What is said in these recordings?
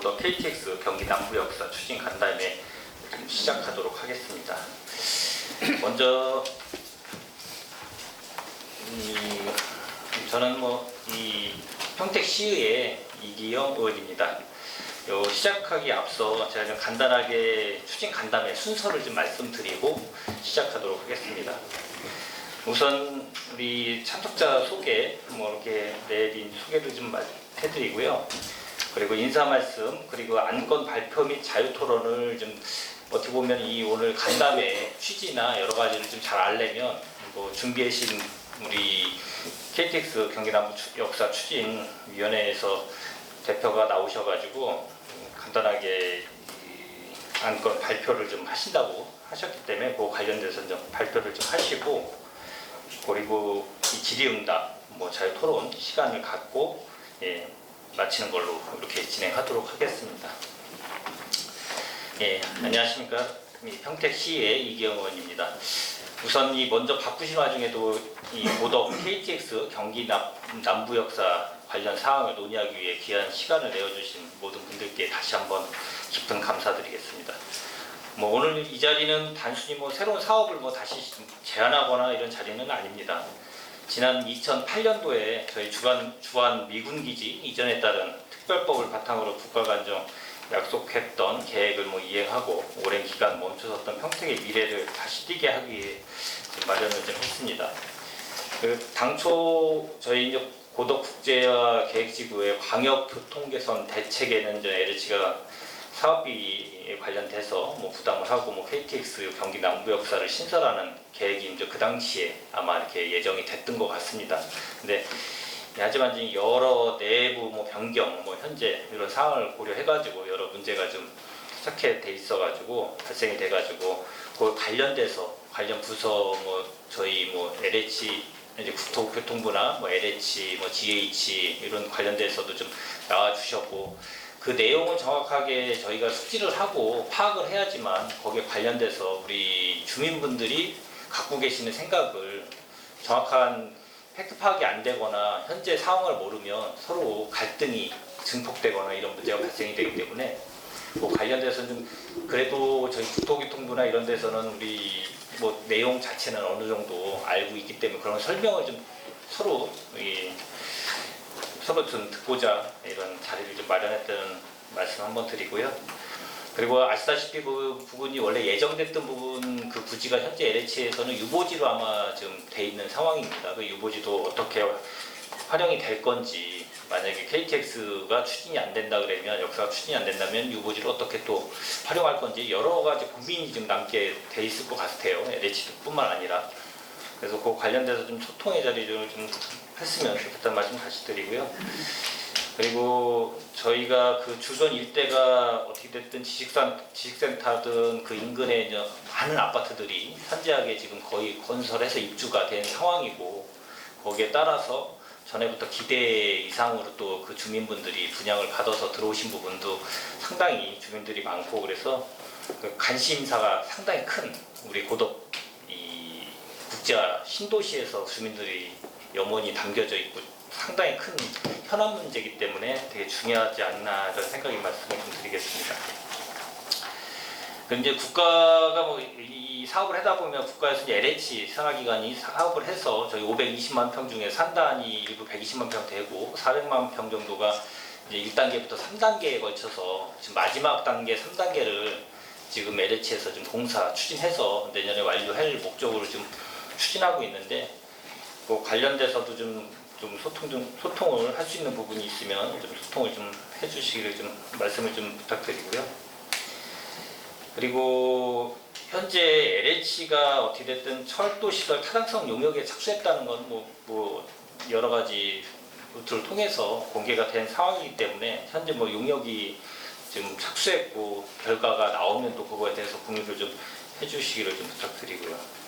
고덕 KTX 경기 남부 역사 추진 간담회 시작하도록 하겠습니다. 먼저 저는 이 평택시의회 이기영 의원입니다. 시작하기 앞서 제가 좀 간단하게 추진 간담회 순서를 좀 말씀드리고 시작하도록 하겠습니다. 우선 우리 참석자 소개, 이렇게 내린 소개를 좀 해드리고요. 그리고 인사 말씀, 그리고 안건 발표 및 자유 토론을 좀 어떻게 보면 이 오늘 간담회 취지나 여러 가지를 좀 잘 알려면 준비하신 우리 KTX 경기남부 역사 추진위원회에서 대표가 나오셔가지고 간단하게 안건 발표를 좀 하신다고 하셨기 때문에 그 관련돼서 좀 발표를 좀 하시고, 그리고 이 질의응답, 자유 토론 시간을 갖고 마치는 걸로 이렇게 진행하도록 하겠습니다. 안녕하십니까. 평택시의 이기영 의원입니다. 우선 먼저 바쁘신 와중에도 이 고덕 KTX 경기 남부 역사 관련 사항을 논의하기 위해 귀한 시간을 내어주신 모든 분들께 다시 한번 깊은 감사드리겠습니다. 오늘 이 자리는 단순히 새로운 사업을 다시 제안하거나 이런 자리는 아닙니다. 지난 2008년도에 저희 주한 미군기지 이전에 따른 특별법을 바탕으로 국가간정 약속했던 계획을 계획하고 오랜 기간 멈춰섰던 평택의 미래를 다시 뛰게 하기 위해 마련을 좀 했습니다. 당초 저희 고덕국제화 계획지구의 광역교통개선 대책에는 LH가 사업비에 관련돼서 부담을 하고 KTX 경기 남부 역사를 신설하는 계획이 그 당시에 아마 이렇게 예정이 됐던 것 같습니다. 근데 하지만 여러 내부 변경, 현재 이런 상황을 고려해가지고 여러 문제가 좀 시작해 돼 있어가지고 발생이 돼가지고 그 관련돼서 관련 부서 저희 LH 이제 국토교통부나 LH GH 이런 관련돼서도 좀 나와주셨고, 그 내용은 정확하게 저희가 숙지를 하고 파악을 해야지만 거기에 관련돼서 우리 주민분들이 갖고 계시는 생각을 정확한 팩트 파악이 안 되거나 현재 상황을 모르면 서로 갈등이 증폭되거나 이런 문제가 발생이 되기 때문에 관련돼서 좀 그래도 저희 국토교통부나 이런 데서는 우리 내용 자체는 어느 정도 알고 있기 때문에 그런 설명을 좀 서로 좀 듣고자 이런 자리를 좀 마련했다는 말씀 한번 드리고요. 그리고 아시다시피 그 부분이 원래 예정됐던 부분, 그 부지가 현재 LH에서는 유보지로 아마 지금 돼 있는 상황입니다. 그 유보지도 어떻게 활용이 될 건지, 만약에 KTX가 추진이 안 된다 그러면, 역사가 추진이 안 된다면 유보지를 어떻게 또 활용할 건지 여러 가지 고민이 좀 남게 돼 있을 것 같아요. LH뿐만 아니라. 그래서 그 관련돼서 좀 소통의 자리를 좀 했으면 좋겠다는 말씀 다시 드리고요. 그리고 저희가 그 주변 일대가 어떻게 됐든 지식센터든 그 인근에 많은 아파트들이 현저하게 지금 거의 건설해서 입주가 된 상황이고, 거기에 따라서 전에부터 기대 이상으로 또 그 주민분들이 분양을 받아서 들어오신 부분도 상당히 주민들이 많고, 그래서 그 관심사가 상당히 큰 우리 고덕 이 국제화 신도시에서 주민들이 염원이 담겨져 있고 상당히 큰 현안 문제이기 때문에 되게 중요하지 않나 이런 생각이 말씀을 좀 드리겠습니다. 근데 국가가 이 사업을 하다 보면 국가에서 LH 산하기관이 사업을 해서 저희 520만 평 중에 산단이 일부 120만 평 되고 400만 평 정도가 이제 1단계부터 3단계에 걸쳐서 지금 마지막 단계 3단계를 지금 LH에서 좀 공사 추진해서 내년에 완료할 목적으로 좀 추진하고 있는데, 그 관련돼서도 좀 소통을 할 수 있는 부분이 있으면 좀 소통을 좀 해주시기를 좀 말씀을 좀 부탁드리고요. 그리고 현재 LH가 어떻게 됐든 철도 시설 타당성 용역에 착수했다는 건 여러 가지 루트를 통해서 공개가 된 상황이기 때문에 현재 용역이 지금 착수했고 결과가 나오면 또 그거에 대해서 공유를 좀 해주시기를 좀 부탁드리고요.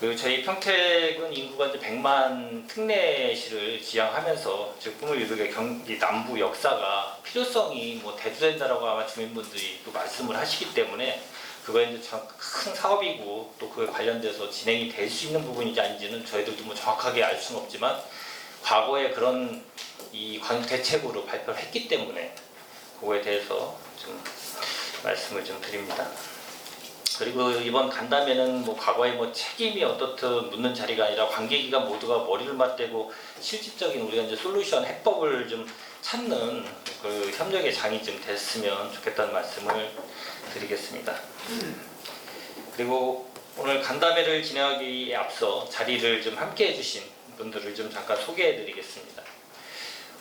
그리고 저희 평택은 인구가 이제 100만 특례시를 지향하면서 즉 꿈을 이루게 경기 남부 역사가 필요성이 대두된다라고 아마 주민분들이 또 말씀을 하시기 때문에 그거에 이제 큰 사업이고 또 그에 관련돼서 진행이 될 수 있는 부분인지 아닌지는 저희들도 정확하게 알 수는 없지만 과거에 그런 이 대책으로 발표를 했기 때문에 그거에 대해서 좀 말씀을 좀 드립니다. 그리고 이번 간담회는 뭐 과거에 뭐 책임이 어떻든 묻는 자리가 아니라 관계기관 모두가 머리를 맞대고 실질적인 우리가 이제 솔루션 해법을 좀 찾는 그 협력의 장이 좀 됐으면 좋겠다는 말씀을 드리겠습니다. 그리고 오늘 간담회를 진행하기에 앞서 자리를 좀 함께 해주신 분들을 좀 잠깐 소개해 드리겠습니다.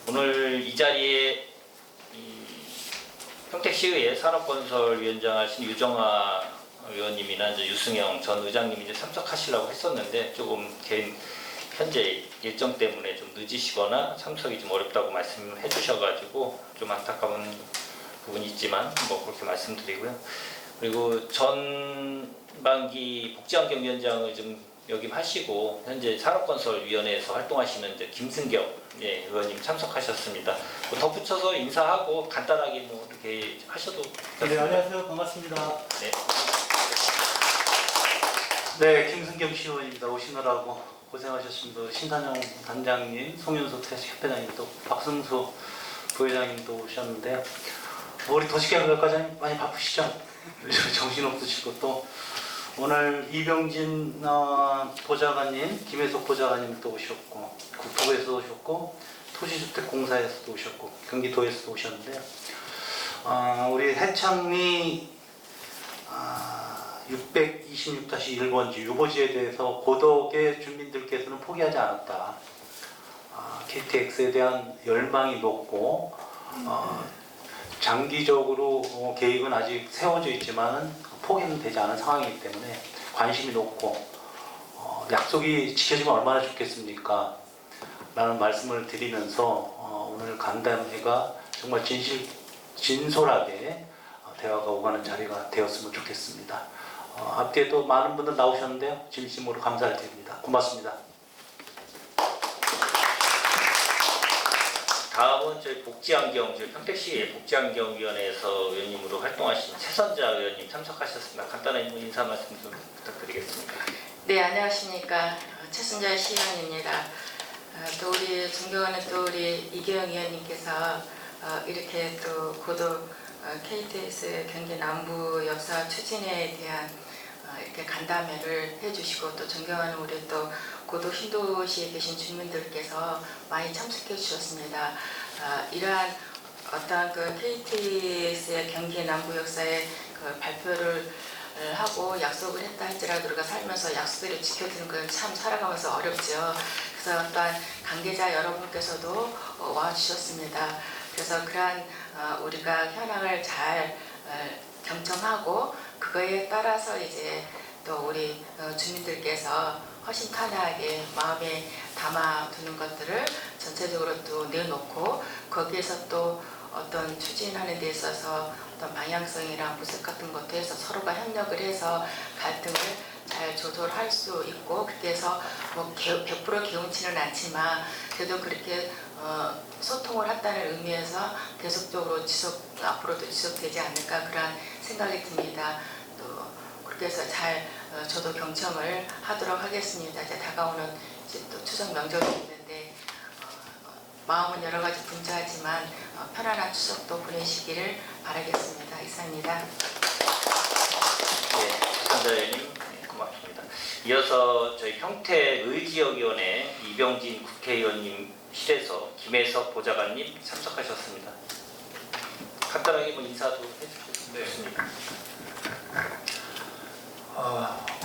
오늘 이 자리에 평택시의회 산업건설위원장 하신 유정아 의원님이나 이제 유승영 전 의장님이 이제 참석하시려고 했었는데 조금 개인 현재 일정 때문에 좀 늦으시거나 참석이 좀 어렵다고 말씀해 주셔가지고 좀 안타까운 부분이 있지만 뭐 그렇게 말씀드리고요. 그리고 전반기 복지환경위원장을 좀 역임하시고 현재 산업건설위원회에서 활동하시는 이제 김승경 의원님 참석하셨습니다. 뭐 덧붙여서 인사하고 간단하게 뭐 이렇게 하셔도 네, 안녕하세요. 반갑습니다. 네. 네, 김승경 시의원입니다. 오시느라고 고생하셨습니다. 신단영 단장님, 송윤수 협회장님, 또 박승수 부회장님도 오셨는데요. 우리 도시개발과장님 많이 바쁘시죠? 정신없으시고 또 오늘 이병진 보좌관님, 김혜석 보좌관님도 오셨고 국토부에서도 오셨고 토시주택공사에서도 오셨고 경기도에서도 오셨는데요. 우리 해창리 626-1번지 유보지에 대해서 고덕의 주민들께서는 포기하지 않았다. KTX에 대한 열망이 높고 장기적으로 계획은 아직 세워져 있지만 포기는 되지 않은 상황이기 때문에 관심이 높고 약속이 지켜지면 얼마나 좋겠습니까? 라는 말씀을 드리면서 오늘 간담회가 정말 진솔하게 대화가 오가는 자리가 되었으면 좋겠습니다. 앞뒤에도 많은 분들 나오셨는데요. 진심으로 감사를 드립니다. 고맙습니다. 다음은 저희 복지환경, 저희 평택시 복지환경위원회에서 의원님으로 활동하신 최선자 의원님 참석하셨습니다. 간단한 인사 말씀 좀 부탁드리겠습니다. 네, 안녕하십니까. 최순자 시의원입니다. 또 우리 존경하는 또 우리 이경영 의원님께서 이렇게 또 고도 KTX 경기 남부 역사 추진에 대한 이렇게 간담회를 해주시고 또 존경하는 우리 또 고도 신도시에 계신 주민들께서 많이 참석해 주셨습니다. 이러한 어떤 그 KTX의 경기 남부 역사의 그 발표를 하고 약속을 했다 할지라도 우리가 살면서 약속들을 지켜주는 건 참 살아가면서 어렵죠. 그래서 어떤 관계자 여러분께서도 와주셨습니다. 그래서 그러한 우리가 현황을 잘 경청하고 그거에 따라서 이제 또 우리 주민들께서 허심탄회하게 마음에 담아두는 것들을 전체적으로 또 내놓고 거기에서 또 어떤 추진하는 데 있어서 어떤 방향성이나 모습 같은 것도 해서 서로가 협력을 해서 갈등을 잘 조절할 수 있고 그렇게 해서 뭐 100% 개운치는 않지만 그래도 그렇게 소통을 한다는 의미에서 계속적으로 앞으로도 지속되지 않을까 그런 생각이 듭니다. 또 그렇게 해서 잘 저도 경청을 하도록 하겠습니다. 이제 다가오는 이제 또 추석 명절이 있는데 마음은 여러 가지 분주하지만 편안한 추석도 보내시기를 바라겠습니다. 이상입니다. 네, 최선자 의원님 고맙습니다. 이어서 저희 평택의지역위원회 이병진 국회의원님 실에서 김혜석 보좌관님 참석하셨습니다. 간단하게 뭐 인사도 해주셨습니까?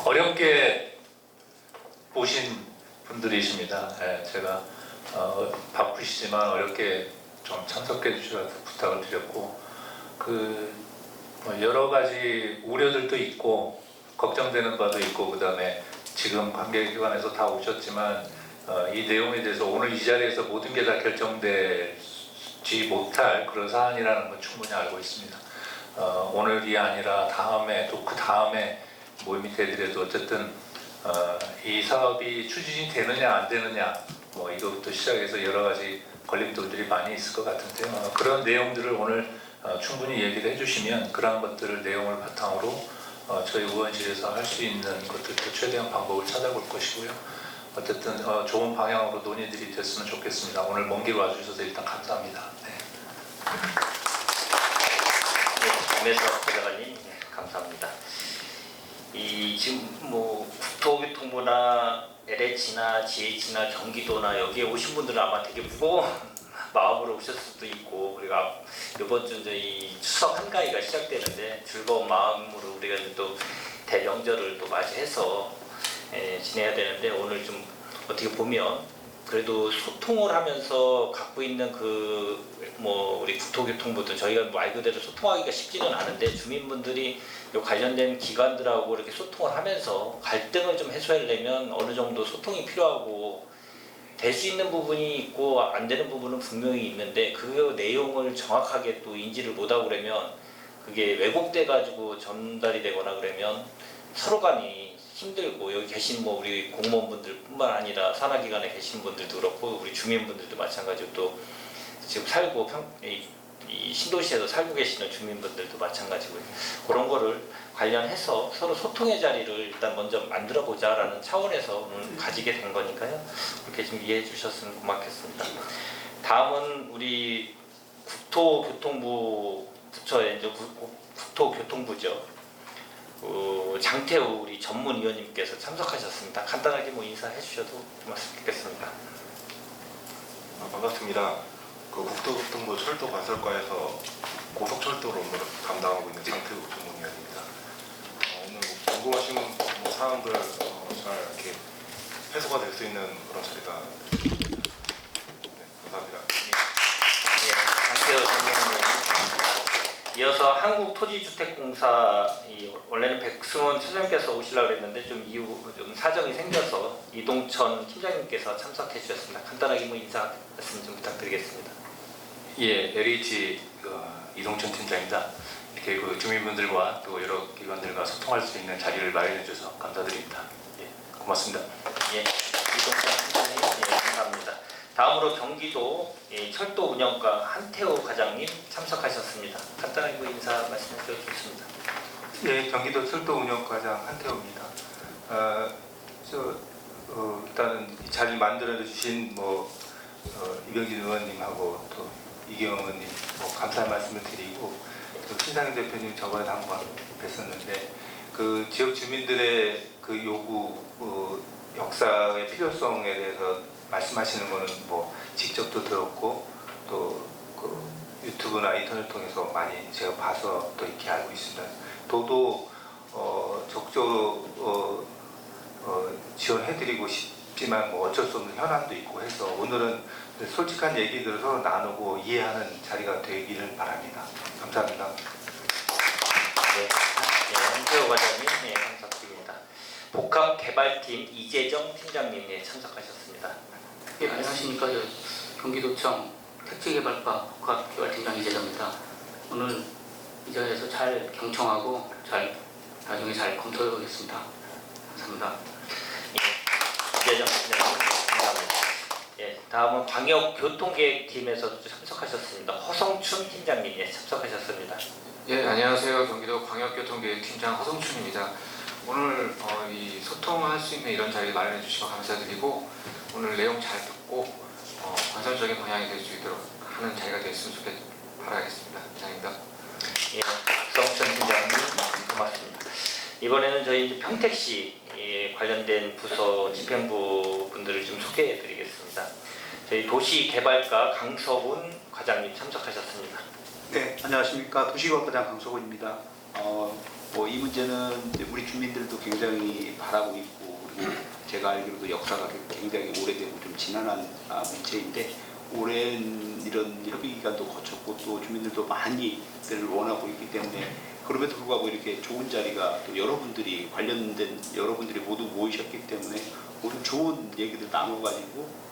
어렵게 보신 분들이십니다. 네, 제가 바쁘시지만 어렵게 좀 참석해 주셔서 부탁을 드렸고 뭐 여러 가지 우려들도 있고 걱정되는 바도 있고 그다음에 지금 관계기관에서 다 오셨지만 이 내용에 대해서 오늘 이 자리에서 모든 게 다 결정되지 못할 그런 사안이라는 건 충분히 알고 있습니다. 오늘이 아니라 다음에 또 그 다음에 모임이 되더라도 어쨌든 이 사업이 추진이 되느냐 안 되느냐 뭐 이것부터 시작해서 여러 가지 걸림돌들이 많이 있을 것 같은데요. 그런 내용들을 오늘 충분히 얘기를 해주시면 그러한 것들을 내용을 바탕으로 저희 의원실에서 할 수 있는 것들도 최대한 방법을 찾아볼 것이고요. 어쨌든 좋은 방향으로 논의들이 됐으면 좋겠습니다. 오늘 먼 길 와주셔서 일단 감사합니다. 네. 김혜석 부장관님, 네, 감사합니다. 이 지금 뭐 국토교통부나 LH나 GH나 경기도나 여기에 오신 분들은 아마 되게 무거운 마음으로 오셨을 수도 있고, 그리고 이번 주 이제 이 추석 한가위가 시작되는데 즐거운 마음으로 우리가 또 대명절을 또 맞이해서 지내야 되는데, 오늘 좀 어떻게 보면 그래도 소통을 하면서 갖고 있는 그 뭐 우리 국토교통부도 저희가 말 그대로 소통하기가 쉽지는 않은데, 주민분들이 요 관련된 기관들하고 이렇게 소통을 하면서 갈등을 좀 해소하려면 어느 정도 소통이 필요하고, 될 수 있는 부분이 있고 안 되는 부분은 분명히 있는데, 그 내용을 정확하게 또 인지를 못하고 그러면 그게 왜곡돼 가지고 전달이 되거나 그러면 서로 간이 힘들고, 여기 계신 뭐 우리 공무원분들뿐만 아니라 산하기관에 계신 분들도 그렇고 우리 주민분들도 마찬가지고, 또 지금 살고 이 신도시에서 살고 계시는 주민분들도 마찬가지고요. 그런 거를 관련해서 서로 소통의 자리를 일단 먼저 만들어 보자라는 차원에서 오늘 가지게 된 거니까요. 그렇게 좀 이해해 주셨으면 고맙겠습니다. 다음은 우리 국토교통부 부처의 이제 국토교통부죠. 장태우 우리 전문위원님께서 참석하셨습니다. 간단하게 뭐 인사해 주셔도 고맙겠습니다. 반갑습니다. 그 국토교통부 철도건설과에서 고속철도로 업무를 담당하고 있는 장태우 전문위원입니다. 오늘 궁금하신 뭐 사항들 잘 이렇게 해소가 될 수 있는 그런 자리가 됐습니다. 네, 감사합니다. 장태우 전문위원님. 이어서 한국토지주택공사 원래는 백승원 차장님께서 오시려고 했는데 좀 이후 좀 사정이 생겨서 이동천 팀장님께서 참석해 주셨습니다. 간단하게 뭐 인사 말씀 좀 부탁드리겠습니다. 예, LH 이동천 팀장입니다. 이렇게 그 주민분들과 또 여러 기관들과 소통할 수 있는 자리를 마련해 주셔서 감사드립니다. 예, 고맙습니다. 예, 이동천 팀장님, 예, 감사합니다. 다음으로 경기도 철도 운영과 한태호 과장님 참석하셨습니다. 간단하게 뭐 인사 말씀해 주셨습니다. 예, 경기도 철도운영과장 한태호입니다. 일단은 이 자리를 만들어 주신 이병진 의원님하고 또 이경영 의원님 감사의 말씀을 드리고, 또 신상현 대표님 저번에 한번 뵀었는데 그 지역 주민들의 그 요구, 역사의 필요성에 대해서 말씀하시는 거는 직접도 들었고 또 그 유튜브나 인터넷 통해서 많이 제가 봐서 또 이렇게 알고 있습니다. 도도 적극적으로 지원해드리고 싶지만 어쩔 수 없는 현안도 있고 해서 오늘은 솔직한 얘기들을 서로 나누고 이해하는 자리가 되기를 바랍니다. 감사합니다. 네, 한태호 과장님, 네, 감사드립니다. 복합개발팀 이재정 팀장님, 네, 참석하셨습니다. 예, 안녕하십니까. 경기도청 택지개발과 복합개발팀장 이재정입니다. 오늘 이 자리에서 잘 경청하고 나중에 잘 검토해 보겠습니다. 감사합니다. 예, 이재정 팀장님, 감사합니다. 예, 다음은 광역교통계획팀에서도 참석하셨습니다. 허성춘 팀장님, 예, 참석하셨습니다. 예, 안녕하세요. 경기도 광역교통계획팀장 허성춘입니다. 오늘 이 소통할 수 있는 이런 자리를 마련해 주시고 감사드리고, 오늘 내용 잘 듣고 건설적인 방향이 될 수 있도록 하는 자리가 됐으면 바라겠습니다. 이상입니다. 예, 박성춘 팀장님, 고맙습니다. 이번에는 저희 이제 평택시 관련된 부서 집행부 분들을 좀 소개해드리겠습니다. 저희 도시개발과 강석훈 과장님 참석하셨습니다. 네, 안녕하십니까. 도시개발과장 강석훈입니다. 이 문제는 이제 우리 주민들도 굉장히 바라고 있고, 그리고 제가 알기로도 역사가 굉장히 오래되고 좀 지난한 문제인데, 오랜 이런 협의 기간도 거쳤고 또 주민들도 많이들 원하고 있기 때문에, 그럼에도 불구하고 이렇게 좋은 자리가 또 여러분들이 관련된 여러분들이 모두 모이셨기 때문에 모두 좋은 얘기들 나눠가지고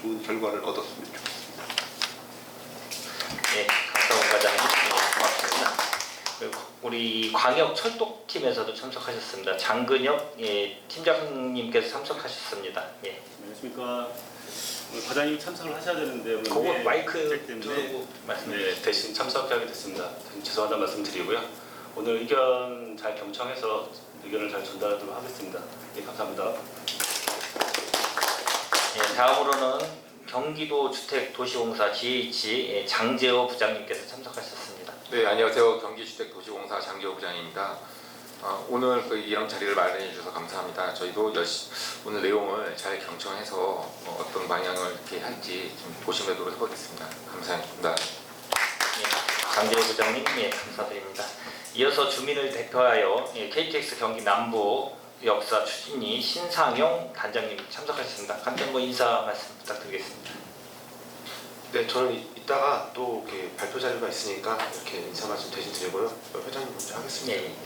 좋은 결과를 얻었으면 좋겠습니다. 네, 강성훈 과장님, 고맙습니다. 그리고 우리 광역철도팀에서도 참석하셨습니다. 장근혁 팀장님께서 참석하셨습니다. 예. 안녕하십니까. 오늘 과장님 참석을 하셔야 되는데 오늘 그거 마이크 때문에 들고 말씀해 주세요. 대신 참석하게 됐습니다. 죄송하다는 말씀드리고요. 오늘 의견 잘 경청해서 의견을 잘 전달하도록 하겠습니다. 예, 감사합니다. 예, 다음으로는 경기도 주택도시공사 GH 장재호 부장님께서 참석하셨습니다. 네, 안녕하세요. 경기주택도시공사 장재호 부장입니다. 오늘 이런 자리를 마련해 주셔서 감사합니다. 저희도 오늘 내용을 잘 경청해서 어떤 방향을 이렇게 할지 좀 보시도록 해보겠습니다. 감사합니다. 장재호 부장님, 감사드립니다. 이어서 주민을 대표하여 KTX 경기 남부 역사 추진위 신상용 단장님 참석하셨습니다. 간단 인사 말씀 부탁드리겠습니다. 네, 저는 이따가 또 이렇게 발표 자료가 있으니까 이렇게 인사 말씀 대신 드리고요. 회장님 먼저 하겠습니다.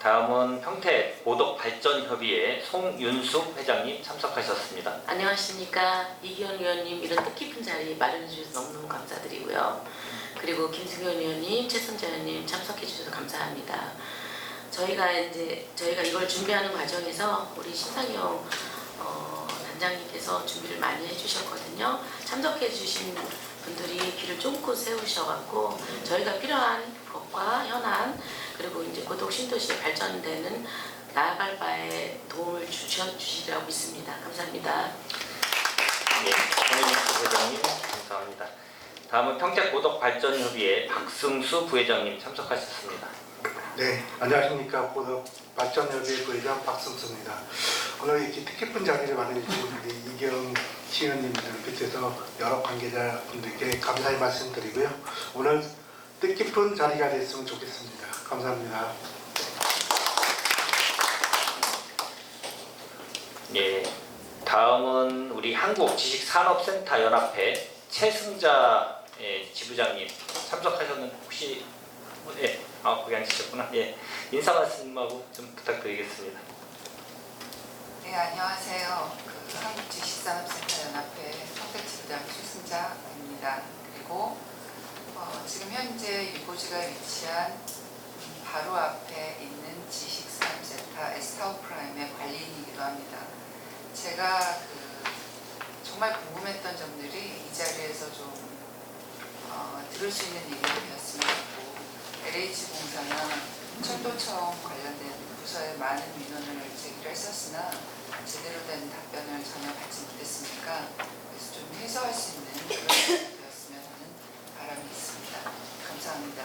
다음은 평택 고덕발전협의회 송윤숙 회장님 참석하셨습니다. 안녕하십니까. 이기현 의원님 이런 뜻깊은 자리 마련해 주셔서 너무너무 감사드리고요. 그리고 김승현 의원님, 최선자 의원님 참석해 주셔서 감사합니다. 저희가 이걸 준비하는 과정에서 우리 신상용 단장님께서 준비를 많이 해주셨거든요. 참석해 주신 분들이 귀를 쫑긋 세우셔갖고 저희가 필요한 것과 현안 그리고 이제 고덕 신도시에 발전되는 나아갈 바에 도움을 주시리라고 믿습니다. 감사합니다. 송윤숙 회장님 감사합니다. 다음은 평택 고덕발전협의회 박승수 부회장님 참석하셨습니다. 네, 안녕하십니까. 고덕발전협의회 부회장 박승수입니다. 오늘 이렇게 뜻깊은 자리를 마련해 주신 우리 이경 시의원님들 비롯해서 여러 관계자분들께 감사의 말씀 드리고요. 오늘 뜻깊은 자리가 됐으면 좋겠습니다. 감사합니다. 다음은 우리 한국지식산업센터연합회 최승자 지부장님 참석하셨는데 혹시 거기 앉으셨구나. 인사 말씀하고 좀 부탁드리겠습니다. 네, 안녕하세요. 한국지식산업센터연합회 평택지부장 최승자입니다. 그리고 지금 현재 유보지가 위치한 바로 앞에 있는 지식산업센터 에스타워프라임의 관리인이기도 합니다. 제가 정말 궁금했던 점들이 이 자리에서 좀 들을 수 있는 얘기였으면 하고 LH공사나 철도청 관련된 부서에 많은 민원을 제기를 했었으나 제대로 된 답변을 전혀 받지 못했으니까 그래서 좀 해소할 수 있는 그런 되었으면 하는 바람이 있습니다. 감사합니다.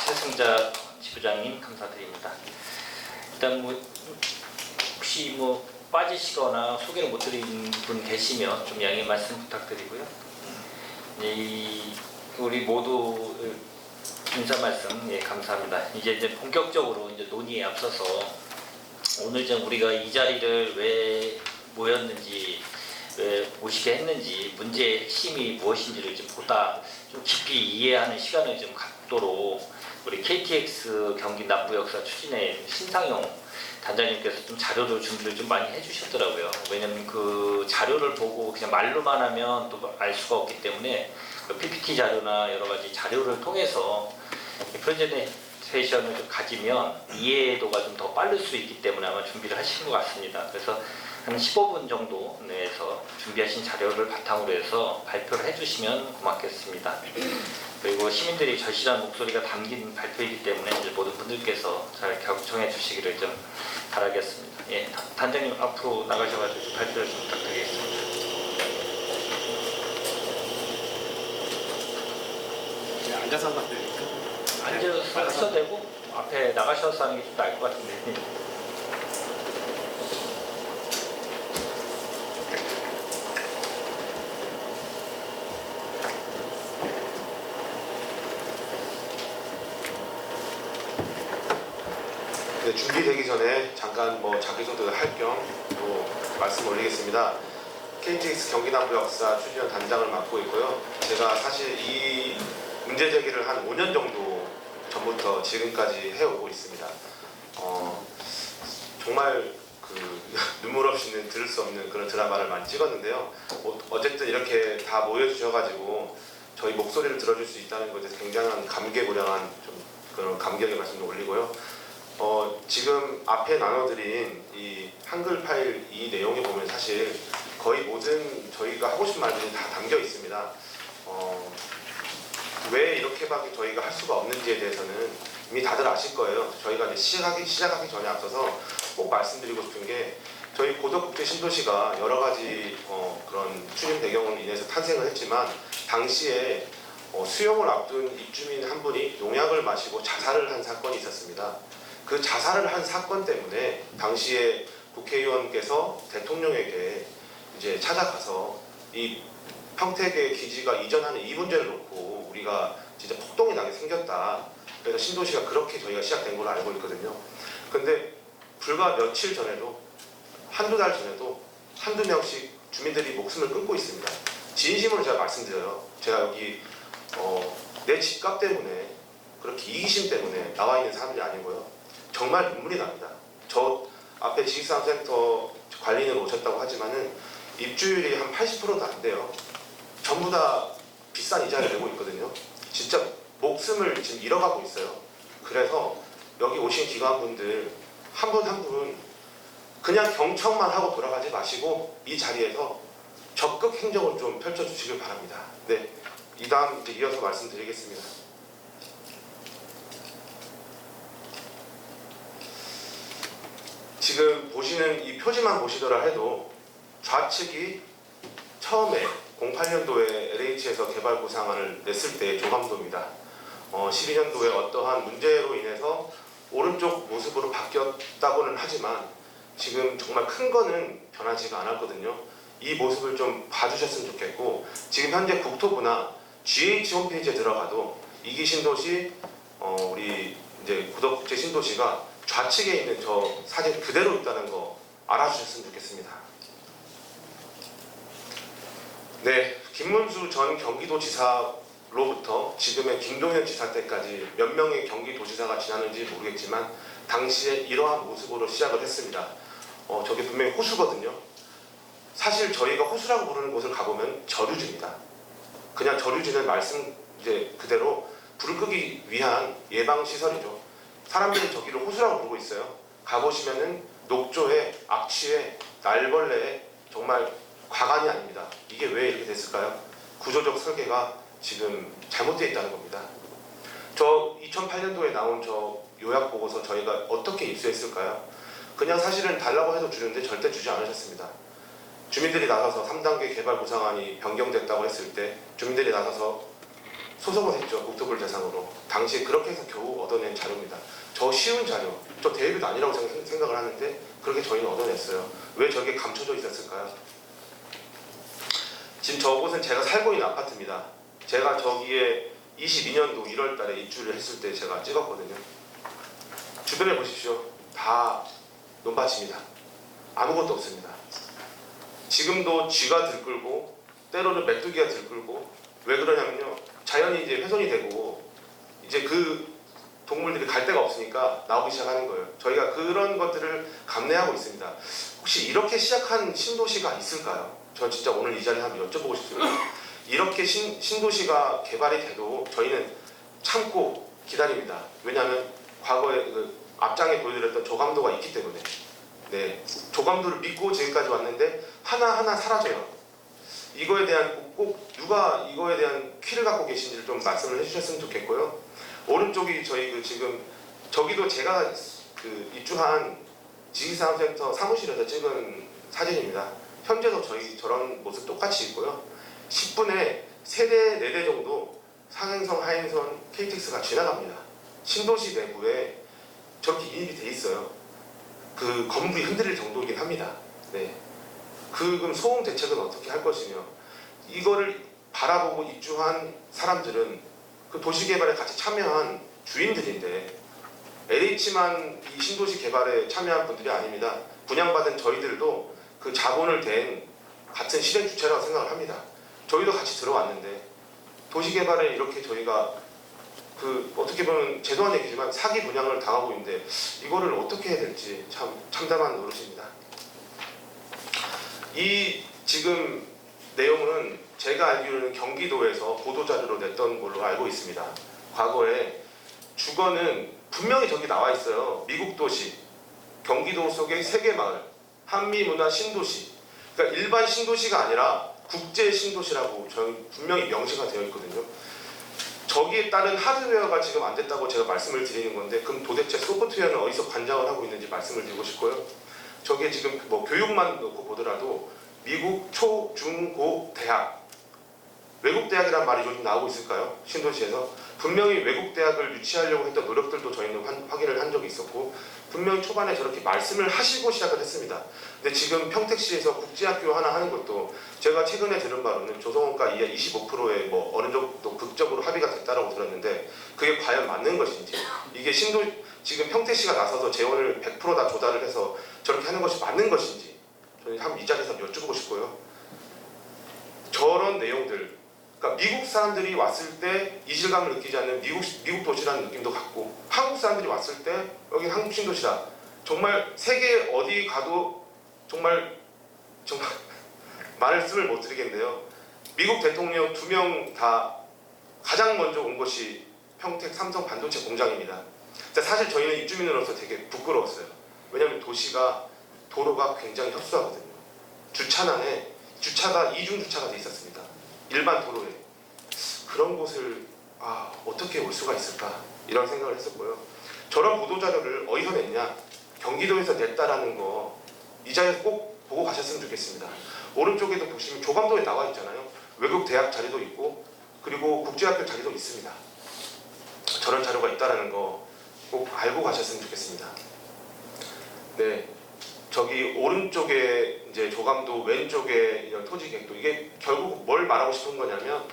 최승자 지부장님 감사드립니다. 일단 혹시 빠지시거나 소개를 못 드린 분 계시면 좀 양해 말씀 부탁드리고요. 우리 모두 인사 말씀 감사합니다. 이제 본격적으로 논의에 앞서서 오늘 좀 우리가 이 자리를 왜 모였는지, 왜 모시게 했는지, 문제의 핵심이 무엇인지를 좀 보다 좀 깊이 이해하는 시간을 좀 갖도록 우리 KTX 경기 남부 역사 추진회 신상용 단장님께서 좀 자료를 준비를 좀 많이 해주셨더라고요. 왜냐면 그 자료를 보고 그냥 말로만 하면 또 알 수가 없기 때문에 그 PPT 자료나 여러 가지 자료를 통해서 프레젠테이션을 좀 가지면 이해도가 좀 더 빠를 수 있기 때문에 아마 준비를 하신 것 같습니다. 그래서 한 15분 정도 내에서 준비하신 자료를 바탕으로 해서 발표를 해주시면 고맙겠습니다. 그리고 시민들이 절실한 목소리가 담긴 발표이기 때문에 이제 모든 분들께서 잘 경청해 주시기를 좀 바라겠습니다. 단장님 앞으로 나가셔가지고 발표를 좀 부탁드리겠습니다. 앉아서 한번 드릴까요? 앉아서 하셔도 되고 앞에 나가셔서 하는 게 좀 나을 것 같은데. 네, 준비되기 전에 잠깐 자기소개를 할 겸 또 말씀 올리겠습니다. KTX 경기남부 역사 추진위원 단장을 맡고 있고요. 제가 사실 이 문제 제기를 한 5년 정도 전부터 지금까지 해오고 있습니다. 정말 눈물 없이는 들을 수 없는 그런 드라마를 많이 찍었는데요. 어쨌든 이렇게 다 모여주셔가지고 저희 목소리를 들어줄 수 있다는 것에 굉장한 감개무량한 좀 그런 감격의 말씀을 올리고요. 지금 앞에 나눠드린 이 한글 파일 이 내용에 보면 사실 거의 모든 저희가 하고 싶은 말들이 다 담겨 있습니다. 왜 이렇게밖에 저희가 할 수가 없는지에 대해서는 이미 다들 아실 거예요. 저희가 이제 시작하기 전에 앞서서 꼭 말씀드리고 싶은 게 저희 고덕국제 신도시가 여러 가지 그런 추진 배경으로 인해서 탄생을 했지만 당시에 수용을 앞둔 입주민 한 분이 농약을 마시고 자살을 한 사건이 있었습니다. 그 자살을 한 사건 때문에 당시에 국회의원께서 대통령에게 이제 찾아가서 이 평택의 기지가 이전하는 이 문제를 놓고 우리가 진짜 폭동이 나게 생겼다. 그래서 신도시가 그렇게 저희가 시작된 걸로 알고 있거든요. 근데 불과 며칠 전에도 한두 달 전에도 한두 명씩 주민들이 목숨을 끊고 있습니다. 진심으로 제가 말씀드려요. 제가 여기 내 집값 때문에 그렇게 이기심 때문에 나와 있는 사람들이 아니고요. 정말 눈물이 납니다. 저 앞에 지식산업센터 관리인으로 오셨다고 하지만은 입주율이 한 80%도 안 돼요. 전부 다 비싼 이자를 내고 있거든요. 진짜 목숨을 지금 잃어가고 있어요. 그래서 여기 오신 기관분들 한 분 한 분 그냥 경청만 하고 돌아가지 마시고 이 자리에서 적극 행정을 좀 펼쳐주시길 바랍니다. 네, 이 다음 이제 이어서 말씀드리겠습니다. 지금 보시는 이 표지만 보시더라 해도 좌측이 처음에 08년도에 LH에서 개발 구상안을 냈을 때의 조감도입니다. 12년도에 어떠한 문제로 인해서 오른쪽 모습으로 바뀌었다고는 하지만 지금 정말 큰 거는 변하지가 않았거든요. 이 모습을 좀 봐주셨으면 좋겠고 지금 현재 국토부나 GH 홈페이지에 들어가도 이기 신도시 우리 이제 고덕국제 신도시가 좌측에 있는 저 사진 그대로 있다는 거 알아주셨으면 좋겠습니다. 네, 김문수 전 경기도지사로부터 지금의 김동연 지사 때까지 몇 명의 경기도지사가 지났는지 모르겠지만 당시에 이러한 모습으로 시작을 했습니다. 저게 분명히 호수거든요. 사실 저희가 호수라고 부르는 곳을 가보면 저류지입니다. 그냥 저류지는 말씀 이제 그대로 불을 끄기 위한 예방 시설이죠. 사람들이 저기를 호수라고 부르고 있어요. 가보시면은 녹조에 악취에 날벌레에 정말 과간이 아닙니다. 이게 왜 이렇게 됐을까요? 구조적 설계가 지금 잘못되어 있다는 겁니다. 저 2008년도에 나온 저 요약 보고서 저희가 어떻게 입수했을까요? 그냥 사실은 달라고 해도 주는데 절대 주지 않으셨습니다. 주민들이 나서서 3단계 개발 구상안이 변경됐다고 했을 때 주민들이 나서서 소송을 했죠. 국토부를 대상으로. 당시에 그렇게 해서 겨우 얻어낸 자료입니다. 저 쉬운 자료, 저 대회비도 아니라고 생각을 하는데 그렇게 저희는 얻어냈어요. 왜 저게 감춰져 있었을까요? 지금 저곳은 제가 살고 있는 아파트입니다. 제가 저기에 22년도 1월 달에 입주를 했을 때 제가 찍었거든요. 주변에 보십시오. 다 논밭입니다. 아무것도 없습니다. 지금도 쥐가 들끓고 때로는 메뚜기가 들끓고 왜 그러냐면요. 자연이 이제 훼손이 되고 이제 그 동물들이 갈 데가 없으니까 나오기 시작하는 거예요. 저희가 그런 것들을 감내하고 있습니다. 혹시 이렇게 시작한 신도시가 있을까요? 저 진짜 오늘 이 자리에 한번 여쭤보고 싶습니다. 이렇게 신도시가 개발이 돼도 저희는 참고 기다립니다. 왜냐하면 과거에 그 앞장에 보여드렸던 조감도가 있기 때문에 네, 조감도를 믿고 지금까지 왔는데 하나하나 사라져요. 이거에 대한 꼭 누가 이거에 대한 퀴를 갖고 계신지를 좀 말씀을 해주셨으면 좋겠고요. 오른쪽이 저희 그 지금 저기도 제가 그 입주한 지식산업센터 사무실에서 찍은 사진입니다. 현재도 저희 저런 모습 똑같이 있고요. 10분에 3대, 4대 정도 상행선, 하행선 KTX가 지나갑니다. 신도시 내부에 저렇게 인입이 돼 있어요. 그 건물이 흔들릴 정도이긴 합니다. 네. 그럼 소음 대책은 어떻게 할 것이며 이거를 바라보고 입주한 사람들은 그 도시개발에 같이 참여한 주인들인데 LH만 이 신도시 개발에 참여한 분들이 아닙니다. 분양받은 저희들도 그 자본을 댄 같은 실행 주체라고 생각을 합니다. 저희도 같이 들어왔는데 도시개발에 이렇게 저희가 그 어떻게 보면 죄송한 얘기지만 사기 분양을 당하고 있는데 이거를 어떻게 해야 될지 참 참담한 노릇입니다. 이 지금 내용은 제가 알기로는 경기도에서 보도자료로 냈던 걸로 알고 있습니다. 과거에 주거는 분명히 저기 나와 있어요. 미국 도시, 경기도 속의 세계마을, 한미문화 신도시. 그러니까 일반 신도시가 아니라 국제 신도시라고 저희 분명히 명시가 되어 있거든요. 저기에 따른 하드웨어가 지금 안 됐다고 제가 말씀을 드리는 건데 그럼 도대체 소프트웨어는 어디서 관장을 하고 있는지 말씀을 드리고 싶고요. 저게 지금 뭐 교육만 놓고 보더라도 미국 초, 중, 고 대학, 외국 대학이란 말이 요즘 나오고 있을까요? 신도시에서 분명히 외국 대학을 유치하려고 했던 노력들도 저희는 확인을 한 적이 있었고 분명히 초반에 저렇게 말씀을 하시고 시작을 했습니다. 근데 지금 평택시에서 국제학교 하나 하는 것도 제가 최근에 들은 바로는 조성원가 이하 25%의 뭐 어느 정도 극적으로 합의가 됐다라고 들었는데 그게 과연 맞는 것인지 이게 지금 평택시가 나서서 재원을 100% 다 조달을 해서 저렇게 하는 것이 맞는 것인지 저는 한번 이 자리에서 여쭈고 싶고요. 저런 내용들 그러니까 미국 사람들이 왔을 때 이질감을 느끼지 않는 미국 도시라는 느낌도 갖고 한국 사람들이 왔을 때 여기 한국 신도시다. 정말 세계 어디 가도 정말 말씀을 못 드리겠는데요. 미국 대통령 2명 다 가장 먼저 온 것이 평택 삼성 반도체 공장입니다. 사실 저희는 입주민으로서 되게 부끄러웠어요. 왜냐하면 도로가 굉장히 협소하거든요. 주차난에 주차가 이중 주차가 돼 있었습니다. 일반 도로에 그런 곳을 어떻게 올 수가 있을까 이런 생각을 했었고요. 저런 보도자료를 어디서 냈냐 경기도에서 냈다라는 거 이 자리에서 꼭 보고 가셨으면 좋겠습니다. 오른쪽에도 보시면 조감도에 나와 있잖아요. 외국 대학 자리도 있고 그리고 국제학교 자리도 있습니다. 저런 자료가 있다라는 거 꼭 알고 가셨으면 좋겠습니다. 네, 저기 오른쪽에 이제 조감도 왼쪽에 이런 토지객도 이게 결국 뭘 말하고 싶은 거냐면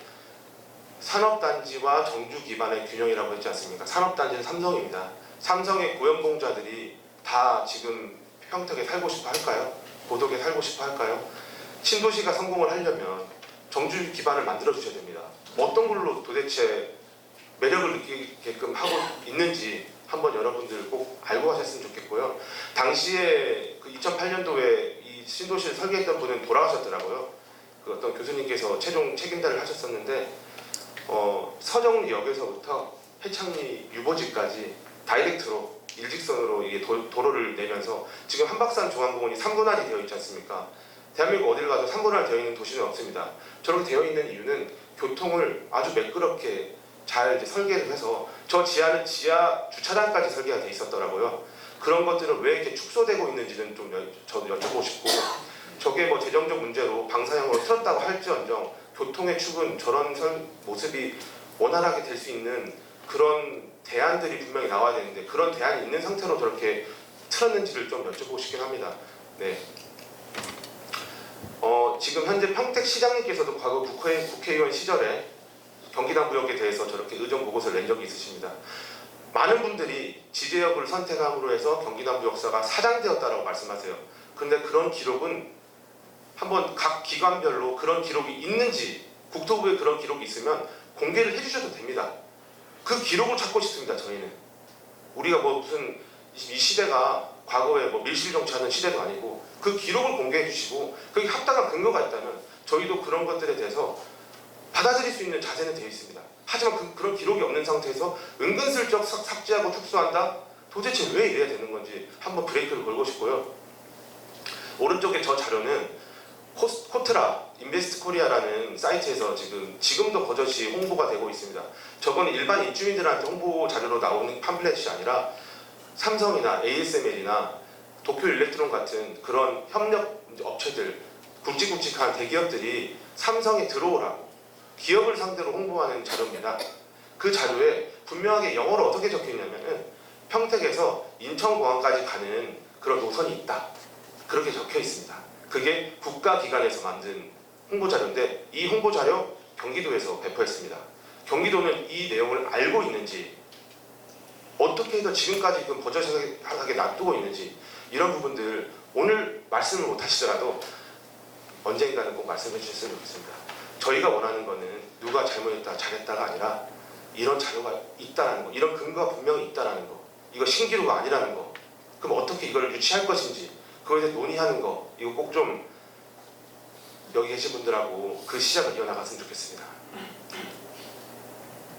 산업단지와 정주 기반의 균형이라고 했지 않습니까? 산업단지는 삼성입니다. 삼성의 고연봉자들이 다 지금 평택에 살고 싶어 할까요? 고덕에 살고 싶어 할까요? 신도시가 성공을 하려면 정주 기반을 만들어 주셔야 됩니다. 어떤 걸로 도대체 매력을 느끼게끔 하고 있는지 한번 여러분들 꼭 알고 가셨으면 좋겠고요. 당시에 그 2008년도에 이 신도시를 설계했던 분은 돌아가셨더라고요. 그 어떤 교수님께서 최종 책임자를 하셨었는데 서정역에서부터 해창리 유보지까지 다이렉트로 일직선으로 이게 도로를 내면서 지금 한박산 중앙공원이 3분할이 되어 있지 않습니까? 대한민국 어딜 가도 3분할 되어 있는 도시는 없습니다. 저렇게 되어 있는 이유는 교통을 아주 매끄럽게 잘 설계를 해서 저 지하는 지하 주차장까지 설계가 돼 있었더라고요. 그런 것들은 왜 이렇게 축소되고 있는지는 좀 저도 여쭤보고 싶고 저게 뭐 재정적 문제로 방사형으로 틀었다고 할지언정 교통의 축은 저런 모습이 원활하게 될 수 있는 그런 대안들이 분명히 나와야 되는데 그런 대안이 있는 상태로 저렇게 틀었는지를 좀 여쭤보고 싶긴 합니다. 네. 지금 현재 평택시장님께서도 과거 국회의원 시절에 경기남부역에 대해서 저렇게 의정 보고서를 낸 적이 있으십니다. 많은 분들이 지제역을 선택함으로 해서 경기남부 역사가 사장되었다라고 말씀하세요. 그런데 그런 기록은 한번 각 기관별로 그런 기록이 있는지 국토부에 그런 기록이 있으면 공개를 해주셔도 됩니다. 그 기록을 찾고 싶습니다. 저희는 우리가 뭐 무슨 이 시대가 과거에 뭐 밀실 정치하는 시대도 아니고 그 기록을 공개해 주시고 거기 합당한 근거가 있다면 저희도 그런 것들에 대해서 받아들일 수 있는 자세는 되어 있습니다. 하지만 그런 기록이 없는 상태에서 은근슬쩍 삭제하고 축소한다? 도대체 왜 이래야 되는 건지 한번 브레이크를 걸고 싶고요. 오른쪽에 저 자료는 코트라 인베스트 코리아라는 사이트에서 지금도 버젓이 홍보가 되고 있습니다. 저건 일반 입주민들한테 홍보 자료로 나오는 팜플렛이 아니라 삼성이나 ASML이나 도쿄 일렉트론 같은 그런 협력 업체들 굵직굵직한 대기업들이 삼성에 들어오라고 기업을 상대로 홍보하는 자료입니다. 그 자료에 분명하게 영어로 어떻게 적혀 있냐면은 평택에서 인천공항까지 가는 그런 노선이 있다. 그렇게 적혀 있습니다. 그게 국가기관에서 만든 홍보자료인데 이 홍보자료 경기도에서 배포했습니다. 경기도는 이 내용을 알고 있는지 어떻게 해서 지금까지 버젓하게 놔두고 있는지 이런 부분들 오늘 말씀을 못 하시더라도 언젠가는 꼭 말씀해 주셨으면 좋겠습니다. 저희가 원하는 거는 누가 잘못했다 잘했다가 아니라 이런 자료가 있다는 거, 이런 근거가 분명히 있다는 거, 이거 신기루가 아니라는 거, 그럼 어떻게 이걸 유치할 것인지 그거에 대해 논의하는 거, 이거 꼭 좀 여기 계신 분들하고 그 시작을 이어나갔으면 좋겠습니다.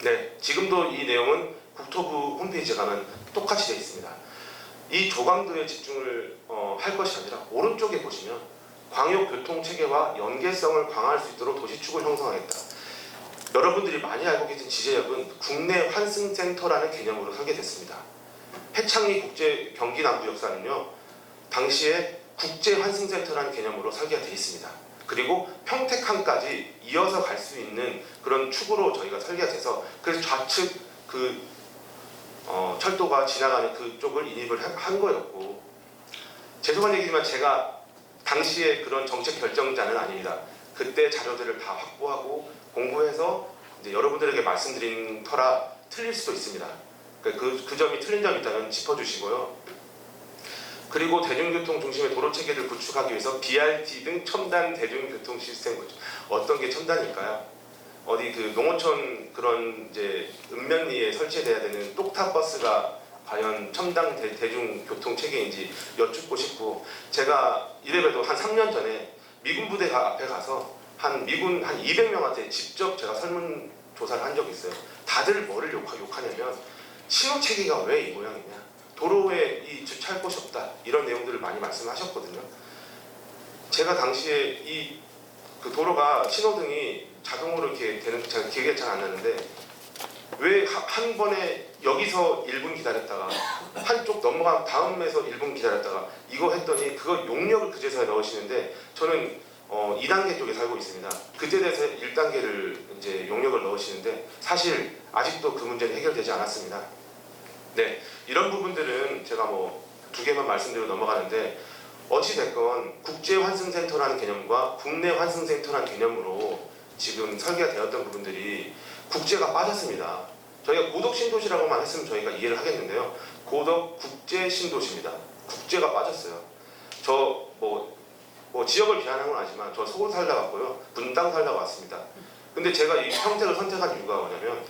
네, 지금도 이 내용은 국토부 홈페이지에 가면 똑같이 되어 있습니다. 이 조강도에 집중을 할 것이 아니라 오른쪽에 보시면 광역교통체계와 연계성을 강화할 수 있도록 도시축을 형성하겠다. 여러분들이 많이 알고 계신 지제역은 국내 환승센터라는 개념으로 설계됐습니다. 해창리 국제 경기남부 역사는요, 당시에 국제환승센터라는 개념으로 설계가 되어 있습니다. 그리고 평택항까지 이어서 갈 수 있는 그런 축으로 저희가 설계가 돼서 그래서 좌측 그 철도가 지나가는 그쪽을 인입을 한 거였고, 죄송한 얘기지만 제가 당시에 그런 정책 결정자는 아닙니다. 그때 자료들을 다 확보하고 공부해서 이제 여러분들에게 말씀드린 터라 틀릴 수도 있습니다. 그 점이 틀린 점이 있다면 짚어주시고요. 그리고 대중교통 중심의 도로 체계를 구축하기 위해서 BRT 등 첨단 대중교통 시스템 구축. 어떤 게 첨단일까요? 어디 그 농어촌 그런 이제 읍면리에 설치돼야 되는 똑타 버스가 과연 첨단 대중교통 체계인지 여쭙고 싶고, 제가 이래봬도 한 3년 전에 미군 부대 앞에 가서 미군 한 200명한테 직접 제가 설문 조사를 한 적이 있어요. 다들 뭐를 욕하냐면 신호 체계가 왜 이 모양이냐, 도로에 이 주차할 곳이 없다, 이런 내용들을 많이 말씀하셨거든요. 제가 당시에 그 도로가 신호등이 자동으로 이렇게 되는, 제가 기억이 잘 안 나는데 왜 한 번에 여기서 1분 기다렸다가 한쪽 넘어간 다음에서 1분 기다렸다가 이거 했더니 그거 용역을 그제서야 넣으시는데, 저는 2단계 쪽에 살고 있습니다. 그때 대해서 1단계를 이제 용역을 넣으시는데 사실 아직도 그 문제는 해결되지 않았습니다. 네, 이런 부분들은 제가 뭐 2개만 말씀드리고 넘어가는데, 어찌됐건 국제환승센터라는 개념과 국내 환승센터라는 개념으로 지금 설계가 되었던 부분들이 국제가 빠졌습니다. 저희가 고덕 신도시라고만 했으면 저희가 이해를 하겠는데요. 고덕 국제 신도시입니다. 국제가 빠졌어요. 저 뭐 지역을 비하는 건 아니지만 저 서울 살다 왔고요. 분당 살다 왔습니다. 근데 제가 이 평택을 선택한 이유가 뭐냐면,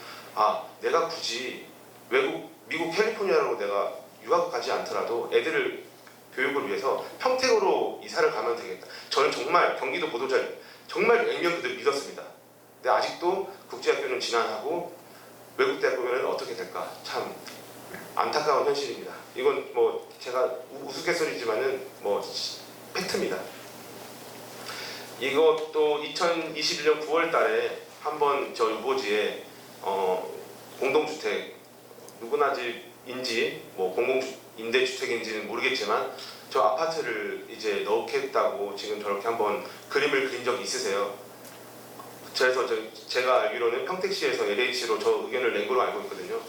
내가 굳이 미국 캘리포니아로 내가 유학 가지 않더라도 애들을 교육을 위해서 평택으로 이사를 가면 되겠다. 저는 정말 경기도 보도자료 정말 액면 그대로 믿었습니다. 근데 아직도 국제학교는 진학하고 외국 대학교는 어떻게 될까, 참 안타까운 현실입니다. 이건 뭐 제가 우스갯소리지만은 뭐 팩트입니다. 이것도 2021년 9월 달에 한번 저 유보지에 공동주택, 누구나 집인지 뭐 공공임대주택인지는 모르겠지만 저 아파트를 이제 넣겠다고 지금 저렇게 한번 그림을 그린 적이 있으세요. 그래서 제가 알기로는 평택시에서 LH로 저 의견을 낸 걸로 알고 있거든요.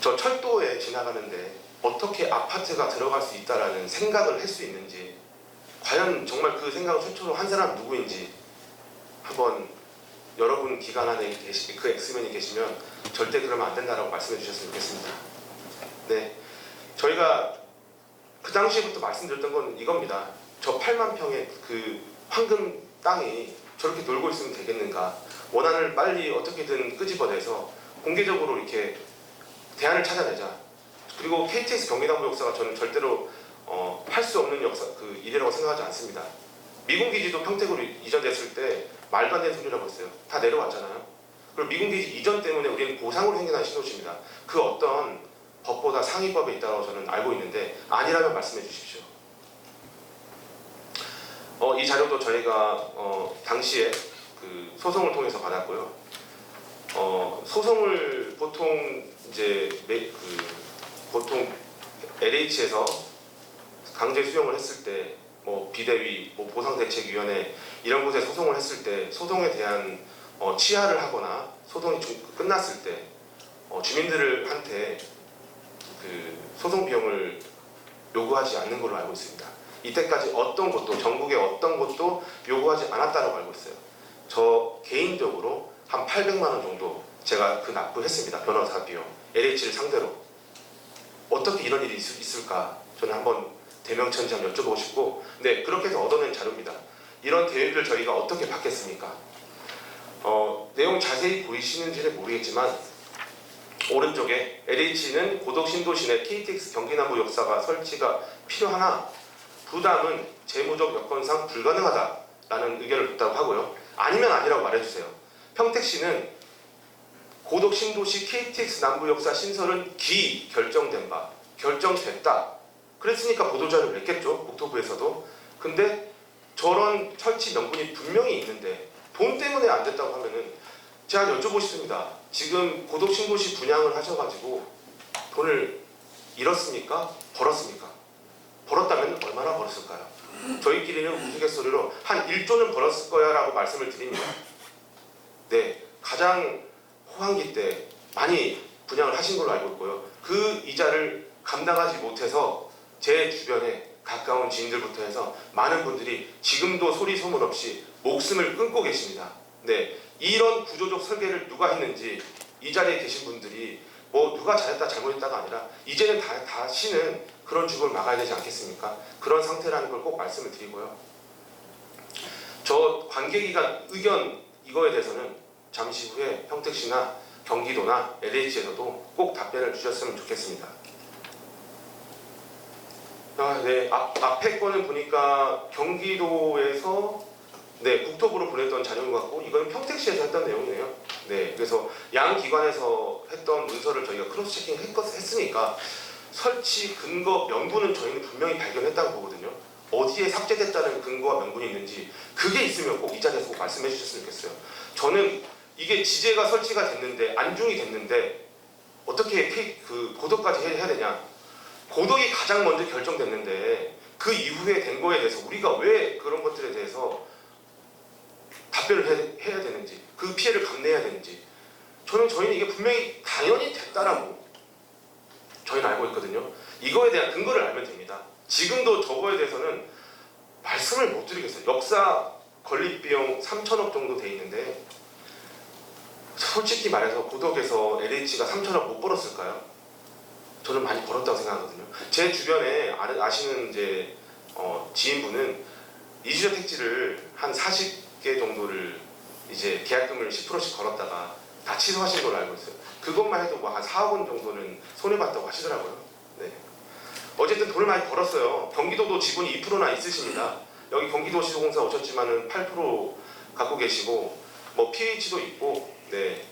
저 철도에 지나가는데 어떻게 아파트가 들어갈 수 있다라는 생각을 할 수 있는지, 과연 정말 그 생각을 최초로 한 사람 누구인지 한번 여러분 기관 안에 그 엑스맨이 계시면 절대 그러면 안 된다라고 말씀해 주셨으면 좋겠습니다. 네, 저희가 그 당시부터 말씀드렸던 건 이겁니다. 저 8만 평의 그 황금 땅이 저렇게 놀고 있으면 되겠는가, 원안을 빨리 어떻게든 끄집어내서 공개적으로 이렇게 대안을 찾아내자. 그리고 KTX 경기남부 역사가 저는 절대로 할 수 없는 그 일이라고 생각하지 않습니다. 미군 기지도 평택으로 이전됐을 때 말도 안 되는 소리라고 했어요. 다 내려왔잖아요. 그리고 미군 기지 이전 때문에 우리는 보상으로 행진한 신도시입니다. 그 어떤 법보다 상위법에 있다고 저는 알고 있는데 아니라면 말씀해 주십시오. 이 자료도 저희가 당시에 그 소송을 통해서 받았고요. 소송을 보통 이제 보통 LH에서 강제 수용을 했을 때 뭐 비대위, 뭐 보상대책위원회 이런 곳에 소송을 했을 때 소송에 대한 취하를 하거나 소송이 끝났을 때 주민들한테 그 소송 비용을 요구하지 않는 걸로 알고 있습니다. 이때까지 어떤 곳도, 전국의 어떤 곳도 요구하지 않았다고 알고 있어요. 저 개인적으로 한 800만 원 정도 제가 그 납부했습니다. 변호사 비용, LH를 상대로. 어떻게 이런 일이 있을까 저는 한번 대명천지 한번 여쭤보고 싶고, 네, 그렇게 해서 얻어낸 자료입니다. 이런 대회를 저희가 어떻게 받겠습니까? 내용 자세히 보이시는지는 모르겠지만 오른쪽에 LH는 고덕 신도시 내 KTX 경기남부 역사가 설치가 필요하나 부담은 재무적 여건상 불가능하다라는 의견을 줬다고 하고요. 아니면 아니라고 말해주세요. 평택시는 고덕 신도시 KTX 남부 역사 신설은 결정된 바, 결정됐다. 그랬으니까 보도자료를 냈겠죠. 국토부에서도. 근데 저런 설치 명분이 분명히 있는데 돈 때문에 안 됐다고 하면은 제가 여쭤보고 싶습니다. 지금 고덕 신도시 분양을 하셔가지고 돈을 잃었습니까? 벌었습니까? 벌었다면 얼마나 벌었을까요? 저희끼리는 우스갯소리로 한 1조는 벌었을 거야 라고 말씀을 드립니다. 네, 가장 호황기 때 많이 분양을 하신 걸로 알고 있고요. 그 이자를 감당하지 못해서 제 주변에 가까운 지인들부터 해서 많은 분들이 지금도 소리 소문 없이 목숨을 끊고 계십니다. 네, 이런 구조적 설계를 누가 했는지 이 자리에 계신 분들이 뭐 누가 잘했다 잘못했다가 아니라 이제는 다시는 그런 죽음을 막아야 되지 않겠습니까? 그런 상태라는 걸 꼭 말씀을 드리고요. 저 관계기관 의견 이거에 대해서는 잠시 후에 평택시나 경기도나 LH에서도 꼭 답변을 주셨으면 좋겠습니다. 네, 앞에 거는 보니까 경기도에서 네, 국토부로 보냈던 자료인 것 같고 이거는 평택시에서 했던 내용이네요. 네, 그래서 양 기관에서 했던 문서를 저희가 크로스 체킹 했으니까 설치 근거 명분은 저희는 분명히 발견했다고 보거든요. 어디에 삭제됐다는 근거와 명분이 있는지 그게 있으면 꼭 이 자리에서 꼭 말씀해 주셨으면 좋겠어요. 저는 이게 지제가 설치가 됐는데 안중이 됐는데 어떻게 그 고도까지 해야 되냐? 고도가 가장 먼저 결정됐는데 그 이후에 된 거에 대해서 우리가 왜 그런 것들에 대해서 답변을 해야 되는지 그 피해를 감내해야 되는지 저희는 이게 분명히 당연히 됐다라고 저희는 알고 있거든요. 이거에 대한 근거를 알면 됩니다. 지금도 저거에 대해서는 말씀을 못 드리겠어요. 역사 건립 비용 3천억 정도 돼 있는데 솔직히 말해서 고덕에서 LH가 3천억 못 벌었을까요? 저는 많이 벌었다고 생각하거든요. 제 주변에 아시는 이제 지인분은 이주자 택지를 한 40개 정도를 이제 계약금을 10%씩 걸었다가 다 취소하신 걸로 알고 있어요. 그것만 해도 뭐 한 4억 원 정도는 손해봤다고 하시더라고요. 네. 어쨌든 돈을 많이 벌었어요. 경기도도 지분이 2%나 있으십니다. 여기 경기도시공사 오셨지만은 8% 갖고 계시고 뭐 PH도 있고 네.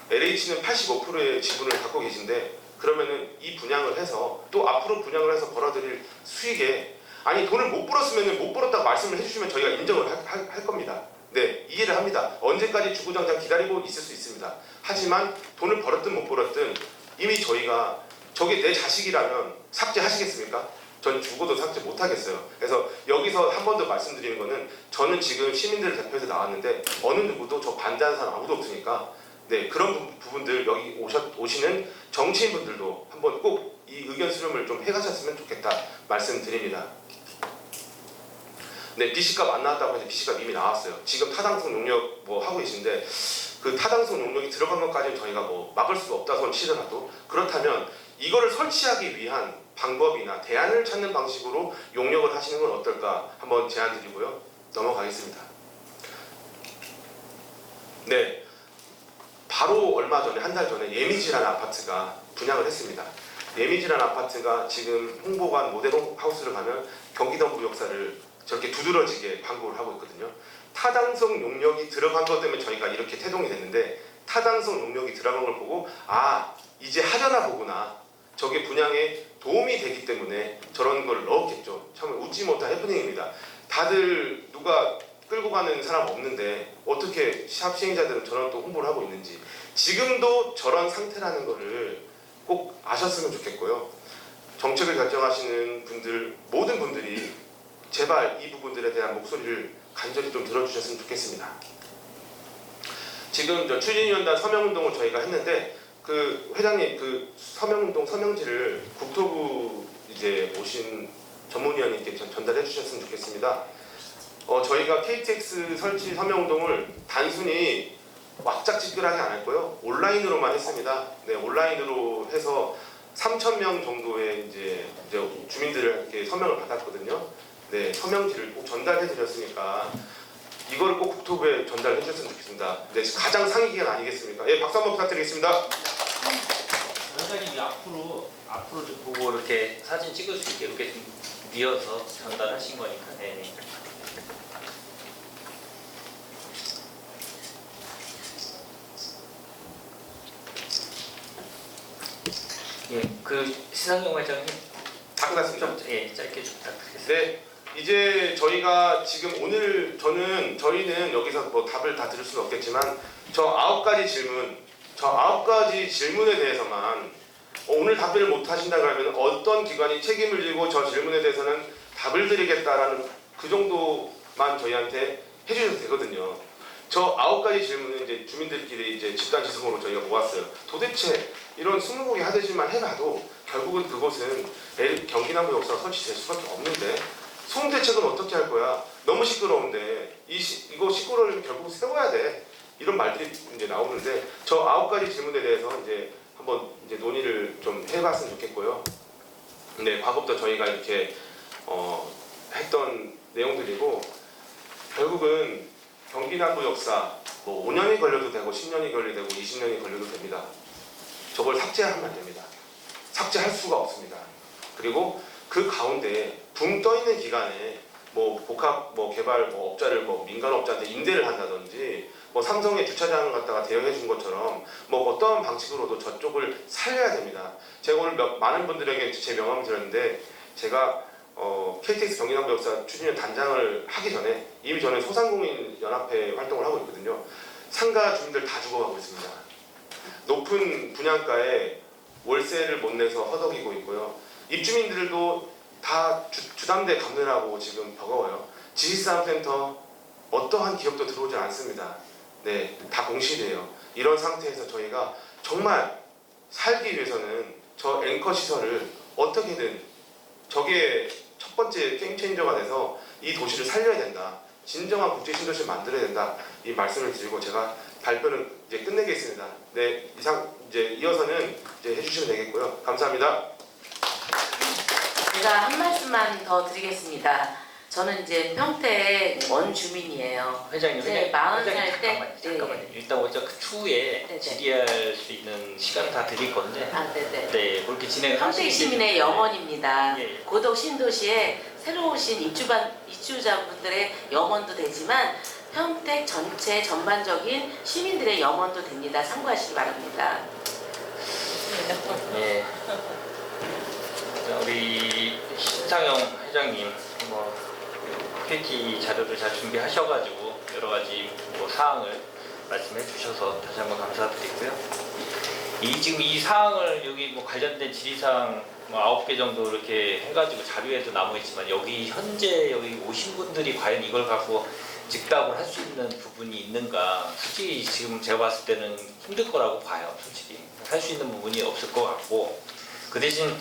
LH는 85%의 지분을 갖고 계신데 그러면은 이 분양을 해서 또 앞으로 분양을 해서 벌어들일 수익에 아니 돈을 못 벌었으면 못 벌었다고 말씀을 해주시면 저희가 인정을 할 겁니다. 네, 이해를 합니다. 언제까지 주구장창 기다리고 있을 수 있습니다. 하지만 돈을 벌었든 못 벌었든 이미 저희가 저게 내 자식이라면 삭제하시겠습니까? 전 죽어도 삭제 못하겠어요. 그래서 여기서 한 번 더 말씀드리는 거는 저는 지금 시민들을 대표해서 나왔는데 어느 누구도 저 반대하는 사람 아무도 없으니까 네, 그런 부분들 여기 오시는 정치인분들도 한번 꼭 이 의견 수렴을 좀 해가셨으면 좋겠다 말씀드립니다. 네, BC값 안 나왔다고 해서 BC값 이미 나왔어요. 지금 타당성 용역 뭐 하고 계신데 그 타당성 용역이 들어간 것까지는 저희가 뭐 막을 수가 없다고 치더라도 그렇다면 이거를 설치하기 위한 방법이나 대안을 찾는 방식으로 용역을 하시는 건 어떨까 한번 제안 드리고요. 넘어가겠습니다. 네, 바로 얼마 전에 한 달 전에 예미지라는 아파트가 분양을 했습니다. 예미지라는 아파트가 지금 홍보관 모델 하우스를 가면 경기도부 역사를 저렇게 두드러지게 광고를 하고 있거든요. 타당성 용역이 들어간 것 때문에 저희가 이렇게 태동이 됐는데 타당성 용역이 들어간 걸 보고 아 이제 하려나 보구나. 저게 분양에 도움이 되기 때문에 저런 걸 넣었겠죠. 참 웃지 못할 해프닝입니다. 다들 누가 끌고 가는 사람 없는데 어떻게 샵 시행자들은 저런 또 홍보를 하고 있는지 지금도 저런 상태라는 거를 꼭 아셨으면 좋겠고요. 정책을 결정하시는 분들 모든 분들이 제발 이 부분들에 대한 목소리를 간절히 좀 들어주셨으면 좋겠습니다. 지금 저 추진위원단 서명운동을 저희가 했는데 그 회장님 그 서명운동 서명지를 국토부 이제 오신 전문위원님께 전달해 주셨으면 좋겠습니다. 저희가 KTX 설치 서명운동을 단순히 왁작지껄하게 안 했고요. 온라인으로만 했습니다. 네, 온라인으로 해서 3,000명 정도의 이제 주민들을 이렇게 서명을 받았거든요. 네, 서명지를 꼭 전달해 드렸으니까 이걸 꼭 국토부에 전달해 주셨으면 좋겠습니다. 네, 가장 상위 기관 아니겠습니까? 예, 박수 한번 부탁드리겠습니다. 원장님이 앞으로 좀 보고 이렇게 사진 찍을 수 있게 이렇게 좀 이어서 전달하신 거니까. 네. 예, 그 신상용 회장님 다 끝났습니다. 예, 짧게 좀 부탁드리겠습니다. 네, 이제 저희가 지금 오늘 저희는 여기서 뭐 답을 다 드릴 수는 없겠지만 저 9가지 질문에 대해서만 오늘 답변을 못 하신다고 하면 어떤 기관이 책임을 지고 저 질문에 대해서는 답을 드리겠다라는 그 정도만 저희한테 해주셔도 되거든요. 저 9가지 질문은 이제 주민들끼리 이제 집단 지성으로 저희가 모았어요. 도대체 이런 20곡이 하듯이만 해봐도 결국은 그곳은 경기남부 역사가 설치될 수밖에 없는데 소음 대책은 어떻게 할 거야? 너무 시끄러운데 이거 시끄러우면 결국 세워야 돼. 이런 말들이 이제 나오는데 저 9가지 질문에 대해서 이제 한번 이제 논의를 좀 해봤으면 좋겠고요. 네, 과거부터 저희가 이렇게 했던 내용들이고 결국은 경기남부 역사 뭐 5년이 걸려도 되고 10년이 걸려도 되고 20년이 걸려도 됩니다. 저걸 삭제하면 안 됩니다. 삭제할 수가 없습니다. 그리고 그 가운데 붕 떠 있는 기간에 뭐 복합 뭐 개발 뭐 업자를 뭐 민간 업자한테 임대를 한다든지 뭐 삼성의 주차장을 갖다가 대여해 준 것처럼 뭐 어떤 방식으로도 저쪽을 살려야 됩니다. 제가 오늘 많은 분들에게 제 명함을 드렸는데 제가 KTX 경기남부 역사 추진위원 단장을 하기 전에 이미 저는 소상공인 연합회 활동을 하고 있거든요. 상가 주민들 다 죽어가고 있습니다. 높은 분양가에 월세를 못 내서 허덕이고 있고요. 입주민들도 다 주담대 감내라고 지금 버거워요. 지식산업센터 어떠한 기업도 들어오지 않습니다. 네, 다 공실이에요. 이런 상태에서 저희가 정말 살기 위해서는 저 앵커 시설을 어떻게든 저게 첫 번째 게임체인저가 돼서 이 도시를 살려야 된다. 진정한 국제 신도시를 만들어야 된다. 이 말씀을 드리고 제가 발표는 이제 끝내겠습니다. 네, 이상 이제 이어서는 이제 해주시면 되겠고요. 감사합니다. 제가 한 말씀만 더 드리겠습니다. 저는 이제 평택 원주민이에요. 회장님, 제 40살 때 잠깐만요. 일단 먼저 그 추후에 네네. 질의할 수 있는 시간을 다 드릴 건데 네네. 네, 그렇게 진행을 평택 시민의 영원입니다. 예. 고덕 신도시에 새로 오신 입주자분들의 영원도 되지만 평택 전체 전반적인 시민들의 영원도 됩니다. 참고하시기 바랍니다. 네. 우리 신상영 회장님 뭐 KT 자료를 잘 준비하셔가지고 여러 가지 뭐 사항을 말씀해 주셔서 다시 한번 감사드리고요. 지금 이 사항을 여기 뭐 관련된 질의사항 뭐 9개 정도 이렇게 해가지고 자료에도 남아있지만 여기 현재 여기 오신 분들이 과연 이걸 갖고 즉답을 할 수 있는 부분이 있는가, 솔직히 지금 제가 봤을 때는 힘들 거라고 봐요. 솔직히 할 수 있는 부분이 없을 것 같고, 그 대신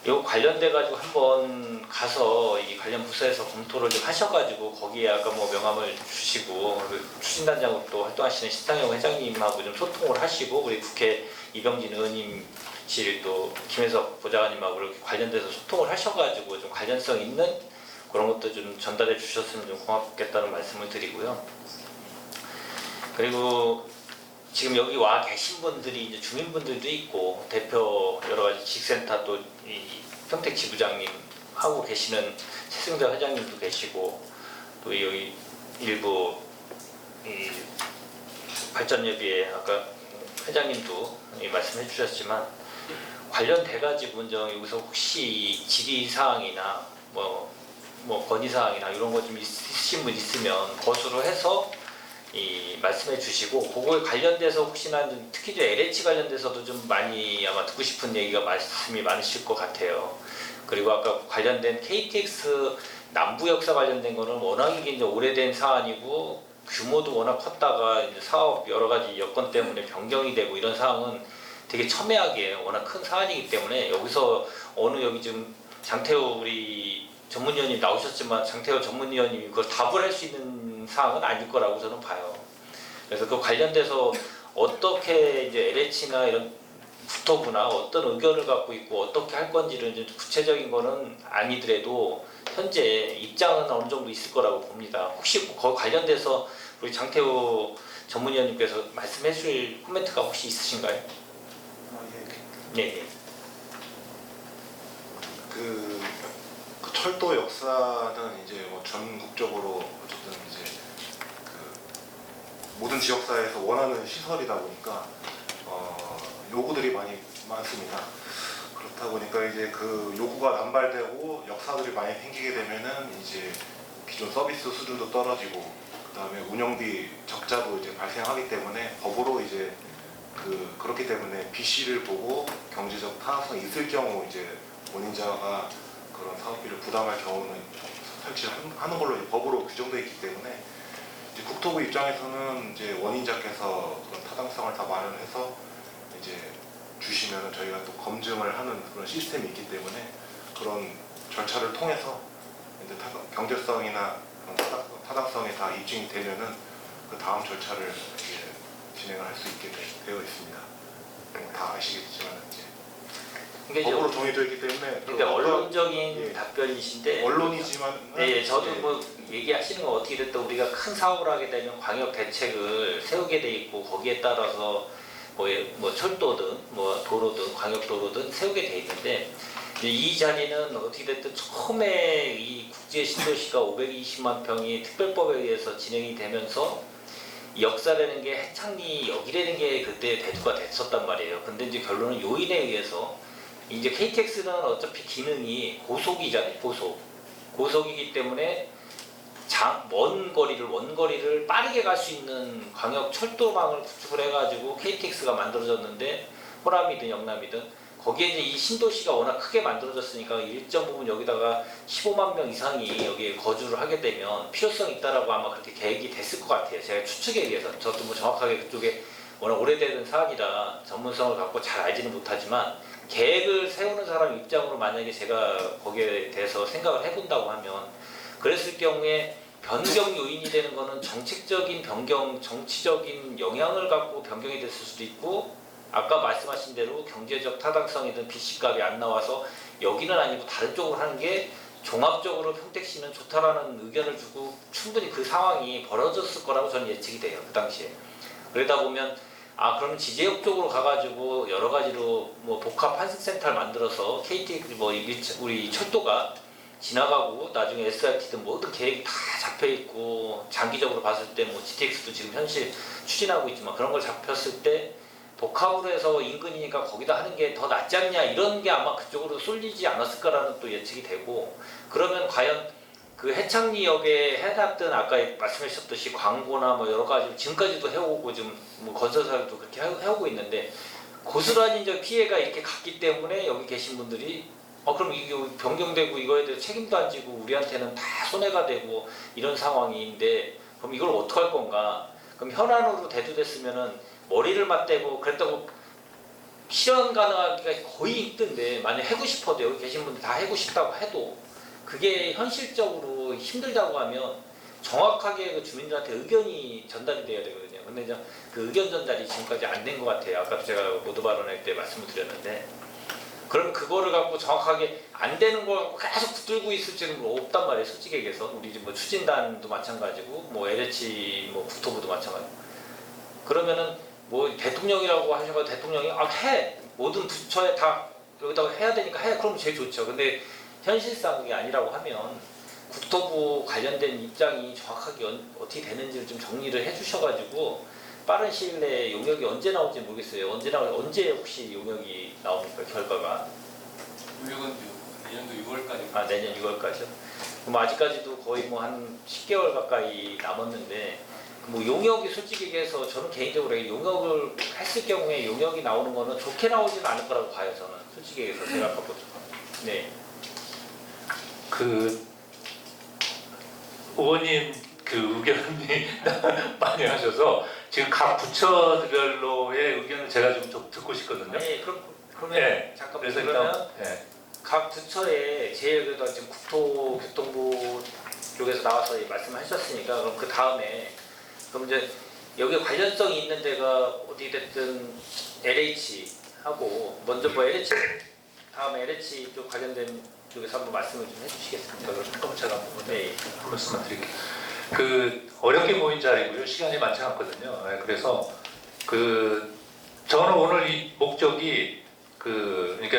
요 관련돼 가지고 한번 가서 이 관련 부서에서 검토를 좀 하셔가지고 거기에 아까 뭐 명함을 주시고 추진단장으로 또 활동하시는 신상영 회장님하고 좀 소통을 하시고 우리 국회 이병진 의원님실 또 김혜석 보좌관님하고 이렇게 관련돼서 소통을 하셔가지고 좀 관련성 있는 그런 것도 좀 전달해 주셨으면 좀 고맙겠다는 말씀을 드리고요. 그리고 지금 여기 와 계신 분들이 이제 주민분들도 있고 대표 여러 가지 지식센터 또 이 평택 지부장님 하고 계시는 최승자 회장님도 계시고 또 여기 일부 이 발전협의회 아까 회장님도 말씀해 주셨지만 관련돼 가지고 여기서 혹시 질의 사항이나 뭐 건의 사항이나 이런 거 좀 있으신 분 있으면 거수로 해서 말씀해 주시고 그거에 관련돼서 혹시나 특히 LH 관련돼서도 좀 많이 아마 듣고 싶은 얘기가 말씀이 많으실 것 같아요. 그리고 아까 관련된 KTX 남부 역사 관련된 거는 워낙에 이제 오래된 사안이고 규모도 워낙 컸다가 이제 사업 여러 가지 여건 때문에 변경이 되고 이런 사항은 되게 첨예하게 워낙 큰 사안이기 때문에 여기서 여기 지금 장태호 우리 전문위원님 나오셨지만 장태호 전문위원님이 그걸 답을 할 수 있는 사항은 아닐 거라고 저는 봐요. 그래서 그 관련돼서 어떻게 이제 LH나 이런 국토부나 어떤 의견을 갖고 있고 어떻게 할 건지를 이제 구체적인 거는 아니더라도 현재 입장은 어느 정도 있을 거라고 봅니다. 혹시 그 관련돼서 우리 장태호 전문위원님께서 말씀해 주실 코멘트가 혹시 있으신가요? 네. 그 철도 역사는 이제 뭐 전국적으로 어쨌든 이제 그 모든 지역사회에서 원하는 시설이다 보니까 요구들이 많이 많습니다. 그렇다 보니까 이제 그 요구가 남발되고 역사들이 많이 생기게 되면은 이제 기존 서비스 수준도 떨어지고 그다음에 운영비 적자도 이제 발생하기 때문에 법으로 이제 그렇기 때문에 BC를 보고 경제적 타당성이 있을 경우 이제 원인자가 그런 사업비를 부담할 경우는 설치하는 걸로 법으로 규정되어 있기 때문에 이제 국토부 입장에서는 이제 원인자께서 그런 타당성을 다 마련해서 이제 주시면은 저희가 또 검증을 하는 그런 시스템이 있기 때문에 그런 절차를 통해서 이제 경제성이나 그런 타당성이 다 입증이 되면은 그 다음 절차를 이제 진행을 할 수 있게 되어 있습니다. 다 아시겠지만 이제 그러니까 법으로 정해져 있기 때문에 근데 언론적인 예. 답변이신데 언론이지만 네, 저도 뭐 얘기하시는 건 어떻게 됐든 우리가 큰 사업을 하게 되면 광역 대책을 세우게 돼 있고 거기에 따라서 뭐 철도든 뭐 도로든 광역도로든 세우게 돼 있는데 이제 이 자리는 어떻게 됐든 처음에 이 국제 신도시가 520만 평이 특별법에 의해서 진행이 되면서 역사라는 게 해창리 역이라는 게 그때 대두가 됐었단 말이에요. 근데 이제 결론은 요인에 의해서 이제 KTX는 어차피 기능이 고속이잖아요. 고속이기 때문에 원거리를 빠르게 갈 수 있는 광역 철도망을 구축을 해가지고 KTX가 만들어졌는데 호남이든 영남이든 거기에 이제 이 신도시가 워낙 크게 만들어졌으니까 일정 부분 여기다가 15만 명 이상이 여기에 거주를 하게 되면 필요성이 있다라고 아마 그렇게 계획이 됐을 것 같아요. 제가 추측에 의해서 저도 뭐 정확하게 그쪽에 워낙 오래된 사안이라 전문성을 갖고 잘 알지는 못하지만 계획을 세우는 사람 입장으로 만약에 제가 거기에 대해서 생각을 해본다고 하면 그랬을 경우에 변경 요인이 되는 거는 정책적인 변경, 정치적인 영향을 갖고 변경이 됐을 수도 있고 아까 말씀하신 대로 경제적 타당성이든 BC값이 안 나와서 여기는 아니고 다른 쪽으로 하는 게 종합적으로 평택시는 좋다라는 의견을 주고 충분히 그 상황이 벌어졌을 거라고 저는 예측이 돼요. 그 당시에. 그러다 보면 그러면 지제역 쪽으로 가가지고 여러 가지로 뭐 복합 환승센터를 만들어서 KT 우리 철도가 지나가고 나중에 SRT든 모든 계획이 다 잡혀 있고 장기적으로 봤을 때 뭐 GTX도 지금 현실 추진하고 있지만 그런 걸 잡혔을 때 복합으로 해서 인근이니까 거기다 하는 게 더 낫지 않냐 이런 게 아마 그쪽으로 쏠리지 않았을까라는 또 예측이 되고 그러면 과연 그 해창리역에 해놨던 아까 말씀하셨듯이 광고나 뭐 여러 가지 지금까지도 해오고 지금 뭐 건설사들도 그렇게 해오고 있는데 고스란히 이제 피해가 이렇게 갔기 때문에 여기 계신 분들이 그럼 이게 변경되고 이거에 대해서 책임도 안 지고 우리한테는 다 손해가 되고 이런 상황인데 그럼 이걸 어떻게 할 건가? 그럼 현안으로 대두됐으면은 머리를 맞대고 그랬다고 실현 가능하기가 거의 있던데 만약 해고 싶어도 여기 계신 분들 다 해고 싶다고 해도 그게 현실적으로 힘들다고 하면 정확하게 그 주민들한테 의견이 전달이 돼야 되거든요. 근데 이제 그 의견 전달이 지금까지 안 된 것 같아요. 아까도 제가 모두 발언할 때 말씀을 드렸는데 그럼 그거를 갖고 정확하게 안 되는 걸 갖고 계속 붙들고 있을지는 뭐 없단 말이에요. 솔직히 얘기해서 우리 뭐 추진단도 마찬가지고 뭐 LH 뭐 국토부도 마찬가지고 그러면은 뭐 대통령이라고 하셔서 대통령이 해 모든 부처에 다 여기다가 해야 되니까 해 그러면 제일 좋죠. 근데 현실상 그게 아니라고 하면 국토부 관련된 입장이 정확하게 어떻게 되는지를 좀 정리를 해주셔가지고 빠른 시일 내에 용역이 언제 나올지 모르겠어요. 언제 혹시 용역이 나옵니까 결과가? 용역은 내년도 6월까지. 내년 6월까지요? 그럼 아직까지도 거의 뭐 한 10개월 가까이 남았는데 뭐 용역이 솔직히 얘기해서 저는 개인적으로 용역을 했을 경우에 용역이 나오는 거는 좋게 나오지는 않을 거라고 봐요. 저는 솔직히 얘기해서 제가 아까 보죠. 네. 그 의원님 그 의견이 많이 하셔서 지금 각 부처별로의 의견을 제가 좀 듣고 싶거든요. 네, 그러면 네. 잠깐 그래서 그러면 네. 각 부처에 제가 지금 국토교통부 쪽에서 나와서 말씀하셨으니까 그럼 그 다음에 그럼 이제 여기 관련성이 있는 데가 어디 됐든 LH 하고 먼저 뭐 LH 다음에 LH 쪽 관련된 쪽에서 한번 말씀을 좀 해주시겠습니까? 그럼 제가 한번 네. 말씀을 드릴게요. 그 어렵게 모인 자리고요. 시간이 많지 않거든요. 네, 그래서 그 저는 오늘 이 목적이 그러니까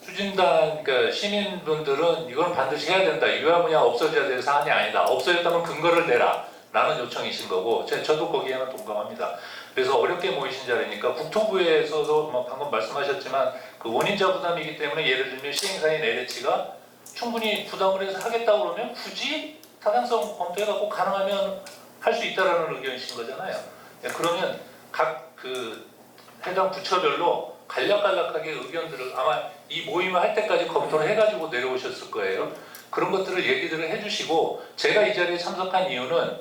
추진단 그러니까 시민분들은 이건 반드시 해야 된다. 이거야 그냥 없어져야 될 사안이 아니다. 없어졌다면 근거를 내라. 라는 요청이신 거고 저도 거기에는 동감합니다. 그래서 어렵게 모이신 자리니까 국토부에서도 뭐 방금 말씀하셨지만 그 원인자 부담이기 때문에 예를 들면 시행사인 LH가 충분히 부담을 해서 하겠다고 그러면 굳이 타당성 검토해갖고 가능하면 할 수 있다라는 의견이신 거잖아요. 그러면 각 그 해당 부처별로 간략간략하게 의견들을 아마 이 모임을 할 때까지 검토를 해가지고 내려오셨을 거예요. 그런 것들을 얘기들을 해주시고 제가 이 자리에 참석한 이유는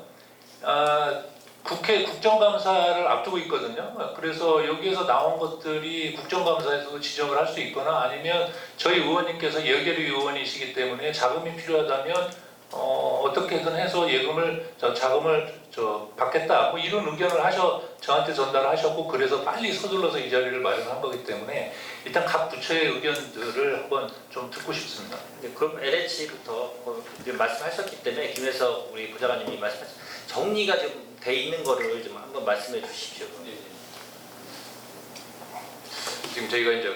국회 국정감사를 앞두고 있거든요. 그래서 여기에서 나온 것들이 국정감사에서도 지적을 할 수 있거나 아니면 저희 의원님께서 예결위 의원이시기 때문에 자금이 필요하다면 어떻게든 해서 자금을 받겠다 뭐 이런 의견을 저한테 전달하셨고 그래서 빨리 서둘러서 이 자리를 마련한 거기 때문에 일단 각 부처의 의견들을 한번 좀 듣고 싶습니다. 네, 그럼 LH부터 말씀하셨기 때문에 김혜석 우리 부장관님이 말씀하신 정리가 좀 돼 있는 거를 좀 한번 말씀해 주십시오. 지금 저희가 이제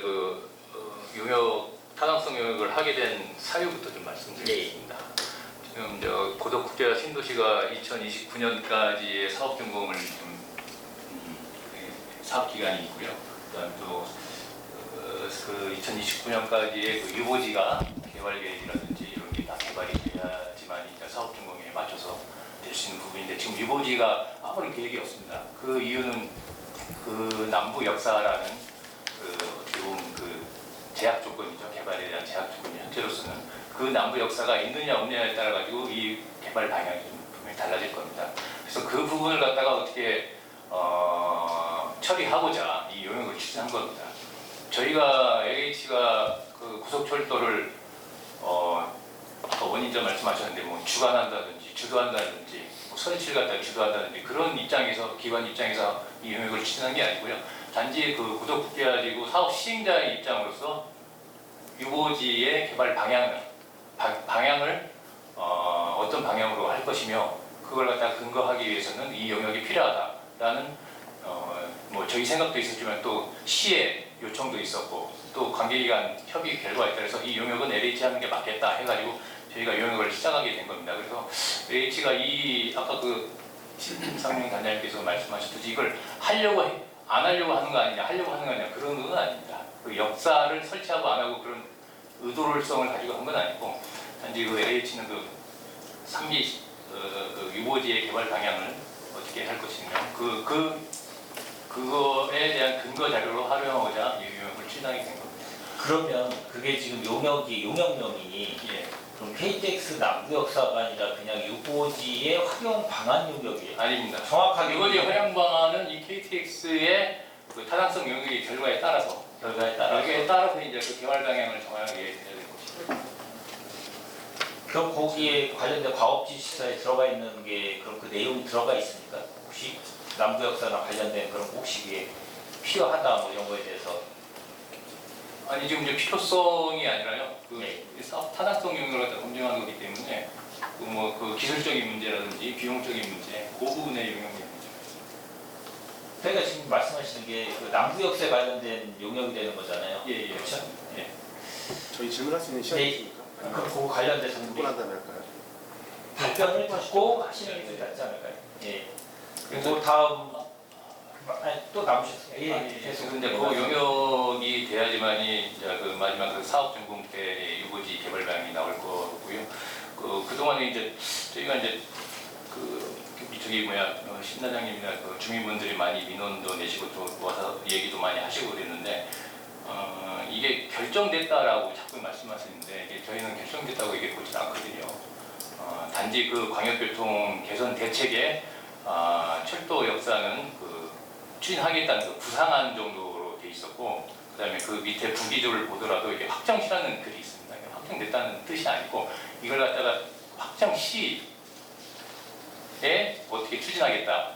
용역 타당성 용역을 하게 된 사유부터 좀 말씀드리겠습니다. 지금 고덕국제화 신도시가 2029년까지의 사업 준공을 좀 사업 기간이 있고요. 그다음 또 2029년까지의 유보지가 개발 계획이라든지 이런 게 다 개발이 돼야지만 사업 준공에 맞춰서 될 수 있는 부분인데 지금 유보지가 아무런 계획이 없습니다. 그 이유는 그 남부 역사라는 어떻게 보면 제약 조건이죠. 개발에 대한 제약 조건이 현재로서는 그 남부 역사가 있느냐 없느냐에 따라 가지고 이 개발 방향이 좀 분명히 달라질 겁니다. 그래서 그 부분을 갖다가 어떻게 처리하고자 이 용역을 추진한 겁니다. 저희가 LH가 그 고속철도를 아까 원인자 말씀하셨는데 뭐 주관한다든지 주도한다든지 뭐 설치를 갖다 주도한다든지 그런 입장에서 기관 입장에서 이 용역을 추진한 게 아니고요. 단지 그 고덕국제화지구 사업 시행자의 입장으로서 유보지의 개발 방향을 어떤 방향으로 할 것이며 그걸 갖다 근거하기 위해서는 이 영역이 필요하다라는 뭐 저희 생각도 있었지만 또 시의 요청도 있었고 또 관계기관 협의 결과에 따라서 이 용역은 LH 하는 게 맞겠다 해가지고 저희가 용역을 시작하게 된 겁니다. 그래서 LH가 아까 신상용 단장님께서 말씀하셨듯이 이걸 안 하려고 하는 거 아니냐, 하려고 하는 거 아니냐 그런 건 아닙니다. 그 역사를 설치하고 안 하고 그런 의도성을 가지고 한 건 아니고 단지 LH는 3기 유보지의 개발 방향을 어떻게 할 것이며 그거에 대한 근거 자료로 활용하고자 이 용역을 추진하게 된 겁니다. 그러면 그게 지금 용역명이 그럼 KTX 남부 역사가 아니라 그냥 유보지의 활용 방안 용역이에요? 아닙니다. 정확하게 유보지 활용 방안은 이 KTX의 타당성 용역의 결과에 따라서 여기에 따라서 이제 그 개발 방향을 정하게 해야 될 것이죠. 그럼 거기에 관련된 과업지시서에 들어가 있는 게 그럼 그 내용이 들어가 있습니까? 혹시 남부 역사나 관련된 그런 혹시 필요하다 뭐 이런 거에 대해서 아니 지금 이제 필요성이 아니라요. 사업 타당성 용역을 갖다 검증하는 거기 때문에 그 기술적인 문제라든지 비용적인 문제 그 부분의 용역입니다. 그러니까 지금 말씀하시는 게 그 남부 역사에 관련된 용역이 되는 거잖아요. 예. 그렇죠? 예. 저희 질문할 수 있는 시간이 네. 있습니까? 그럼 그거 관련돼서 듣고 난 다음에 할까요? 답변을 듣고 하시는 게 낫지 않을까요? 예. 그리고 다음 또 남으셨어요. 예. 계속 근데 그 용역이 돼야지만이 이제 그 마지막 사업 준공 때 유보지 개발 방향이 나올 거고요. 그동안에 이제 저희가 이제 신단장님이나 주민분들이 많이 민원도 내시고 또 와서 얘기도 많이 하시고 그랬는데 이게 결정됐다라고 자꾸 말씀하시는데 이게 저희는 결정됐다고 얘기해 보지 않거든요. 단지 그 광역교통 개선 대책에 철도 역사는 추진하겠다는 구상안 정도로 돼 있었고 그다음에 그 밑에 부기조를 보더라도 이게 확정시라는 글이 있습니다. 확정됐다는 뜻이 아니고 이걸 갖다가 확정시에 어떻게 추진하겠다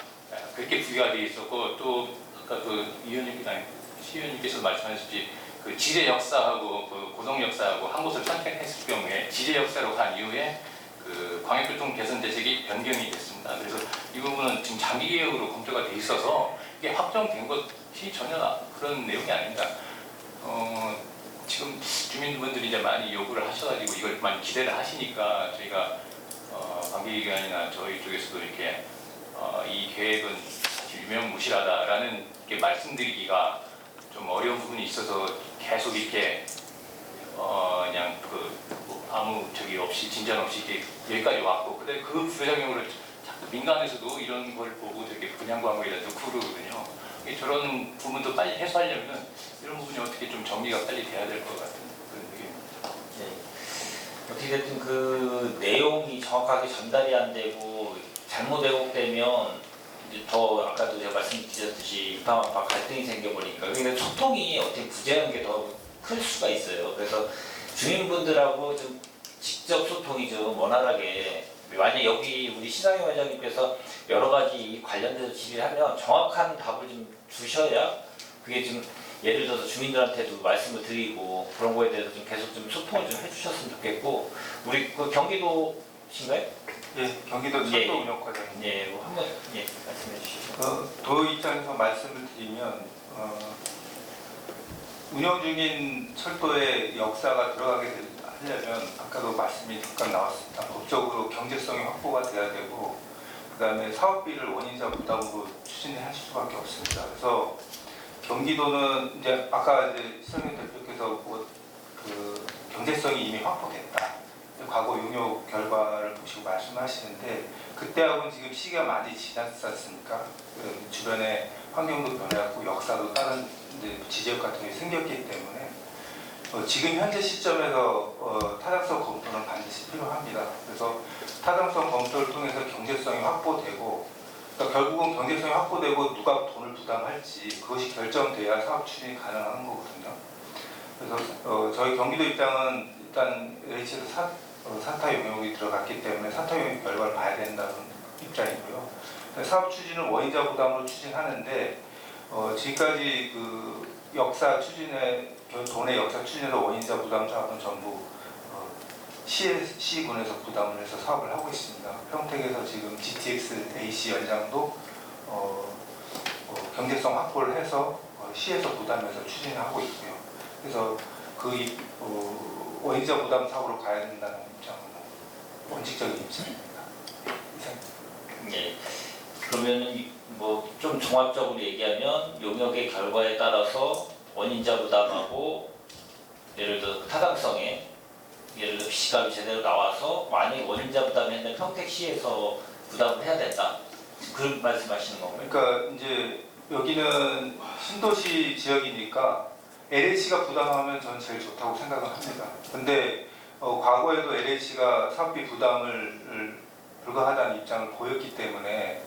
그렇게 부기가 돼 있었고 또 아까 시의원님께서 말씀하셨듯이 그 지대 역사하고 고동 역사하고 한 곳을 선택했을 경우에 지대 역사로 간 이후에 그 광역교통 개선 대책이 변경이 됐습니다. 그래서 이 부분은 지금 장기 계획으로 검토가 돼 있어서 이게 확정된 것이 전혀 그런 내용이 아닙니다. 지금 주민분들이 이제 많이 요구를 하셔가지고 이걸 많이 기대를 하시니까 저희가 관계기관이나 저희 쪽에서도 이렇게 이 계획은 사실 유명무실하다라는 게 말씀드리기가 좀 어려운 부분이 있어서 계속 이렇게 그냥 아무 적이 없이 진전 없이 이렇게 여기까지 왔고 근데 그 부작용으로 자꾸 민간에서도 이런 걸 보고 되게 분양광고에다 넣고 그러거든요. 저런 부분도 빨리 해소하려면 이런 부분이 어떻게 좀 정리가 빨리 돼야 될 것 같은 그런 느낌입니다. 네. 어떻게됐든 그 내용이 정확하게 전달이 안 되고 잘못 왜곡되면 이제 더 아까도 제가 말씀드렸듯이 입학학과 갈등이 생겨버리니까 근데 소통이 어떻게 부재한 게 더 클 수가 있어요. 그래서 주민분들하고 좀 직접 소통이 좀 원활하게 만약 여기 우리 신상현 회장님께서 여러 가지 관련돼서 질의를 하면 정확한 답을 좀 주셔야 그게 좀 예를 들어서 주민들한테도 말씀을 드리고 그런 거에 대해서 좀 계속 좀 소통을 좀 해주셨으면 좋겠고 우리 그 경기도신가요? 예, 경기도 철도 운영과장. 예, 뭐 한번 예 말씀해 주시죠. 도 입장에서 말씀을 드리면 운영 중인 철도의 역사가 들어가게 하려면 아까도 말씀이 잠깐 나왔습니다. 법적으로 경제성이 확보가 돼야 되고 그다음에 사업비를 원인자 부담으로 추진할 수밖에 없습니다. 그래서 경기도는 이제 아까 이제 신상현 대표께서 그 경제성이 이미 확보됐다. 과거 용역 결과를 보시고 말씀하시는데 그때하고는 지금 시기가 많이 지났지 않습니까? 주변에 환경도 변해왔고 역사도 다른 이제 지적 같은 게 생겼기 때문에 지금 현재 시점에서 타당성 검토는 반드시 필요합니다. 그래서 타당성 검토를 통해서 경제성이 확보되고 그러니까 결국은 경제성이 확보되고 누가 돈을 부담할지 그것이 결정돼야 사업 추진이 가능한 거거든요. 그래서 저희 경기도 입장은 일단 LH에서 사타 용역이 들어갔기 때문에 사타 용역 결과를 봐야 된다는 입장이고요. 사업 추진은 원인자 부담으로 추진하는데 지금까지 그 역사 추진에 돈의 역사 추진에서 원인자 부담 사업은 전부 시군에서 부담을 해서 사업을 하고 있습니다. 평택에서 지금 GTX AC 연장도 경제성 확보를 해서 시에서 부담해서 추진하고 있고요. 그래서 그 원인자 부담 사업으로 가야 된다는 입장은 원칙적인 입장입니다. 네. 그러면은 뭐 좀 종합적으로 얘기하면 용역의 결과에 따라서 원인자 부담하고 예를 들어 타당성에 예를 들어 시값이 제대로 나와서 만약에 원인자 부담이 했는데 평택시에서 부담을 해야 된다. 그런 말씀하시는 건가요? 그러니까 이제 여기는 신도시 지역이니까 LH가 부담하면 저는 제일 좋다고 생각을 합니다. 근데 과거에도 LH가 사업비 부담을 불가하다는 입장을 보였기 때문에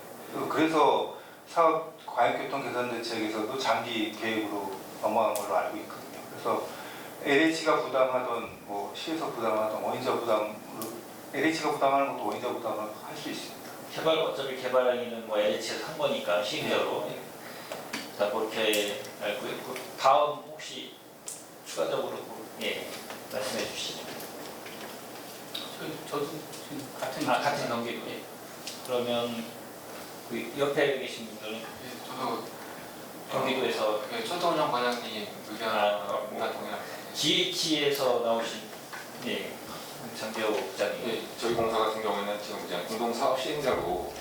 그래서 사업 광역교통 개선 대책에서도 장기 계획으로 넘어간 걸로 알고 있거든요. 그래서 LH가 부담하던 뭐 시에서 부담하던 원인자 부담으로 LH가 부담하는 것도 원인자 부담을 할 수 있습니다. 어차피 개발 행위는 뭐 LH에서 한 거니까 시행자로 자 그렇게 알고 있고 다음 혹시 추가적으로 예 말씀해 주시죠. 저도 지금 같은 경기도 예. 그러면 그 옆에 계신 분들은 저도 경기도에서 철도운영 과장님 의견과 동의합니다. GH에서 나오신 예 장대호 부장님. 네, 저희 공사 같은 경우에는 지금 이제 공동사업 시행자로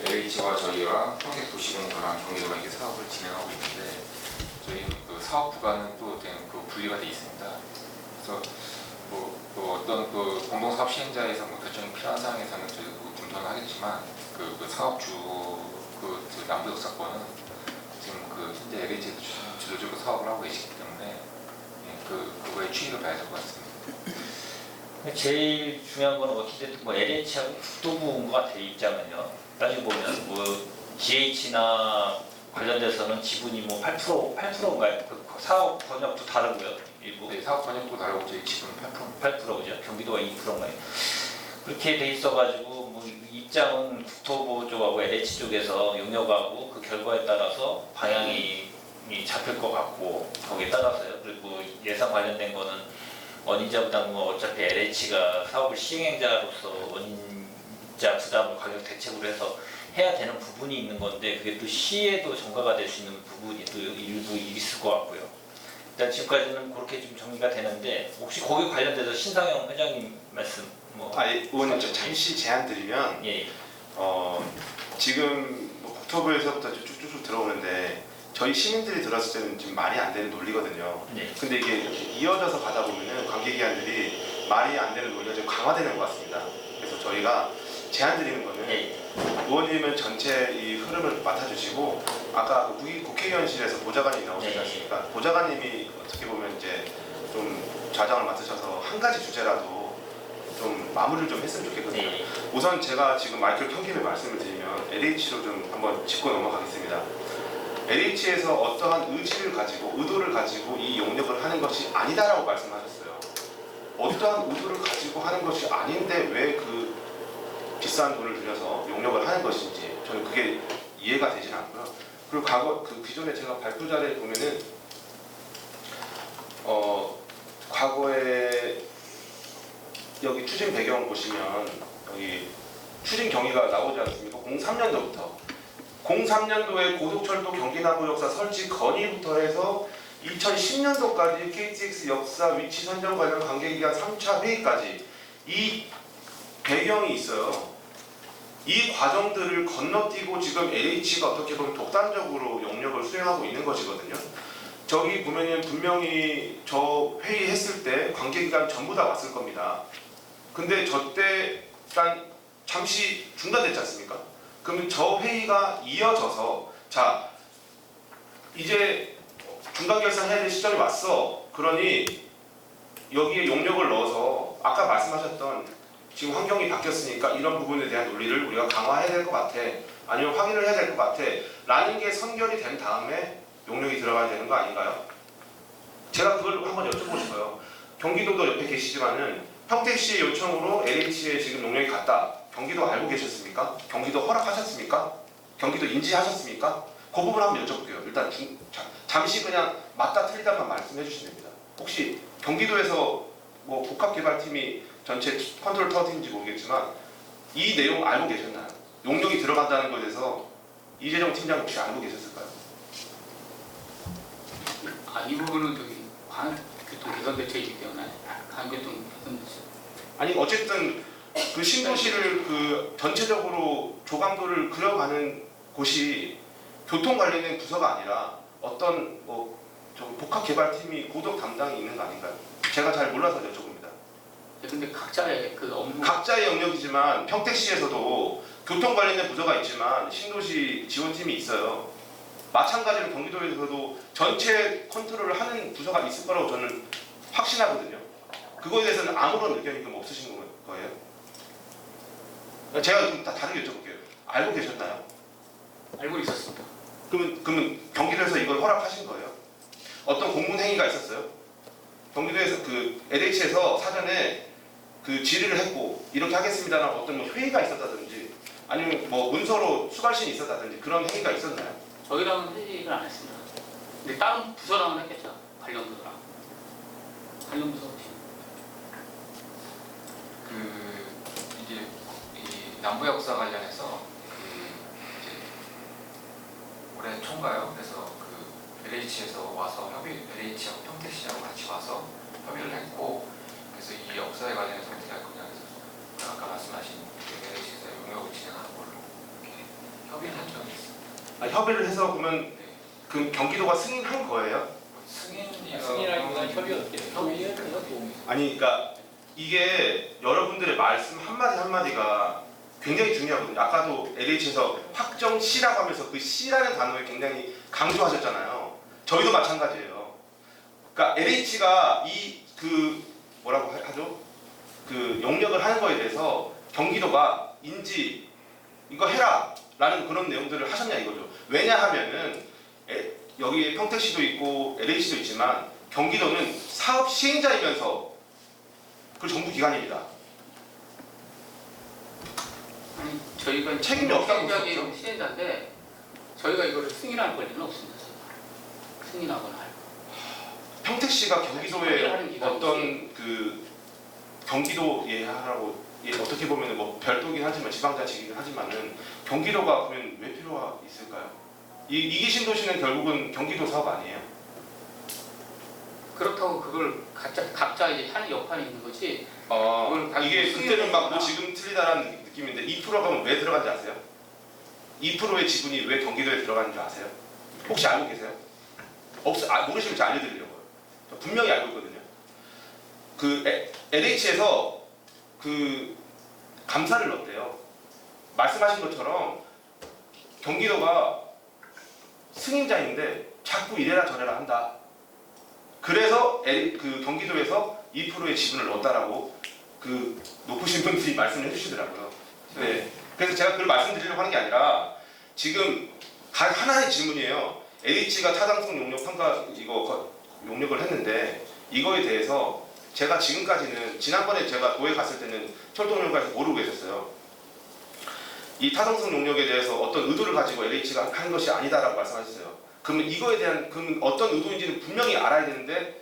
LH와 저희와 평택도시공사랑 경기도가 이렇게 사업을 진행하고 있는데 저희 그 사업 구간은 또 그 분리가 돼 있습니다. 그래서 뭐 어떤 그 공동사업 시행자에서 뭐 결정이 필요한 사항에서는 저희가 검토는 하겠지만 그 사업주 그 남부역 사건은 지금 그 현재 LH에서 주도적으로 사업을 하고 계시기 때문에 그거에 추이를 봐야 될 것 같습니다. 제일 중요한 건 어찌됐든 뭐 LH하고 국토부 온것 같아요. 입장은요. 따지고 보면 뭐 GH나 관련돼서는 지분이 뭐 8%인가요? 그 사업 번역도 다르고요. 일부. 네, 사업 번역도 다르고 저희 지분 8%죠. 경기도가 2%인가요? 그렇게 돼 있어가지고 뭐 입장은 국토부 쪽하고 LH 쪽에서 용역하고 그 결과에 따라서 방향이 잡힐 것 같고 거기에 따라서요. 그리고 예산 관련된 거는 원인자 부담은 어차피 LH가 사업을 시행자로서 원인자 부담을 가격 대책으로 해서 해야 되는 부분이 있는 건데 그게 또 시에도 전가가 될 수 있는 부분이 또 일부 있을 것 같고요. 일단 지금까지는 그렇게 좀 정리가 되는데 혹시 거기 관련돼서 신상영 회장님 말씀 뭐 의원님 저 잠시 제안 드리면 예. 지금 뭐 국토부에서부터 쭉쭉쭉 들어오는데 저희 시민들이 들었을 때는 지금 말이 안 되는 논리거든요. 네. 근데 이게 이렇게 이어져서 가다 보면은 관계기관들이 말이 안 되는 논리가 좀 강화되는 것 같습니다. 그래서 저희가 제안 드리는 거는 의원님은 전체 이 흐름을 맡아주시고 아까 국회의원실에서 보좌관이 나오시지 않습니까? 보좌관님이 어떻게 보면 이제 좀 좌장을 맡으셔서 한 가지 주제라도 좀 마무리를 좀 했으면 좋겠거든요. 우선 제가 지금 마이크를 켠 김에 말씀을 드리면 LH로 좀 한번 짚고 넘어가겠습니다. LH에서 어떠한 의도를 가지고 이 용역을 하는 것이 아니다라고 말씀하셨어요. 어떠한 의도를 가지고 하는 것이 아닌데 왜 그 비싼 돈을 들여서 용역을 하는 것인지 저는 그게 이해가 되진 않고요. 그리고 그 기존에 제가 발표 자료에 보면은 과거에 여기 추진 배경 보시면 여기 추진 경위가 나오지 않습니까? 03년도에 고속철도 경기남부 역사 설치 건의부터 해서 2010년도까지 KTX 역사 위치 선정 관련 관계기관 3차 회의까지 이 배경이 있어요. 이 과정들을 건너뛰고 지금 LH가 어떻게 보면 독단적으로 용역을 수행하고 있는 것이거든요. 저기 보면은 분명히 저 회의했을 때 관계기관 전부 다 왔을 겁니다. 근데 저때 일단 잠시 중단됐지 않습니까? 그러면 저 회의가 이어져서 자 이제 중간 결산해야 될 시점이 왔어. 그러니 여기에 용역을 넣어서 아까 말씀하셨던 지금 환경이 바뀌었으니까 이런 부분에 대한 논리를 우리가 강화해야 될 것 같아. 아니면 확인을 해야 될 것 같아. 라는 게 선결이 된 다음에 용역이 들어가야 되는 거 아닌가요? 제가 그걸 한번 여쭤보고 싶어요. 경기도도 옆에 계시지만은 평택시의 요청으로 LH에 지금 용역이 갔다. 경기도 알고 계셨습니까? 경기도 허락하셨습니까? 경기도 인지하셨습니까? 그 부분 한번 여쭤볼게요. 일단 잠시 그냥 맞다 틀리다만 말씀해 주시면 됩니다. 혹시 경기도에서 뭐 복합개발팀이 전체 컨트롤 타워팀인지 모르겠지만 이 내용 알고 계셨나요? 용역이 들어간다는 것에 대해서 이재정 팀장 혹시 알고 계셨을까요? 이 부분은 저기 교통개선대책이기 때문에 교통개선대책. 아니 어쨌든 그 신도시를 그 전체적으로 조감도를 그려가는 곳이 교통 관련된 부서가 아니라 어떤 뭐 복합개발팀이 고독 담당이 있는 거 아닌가요? 제가 잘 몰라서 여쭤봅니다. 근데 각자의 그 업무 각자의 영역이지만 평택시에서도 교통 관련된 부서가 있지만 신도시 지원팀이 있어요. 마찬가지로 경기도에서도 전체 컨트롤을 하는 부서가 있을 거라고 저는 확신하거든요. 그거에 대해서는 아무런 의견이 그럼 없으신 거예요? 제가 좀 다르게 여쭤볼게요. 알고 계셨나요? 알고 있었습니다. 그러면 경기도에서 이걸 허락하신 거예요? 어떤 공문 행위가 있었어요? 경기도에서 그 LH에서 사전에 그 질의를 했고 이렇게 하겠습니다라는 어떤 뭐 회의가 있었다든지 아니면 뭐 문서로 수발신이 있었다든지 그런 행위가 있었나요? 저희랑은 회의를 안 했습니다. 근데 다른 부서랑은 했겠죠. 관련 부서랑. 관련 부서 혹시? 이제 이 남부 역사 관련해서 이제 올해 초인가요? 그래서 LH에서 와서 LH하고 평택시하고 같이 와서 협의를 했고, 그래서 이 역사에 관련해서 어떻게 할 거냐 해서 아까 말씀하신 LH에서 용역을 진행하는 걸로 이렇게 협의를 한 적이 있습니다. 협의를 해서 그러면 그 경기도가 승인한 거예요? 승인이라기보다는 협의였죠. 아니 그러니까 이게 여러분들의 말씀 한마디 한마디가 굉장히 중요하거든요. 아까도 LH에서 확정 시라고 하면서 그 시라는 단어에 굉장히 강조하셨잖아요. 저희도 마찬가지예요. 그러니까 LH가 뭐라고 하죠? 그 용역을 하는 거에 대해서 경기도가 인지 이거 해라 라는 그런 내용들을 하셨냐 이거죠. 왜냐하면은 여기 평택시도 있고 LH도 있지만 경기도는 사업 시행자이면서 그 정부 기관입니다. 아니 저희가 책임이 없다고 보셨죠? 시행자인데 저희가 이거를 승인할 권리는 없습니다. 승인하거나 할. 평택시가 경기도에 어떤 그 경기도 예하라고 어떻게 보면 뭐 별도긴 하지만 지방자치이긴 하지만은 경기도가 그러면 왜 필요가 있을까요? 이기 신도시는 결국은 경기도 사업 아니에요? 그렇다고 그걸 각자 이제 하는 여판이 있는 거지. 이게 그때는 막 뭐 지금 틀리다라는 느낌인데 2%가 그러면 왜 들어간지 아세요? 2%의 지분이 왜 경기도에 들어가는 줄 아세요? 혹시 알고 계세요? 모르시면 제가 알려드리려고요. 저 분명히 알고 있거든요. 그 LH에서 그 감사를 넣었대요. 말씀하신 것처럼 경기도가 승인자인데 자꾸 이래라 저래라 한다. 그래서 그 경기도에서 2%의 지분을 넣었다라고 그 높으신 분들이 말씀을 해주시더라고요. 네. 그래서 제가 그걸 말씀드리려고 하는 게 아니라 지금 하나의 질문이에요. LH가 타당성 용역 평가 이거 용역을 했는데 이거에 대해서 제가 지금까지는 지난번에 제가 도에 갔을 때는 철도용역에서 모르고 계셨어요. 이 타당성 용역에 대해서 어떤 의도를 가지고 LH가 한 것이 아니다라고 말씀하셨어요. 그러면 이거에 대한 어떤 의도인지는 분명히 알아야 되는데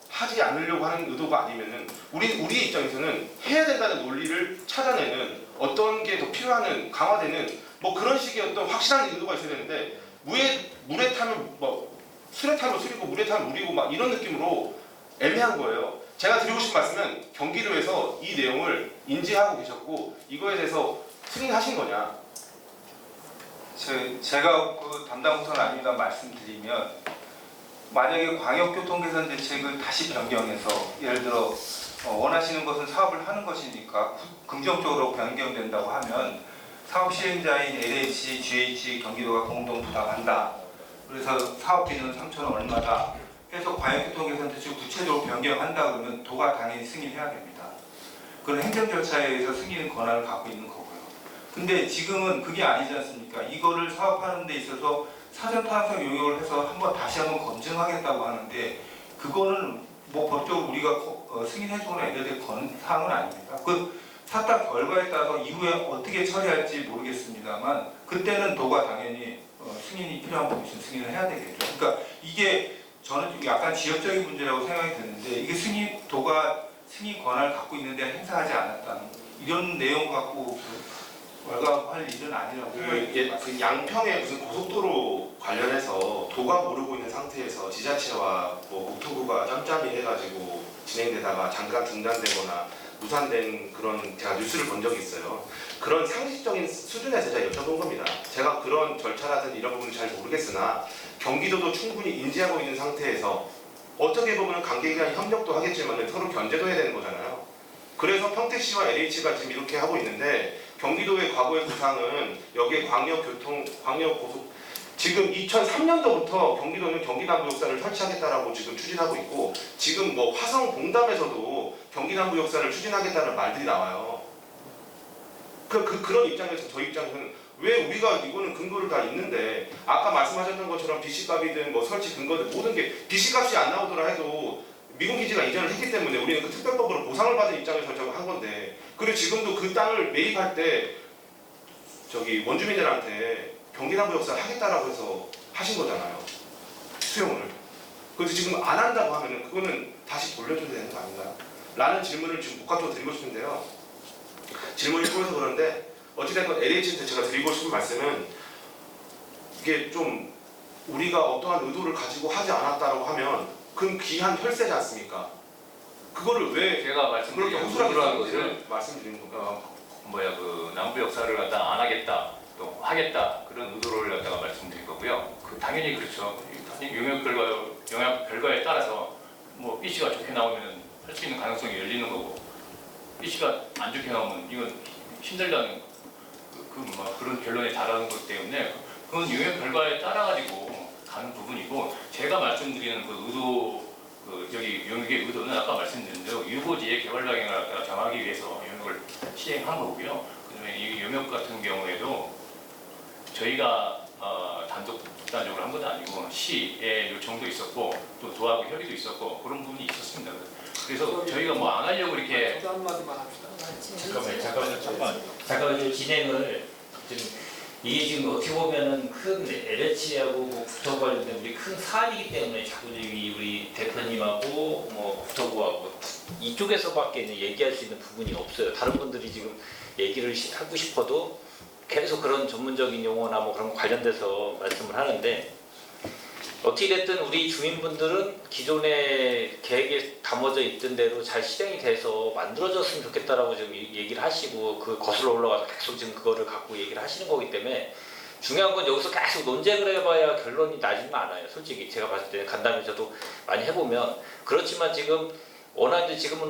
하지 않으려고 하는 의도가 아니면은 우리 입장에서는 해야 된다는 논리를 찾아내는 어떤 게 더 필요한 강화되는 뭐 그런 식의 어떤 확실한 의도가 있어야 되는데 물에 타면 뭐 술에 타면 술이고 물에 타면 물이고 막 이런 느낌으로 애매한 거예요. 제가 드리고 싶은 말씀은 경기도에서 이 내용을 인지하고 계셨고 이거에 대해서 승인하신 거냐? 제가 그 담당 부서는 아닙니다 말씀드리면 만약에 광역교통 개선 대책을 다시 변경해서 예를 들어 원하시는 것은 사업을 하는 것이니까 긍정적으로 변경된다고 하면 사업 시행자인 LH, GH, 경기도가 공동 부담한다. 그래서 사업비는 3,000원 얼마다 해서 광역교통 개선 대책을 구체적으로 변경한다 그러면 도가 당연히 승인해야 됩니다. 그건 행정 절차에 의해서 승인 권한을 갖고 있는 거고요. 근데 지금은 그게 아니지 않습니까? 이거를 사업하는 데 있어서 사전 타당성 용역을 해서 다시 한번 검증하겠다고 하는데 그거는 뭐 법적으로 우리가 승인해주거나 이래야 될 사항은 아닙니다. 그 사탁 결과에 따라서 이후에 어떻게 처리할지 모르겠습니다만 그때는 도가 당연히 승인이 필요한 부분 있으면 승인을 해야 되겠죠. 그러니까 이게 저는 약간 지역적인 문제라고 생각이 드는데 이게 도가 승인 권한을 갖고 있는데 행사하지 않았다는 이런 내용 갖고 월가할 일은 아니라고 그 양평의 무슨 고속도로 관련해서 도가 모르고 있는 상태에서 지자체와 뭐 국토부가 짬짬이 해가지고 진행되다가 잠깐 중단되거나 무산된 그런 제가 뉴스를 본 적이 있어요. 그런 상식적인 수준에서 제가 여쭤본 겁니다. 제가 그런 절차라든지 이런 부분을 잘 모르겠으나 경기도도 충분히 인지하고 있는 상태에서 어떻게 보면 관계기관 협력도 하겠지만 서로 견제도 해야 되는 거잖아요. 그래서 평택시와 LH가 지금 이렇게 하고 있는데 경기도의 과거의 구상은 여기에 광역고속 지금 2003년도부터 경기도는 경기남부역사를 설치하겠다라고 지금 추진하고 있고 지금 뭐 화성 봉담에서도 경기남부역사를 추진하겠다는 말들이 나와요. 그런 입장에서 저희 입장에서는 왜 우리가 이거는 근거를 다 있는데 아까 말씀하셨던 것처럼 BC값이든 뭐 설치 근거든 모든 게 BC값이 안 나오더라 해도 미군기지가 이전을 했기 때문에 우리는 그 특별법으로 보상을 받은 입장에서 저거 한 건데 그리고 지금도 그 땅을 매입할 때 저기 원주민들한테 경기남부 역사를 하겠다라고 해서 하신 거잖아요. 수용을. 그래서 지금 안 한다고 하면은 그거는 다시 돌려줘야 되는 거 아닌가요? 라는 질문을 지금 복합적으로 드리고 싶은데요. 질문이 꼬여서 그런데 어찌됐건 LH한테 제가 드리고 싶은 말씀은 이게 좀 우리가 어떠한 의도를 가지고 하지 않았다라고 하면 그건 귀한 혈세지 않습니까? 그거를 왜 제가 그렇게 말씀드린 허술하게 의도라는 것을 것은 말씀드리는 겁니다. 그 남부 역사를 갖다 안 하겠다 또 하겠다 그런 의도를 갖다가 말씀드린 거고요. 당연히 그렇죠. 용역 결과에 따라서 뭐 B씨가 좋게 나오면 할 수 있는 가능성이 열리는 거고 B씨가 안 좋게 나오면 이건 힘들다는 그런 결론에 달하는 것 때문에 그건 용역 결과에 따라 가지고 가는 부분이고 제가 말씀드리는 그 의도 여기 용역의 의도는 아까 말씀드린 대로 유보지의 개발 방향을 정하기 위해서 용역을 시행한 거고요. 그다음에 이 용역 같은 경우에도 저희가 독단적으로 한 건 아니고 시의 요청도 있었고 또 도하고 협의도 있었고 그런 부분이 있었습니다. 그래서 저희가 뭐 안 하려고 이렇게 한마디만 합시다. 잠깐만요. 진행을 지금 이게 지금 어떻게 보면은 큰 LH하고 뭐 국토 관련된 우리 큰 사안이기 때문에 자꾸 우리 대표님하고 뭐 국토부하고 이쪽에서밖에 얘기할 수 있는 부분이 없어요. 다른 분들이 지금 얘기를 하고 싶어도 계속 그런 전문적인 용어나 뭐 그런 거 관련돼서 말씀을 하는데 어떻게 됐든 우리 주민분들은 기존의 계획에 담아져 있던 대로 잘 실행이 돼서 만들어졌으면 좋겠다라고 지금 얘기를 하시고 그 거슬러 올라가서 계속 지금 그거를 갖고 얘기를 하시는 거기 때문에 중요한 건 여기서 계속 논쟁을 해봐야 결론이 나지는 않아요. 솔직히 제가 봤을 때는 간담회 저도 많이 해보면 그렇지만 지금 원하는데 지금은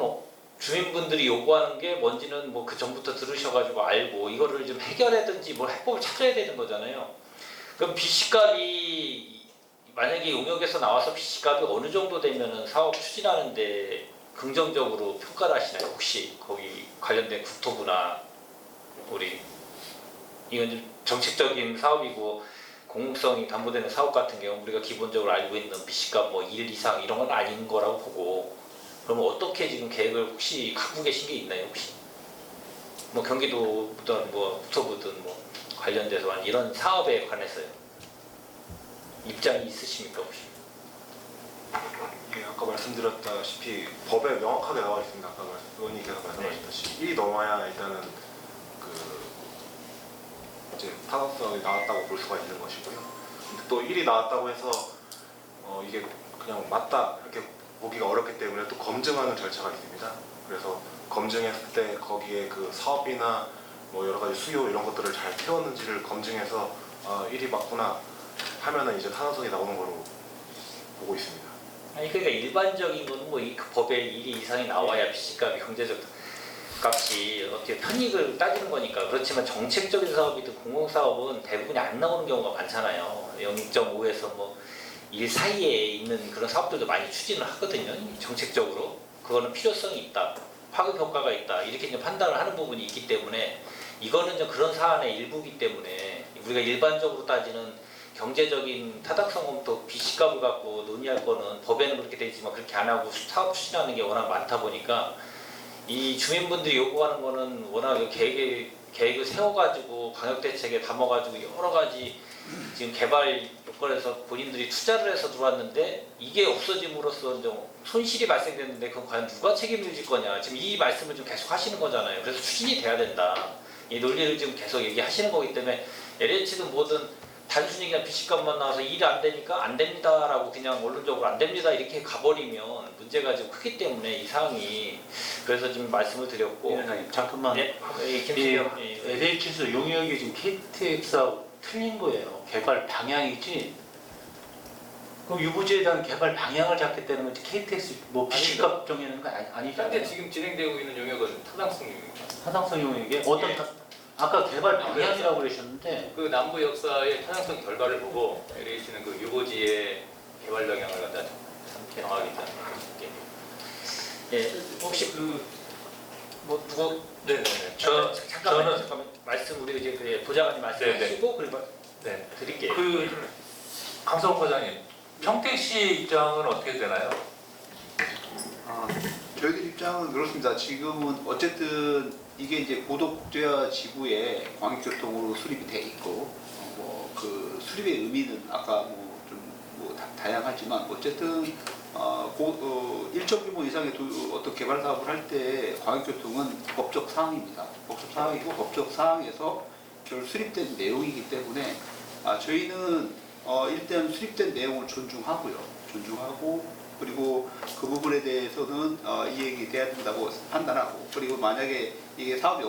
주민분들이 요구하는 게 뭔지는 뭐 그 전부터 들으셔가지고 알고 이거를 좀 해결하든지 뭘 해법을 찾아야 되는 거잖아요. 그럼 BC값이 만약에 용역에서 나와서 BC값이 어느 정도 되면은 사업 추진하는데 긍정적으로 평가를 하시나요? 혹시 거기 관련된 국토부나 우리 이건 좀 정책적인 사업이고 공공성이 담보되는 사업 같은 경우 우리가 기본적으로 알고 있는 BC값 뭐 1 이상 이런 건 아닌 거라고 보고 그러면 어떻게 지금 계획을 혹시 갖고 계신 게 있나요? 혹시 뭐 경기도든 뭐 국토부든 뭐 관련돼서 한 이런 사업에 관해서요 입장이 있으십니까 혹시? 예, 아까 말씀드렸다시피 법에 명확하게 나와 있습니다. 아까 의원님께서 말씀하셨다시피 1이 넘어야 일단은 그 이제 타당성이 나왔다고 볼 수가 있는 것이고요. 근데 또 1이 나왔다고 해서 이게 그냥 맞다 이렇게 보기가 어렵기 때문에 또 검증하는 절차가 있습니다. 그래서 검증했을 때 거기에 그 사업이나 뭐 여러 가지 수요 이런 것들을 잘 태웠는지를 검증해서 1이 맞구나 하면은 이제 타당성이 나오는 걸로 보고 있습니다. 아니 그러니까 일반적인 거는 뭐 이 법에 1이 이상이 나와야 BC값이 경제적 값이 어떻게 편익을 따지는 거니까. 그렇지만 정책적인 사업이든 공공사업은 대부분이 안 나오는 경우가 많잖아요. 0.5에서 뭐 1 사이에 있는 그런 사업들도 많이 추진을 하거든요. 정책적으로 그거는 필요성이 있다, 파급 효과가 있다 이렇게 이제 판단을 하는 부분이 있기 때문에 이거는 좀 그런 사안의 일부이기 때문에 우리가 일반적으로 따지는 경제적인 타당성 검토 BC값을 갖고 논의할 거는 법에는 그렇게 되어 있지만 그렇게 안 하고 사업 추진하는 게 워낙 많다 보니까 이 주민분들이 요구하는 거는 워낙 계획을 세워가지고 방역대책에 담아가지고 여러 가지 지금 개발 요건에서 본인들이 투자를 해서 들어왔는데 이게 없어짐으로써 좀 손실이 발생됐는데 그건 과연 누가 책임을 질 거냐 지금 이 말씀을 좀 계속 하시는 거잖아요. 그래서 추진이 돼야 된다. 이 논리를 지금 계속 얘기하시는 거기 때문에 LH든 뭐든 단순히 그냥 BC값만 나와서 일이 안 되니까 안 됩니다라고 그냥 원론적으로 안 됩니다 이렇게 가버리면 문제가 좀 크기 때문에 이 사항이 그래서 지금 말씀을 드렸고. 잠깐만. 네, 김수경 LH에서 용역이 지금 KTX하고 틀린 거예요. 개발 방향이지. 그럼 유보지에 대한 개발 방향을 잡겠다는 건지 KTX 뭐 BC값 정해는 거 아니잖아요. 현재 지금 진행되고 있는 용역은 타당성 용역입니다. 타당성 용역에 어떤 아까 개발 방향이라고 그러셨는데 그 남부 역사의 타당성 결과를 보고 LH는 그 유보지의 개발 방향을 갖다 정하겠다는 거죠. 예, 혹시 뭐 누구? 네네. 잠깐만 말씀 우리 이제 그 보좌관님 말씀하시고 그리고 드릴게요. 그 강성호 과장님, 평택시 입장은 어떻게 되나요? 저희들 입장은 그렇습니다. 지금은 어쨌든 이게 이제 고덕제와 지구에 광역교통으로 수립이 돼 있고 그 수립의 의미는 아까 뭐 좀 뭐 다양하지만 어쨌든 일정 규모 이상의 어떤 개발 사업을 할 때 광역교통은 법적 사항입니다. 법적 사항이고 법적 사항에서 결 수립된 내용이기 때문에 저희는 일단 수립된 내용을 존중하고 그리고 그 부분에 대해서는 이행이 돼야 된다고 판단하고 그리고 만약에 이게 사업이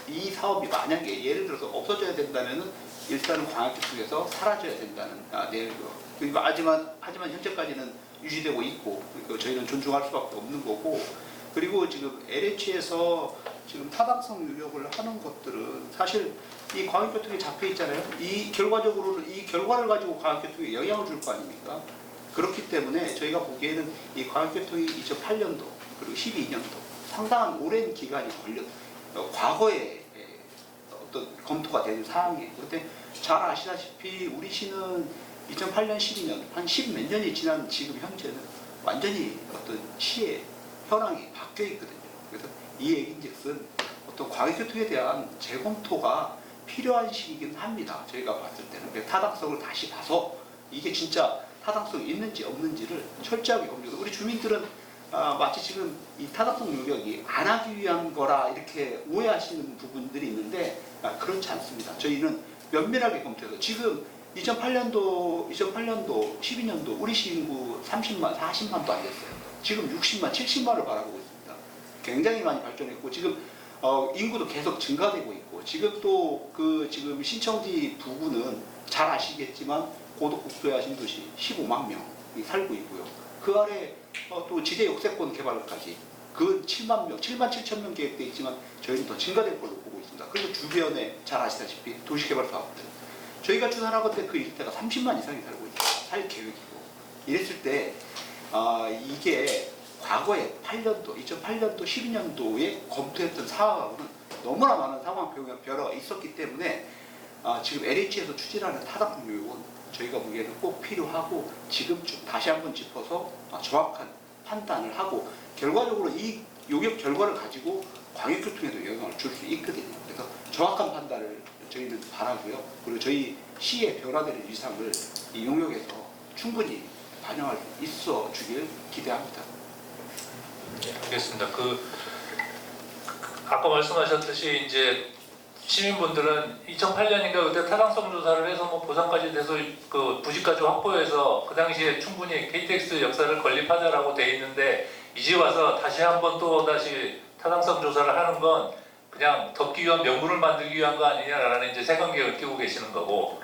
이 사업이 만약에 예를 들어서 없어져야 된다면은 일단은 광역교통에서 사라져야 된다는 내용이고 하지만 현재까지는 유지되고 있고 그러니까 저희는 존중할 수밖에 없는 거고 그리고 지금 LH에서 지금 타당성 유력을 하는 것들은 사실 이 광역교통에 잡혀 있잖아요. 이 결과를 가지고 광역교통에 영향을 줄 거 아닙니까? 그렇기 때문에 저희가 보기에는 이 광역교통이 2008년도 그리고 12년도 상당한 오랜 기간이 과거에 어떤 검토가 된 사항이에요. 그런데 잘 아시다시피 우리 시는 2008년, 12년 한 10몇 년이 지난 지금 현재는 완전히 어떤 시의 현황이 바뀌어 있거든요. 그래서 이 얘기인즉슨 어떤 광역교통에 대한 재검토가 필요한 시기이긴 합니다. 저희가 봤을 때는 타당성을 다시 봐서 이게 진짜 타당성이 있는지 없는지를 철저하게 검증. 우리 주민들은 마치 지금 이 타당성 요격이 안 하기 위한 거라 이렇게 오해하시는 부분들이 있는데 그렇지 않습니다. 저희는 면밀하게 검토해서 지금 2008년도, 12년도 우리 시 인구 30만, 40만도 안 됐어요. 지금 60만, 70만을 바라보고 있습니다. 굉장히 많이 발전했고 지금 인구도 계속 증가되고 있고 지금 또 지금 신천지 부구는 잘 아시겠지만 고덕국토야 신도시 15만 명이 살고 있고요. 그 아래 또 지대 역세권 개발까지 그 7만 7천 명 계획되어 있지만 저희는 더 증가될 걸로 보고 있습니다. 그리고 주변에 잘 아시다시피 도시개발 사업들 저희가 추산한 것 때 그 일대가 30만 이상이 살고 있어요. 살 계획이고. 이랬을 때 이게 과거에 8년도, 2008년도, 12년도에 검토했던 상황하고는 너무나 많은 상황 변화가 있었기 때문에 지금 LH에서 추진하는 타당 교육은 저희가 보기에는 꼭 필요하고 지금쯤 다시 한번 짚어서 정확한 판단을 하고 결과적으로 이 용역 결과를 가지고 광역교통에도 영향을 줄 수 있거든요. 그래서 정확한 판단을 저희는 바라고요. 그리고 저희 시에 변화되는 위상을 이 용역에서 충분히 반영할 수 있어 주길 기대합니다. 네, 알겠습니다. 아까 말씀하셨듯이 이제 시민분들은 2008년인가 그때 타당성 조사를 해서 뭐 보상까지 돼서 그 부지까지 확보해서 그 당시에 충분히 KTX 역사를 건립하자라고 돼 있는데 이제 와서 다시 한번 또 다시 타당성 조사를 하는 건 그냥 덮기 위한 명분을 만들기 위한 거 아니냐라는 이제 색안경을 끼고 계시는 거고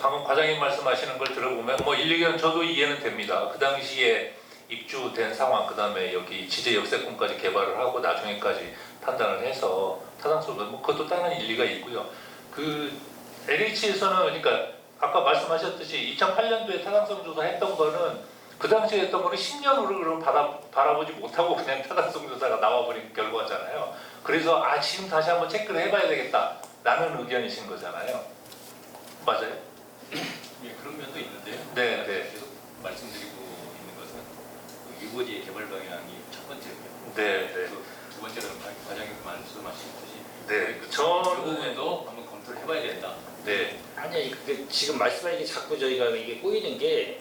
방금 과장님 말씀하시는 걸 들어보면 뭐 일리견 저도 이해는 됩니다. 그 당시에 입주된 상황 그다음에 여기 지제 역세권까지 개발을 하고 나중에까지 판단을 해서 타당성도 뭐 그것도 다른 일리가 있고요. 그 LH에서는 그러니까 아까 말씀하셨듯이 2008년도에 타당성 조사했던 거는 그 당시에 했던 거는 10년으로 그럼 바라보지 못하고 그냥 타당성 조사가 나와버린 결과잖아요. 그래서 지금 다시 한번 체크를 해봐야 되겠다라는 의견이신 거잖아요. 맞아요? 예, 그런 면도 있는데요. 네. 계속 말씀드리고 있는 것은 그 유보지의 개발 방향이 첫 번째고요. 네. 두 번째는 과장님 말씀하셨듯이 네. 그 부분도 한번 검토를 해봐야 된다. 네. 아니 지금 말씀하신 게 자꾸 저희가 이게 꼬이는 게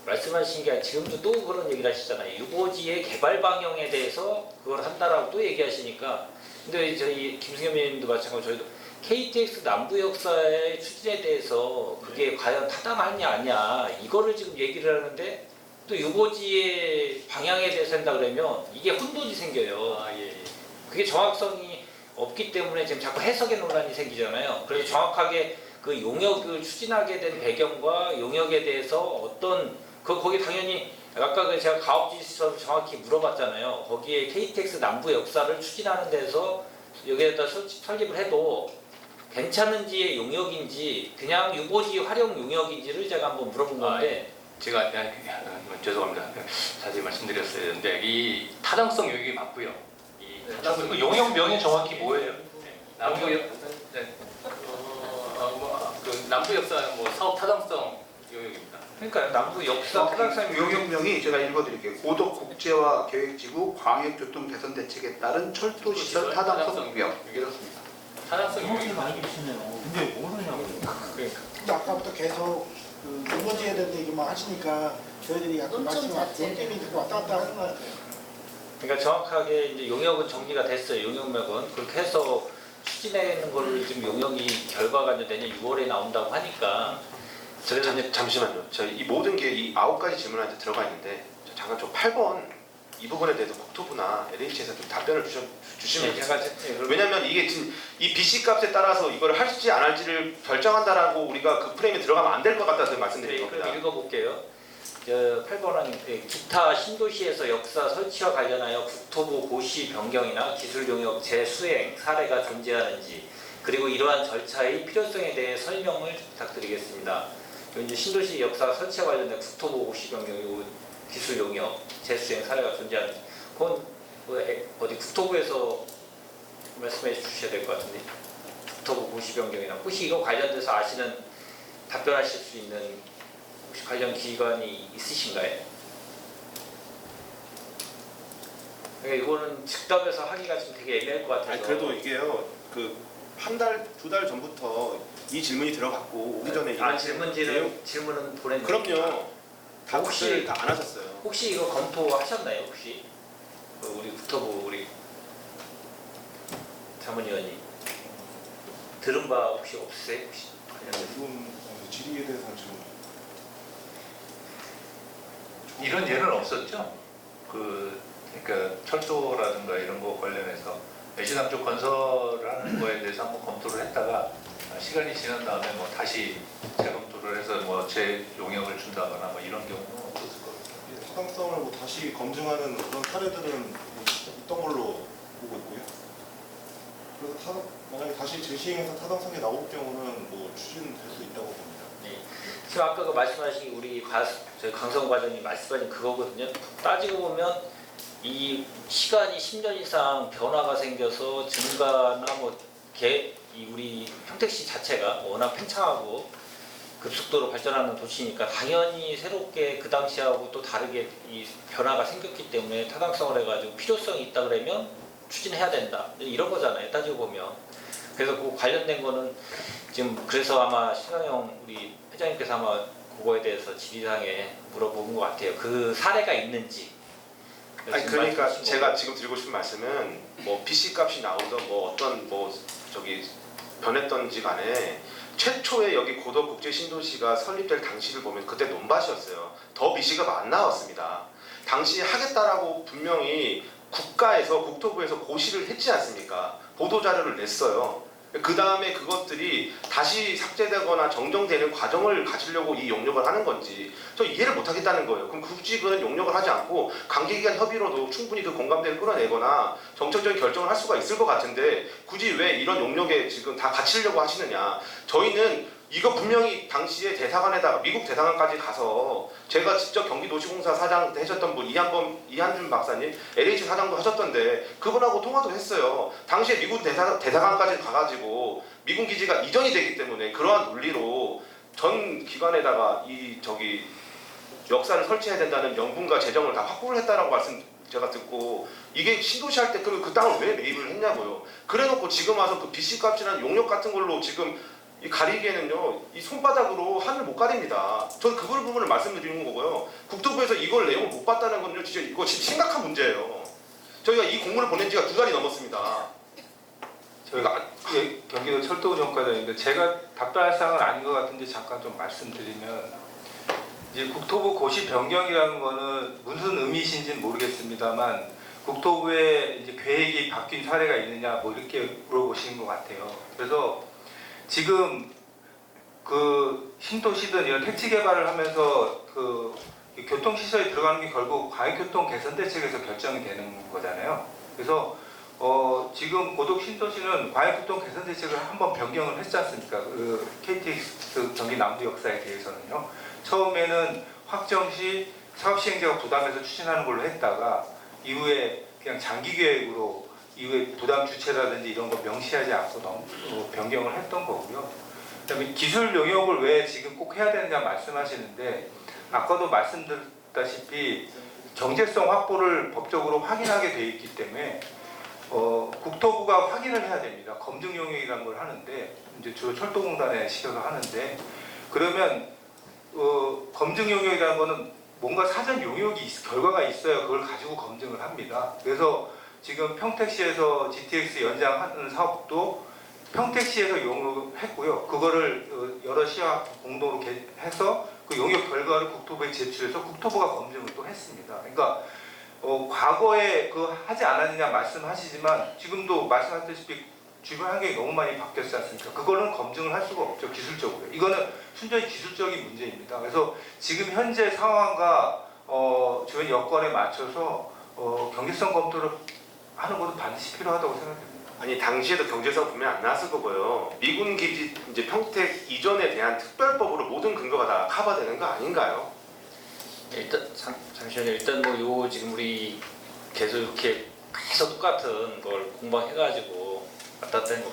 말씀하신 게 지금도 또 그런 얘기를 하시잖아요. 유보지의 개발 방향에 대해서 그걸 한다라고 또 얘기하시니까 근데 저희 김승현 의원님도 마찬가지로 저희도 KTX 남부 역사의 추진에 대해서 그게 과연 타당하냐 아니냐 이거를 지금 얘기를 하는데 또 유보지의 방향에 대해서 한다 그러면 이게 혼돈이 생겨요. 그게 정확성이 없기 때문에 지금 자꾸 해석의 논란이 생기잖아요. 그래서 정확하게 그 용역을 추진하게 된 배경과 용역에 대해서 어떤 거기 당연히 아까 제가 가업지시서 정확히 물어봤잖아요. 거기에 KTX 남부 역사를 추진하는 데서 여기에다 설립을 해도 괜찮은지의 용역인지 그냥 유보지 활용 용역인지를 제가 한번 물어본 건데 제가 죄송합니다. 자세히 말씀드렸어야 되는데 이 타당성 용역이 맞고요. 그 용역명이 정확히 뭐예요? 남부 남부 역사 사업 타당성 용역입니다. 그러니까 남부 역사 타당성 용역명이 제가 읽어드릴게요. 고덕 국제화 계획지구 광역교통 개선 대책에 따른 철도 시설 타당성 구역 이렇습니다. 타당성 용역이 많이 계시네요. 근데 모르냐고요. 근데 아까부터 계속 그 유보지에 대한 얘기만 하시니까 저희들이 약간 말씀을 게임이 듣고 왔다 갔다 하는 것 같아요. 그러니까 정확하게 이제 용역은 정리가 됐어요. 용역명은 그렇게 해서 추진하는 거를 지금 용역이 결과가 이제 내년 6월에 나온다고 하니까. 잠시만요. 이 모든 게 이 9가지 질문한테 들어가 있는데 잠깐 저 8번 이 부분에 대해서 국토부나 LH에서 좀 답변을 주시면 좋겠습니다. 왜냐하면 이게 지금 이 BC 값에 따라서 이걸 할지 안 할지를 결정한다라고 우리가 그 프레임에 들어가면 안 될 것 같아서 말씀드린 겁니다. 그럼 읽어볼게요. 8번은 기타 신도시에서 역사 설치와 관련하여 국토부 고시 변경이나 기술 용역 재수행 사례가 존재하는지 그리고 이러한 절차의 필요성에 대해 설명을 부탁드리겠습니다. 이제 신도시 역사 설치와 관련된 국토부 고시 변경, 기술 용역 재수행 사례가 존재하는지 그건 어디 국토부에서 말씀해 주셔야 될 것 같은데 국토부 고시 변경이나 혹시 이거 관련돼서 아시는 답변하실 수 있는 혹시 관련 기관이 있으신가요? 그러니까 이거는 즉답에서 하기가 좀 되게 애매할 것 같아서. 그래도 이게요. 한 달, 두 달 전부터 이 질문이 들어갔고 오기 전에 이런 질문은 보냈는데. 그럼요. 다 혹시 다 안 하셨어요. 혹시 이거 검토하셨나요? 혹시 우리 국토부 우리 자문위원님 들은 바 혹시 없으세요? 혹시 지금 질의에 대해서는 지금 이런 예는 없었죠? 그러니까 철도라든가 이런 거 관련해서 애시당초 건설을 하는 거에 대해서 한번 검토를 했다가 시간이 지난 다음에 뭐 다시 재검토를 해서 뭐 재용역을 준다거나 뭐 이런 경우는 없었을 것 같아요. 타당성을 뭐 다시 검증하는 그런 사례들은 있던 걸로 보고 있고요. 그래서 만약에 다시 재시행해서 타당성이 나올 경우는 뭐 추진될 수 있다고 봅니다. 네. 지금 아까 그 말씀하신 우리 저희 강성 과장님 말씀하신 그거거든요. 따지고 보면 이 시간이 10년 이상 변화가 생겨서 증가나 우리 평택시 자체가 워낙 팽창하고 급속도로 발전하는 도시니까 당연히 새롭게 그 당시하고 또 다르게 이 변화가 생겼기 때문에 타당성을 해가지고 필요성이 있다 그러면 추진해야 된다 이런 거잖아요. 따지고 보면. 그래서 그 관련된 거는 지금 그래서 아마 신강영 우리 회장님께서 아마 그거에 대해서 질의상에 물어본 것 같아요. 그 사례가 있는지. 아니 그러니까 제가 지금 드리고 싶은 말씀은 뭐 BC 값이 나오던 뭐 어떤 변했던지 간에 최초에 여기 고덕국제신도시가 설립될 당시를 보면 그때 논밭이었어요. 더 BC가 안 나왔습니다. 당시 하겠다라고 분명히 국토부에서 고시를 했지 않습니까? 보도자료를 냈어요. 그 다음에 그것들이 다시 삭제되거나 정정되는 과정을 가지려고 이 용역을 하는 건지 저 이해를 못하겠다는 거예요. 그럼 굳이 그런 용역을 하지 않고 관계기관 협의로도 충분히 그 공감대를 끌어내거나 정책적인 결정을 할 수가 있을 것 같은데 굳이 왜 이런 용역에 지금 다 갇히려고 하시느냐. 저희는 이거 분명히 당시에 대사관에다가 미국 대사관까지 가서 제가 직접 경기도시공사 사장 때 하셨던 분 이한준 박사님 LH 사장도 하셨던데 그분하고 통화도 했어요. 당시에 미국 대사관까지 가가지고 미군 기지가 이전이 되기 때문에 그러한 논리로 전 기관에다가 역사를 설치해야 된다는 명분과 재정을 다 확보를 했다라고 말씀 제가 듣고 이게 신도시 할 때 그러면 그 땅을 왜 매입을 했냐고요. 그래놓고 지금 와서 그 BC 값이나 용역 같은 걸로 지금 이 가리기에는요, 이 손바닥으로 하늘 못 가립니다. 저는 그 부분을 말씀드리는 거고요. 국토부에서 이걸 내용을 못 봤다는 건요, 진짜 이거 심각한 문제예요. 저희가 이 공문을 보낸 지가 2달이 넘었습니다. 저희가 경기도 철도운영과장인데 제가 답변할 사항은 아닌 것 같은데 잠깐 좀 말씀드리면 이제 국토부 고시 변경이라는 거는 무슨 의미이신지는 모르겠습니다만 국토부의 이제 계획이 바뀐 사례가 있느냐 뭐 이렇게 물어보시는 것 같아요. 그래서 지금 그 신도시든 이런 택지 개발을 하면서 그 교통시설이 들어가는 게 결국 광역교통 개선 대책에서 결정이 되는 거잖아요. 그래서 지금 고덕 신도시는 광역교통 개선 대책을 한번 변경을 했지 않습니까? 그 KTX 경기 남부 역사에 대해서는요. 처음에는 확정 시 사업 시행자가 부담해서 추진하는 걸로 했다가 이후에 그냥 장기 계획으로 이후에 부담 주체라든지 이런 거 명시하지 않고 변경을 했던 거고요. 그다음에 기술 용역을 왜 지금 꼭 해야 되느냐 말씀하시는데 아까도 말씀드렸다시피 경제성 확보를 법적으로 확인하게 돼 있기 때문에 국토부가 확인을 해야 됩니다. 검증 용역이라는 걸 하는데 이제 주로 철도공단에 시켜서 하는데 그러면 검증 용역이라는 거는 뭔가 사전 용역이 결과가 있어야 그걸 가지고 검증을 합니다. 그래서 지금 평택시에서 GTX 연장하는 사업도 평택시에서 용역했고요. 그거를 여러 시와 공동으로 해서 그 용역 결과를 국토부에 제출해서 국토부가 검증을 또 했습니다. 그러니까 과거에 하지 않았느냐 말씀하시지만 지금도 말씀하셨다시피 주변 환경이 너무 많이 바뀌었지 않습니까? 그거는 검증을 할 수가 없죠, 기술적으로. 이거는 순전히 기술적인 문제입니다. 그래서 지금 현재 상황과 주변 여건에 맞춰서 경제성 검토를 하는 것도 반드시 필요하다고 생각합니다. 아니 당시에도 경제성 분명 안 나왔을 거고요. 미군 기지 이제 평택 이전에 대한 특별법으로 모든 근거가 다 커버되는 거 아닌가요? 일단 잠시만요. 일단 요 지금 우리 계속 이렇게 똑같은 걸 공방해가지고 왔다 갔다 하는 거.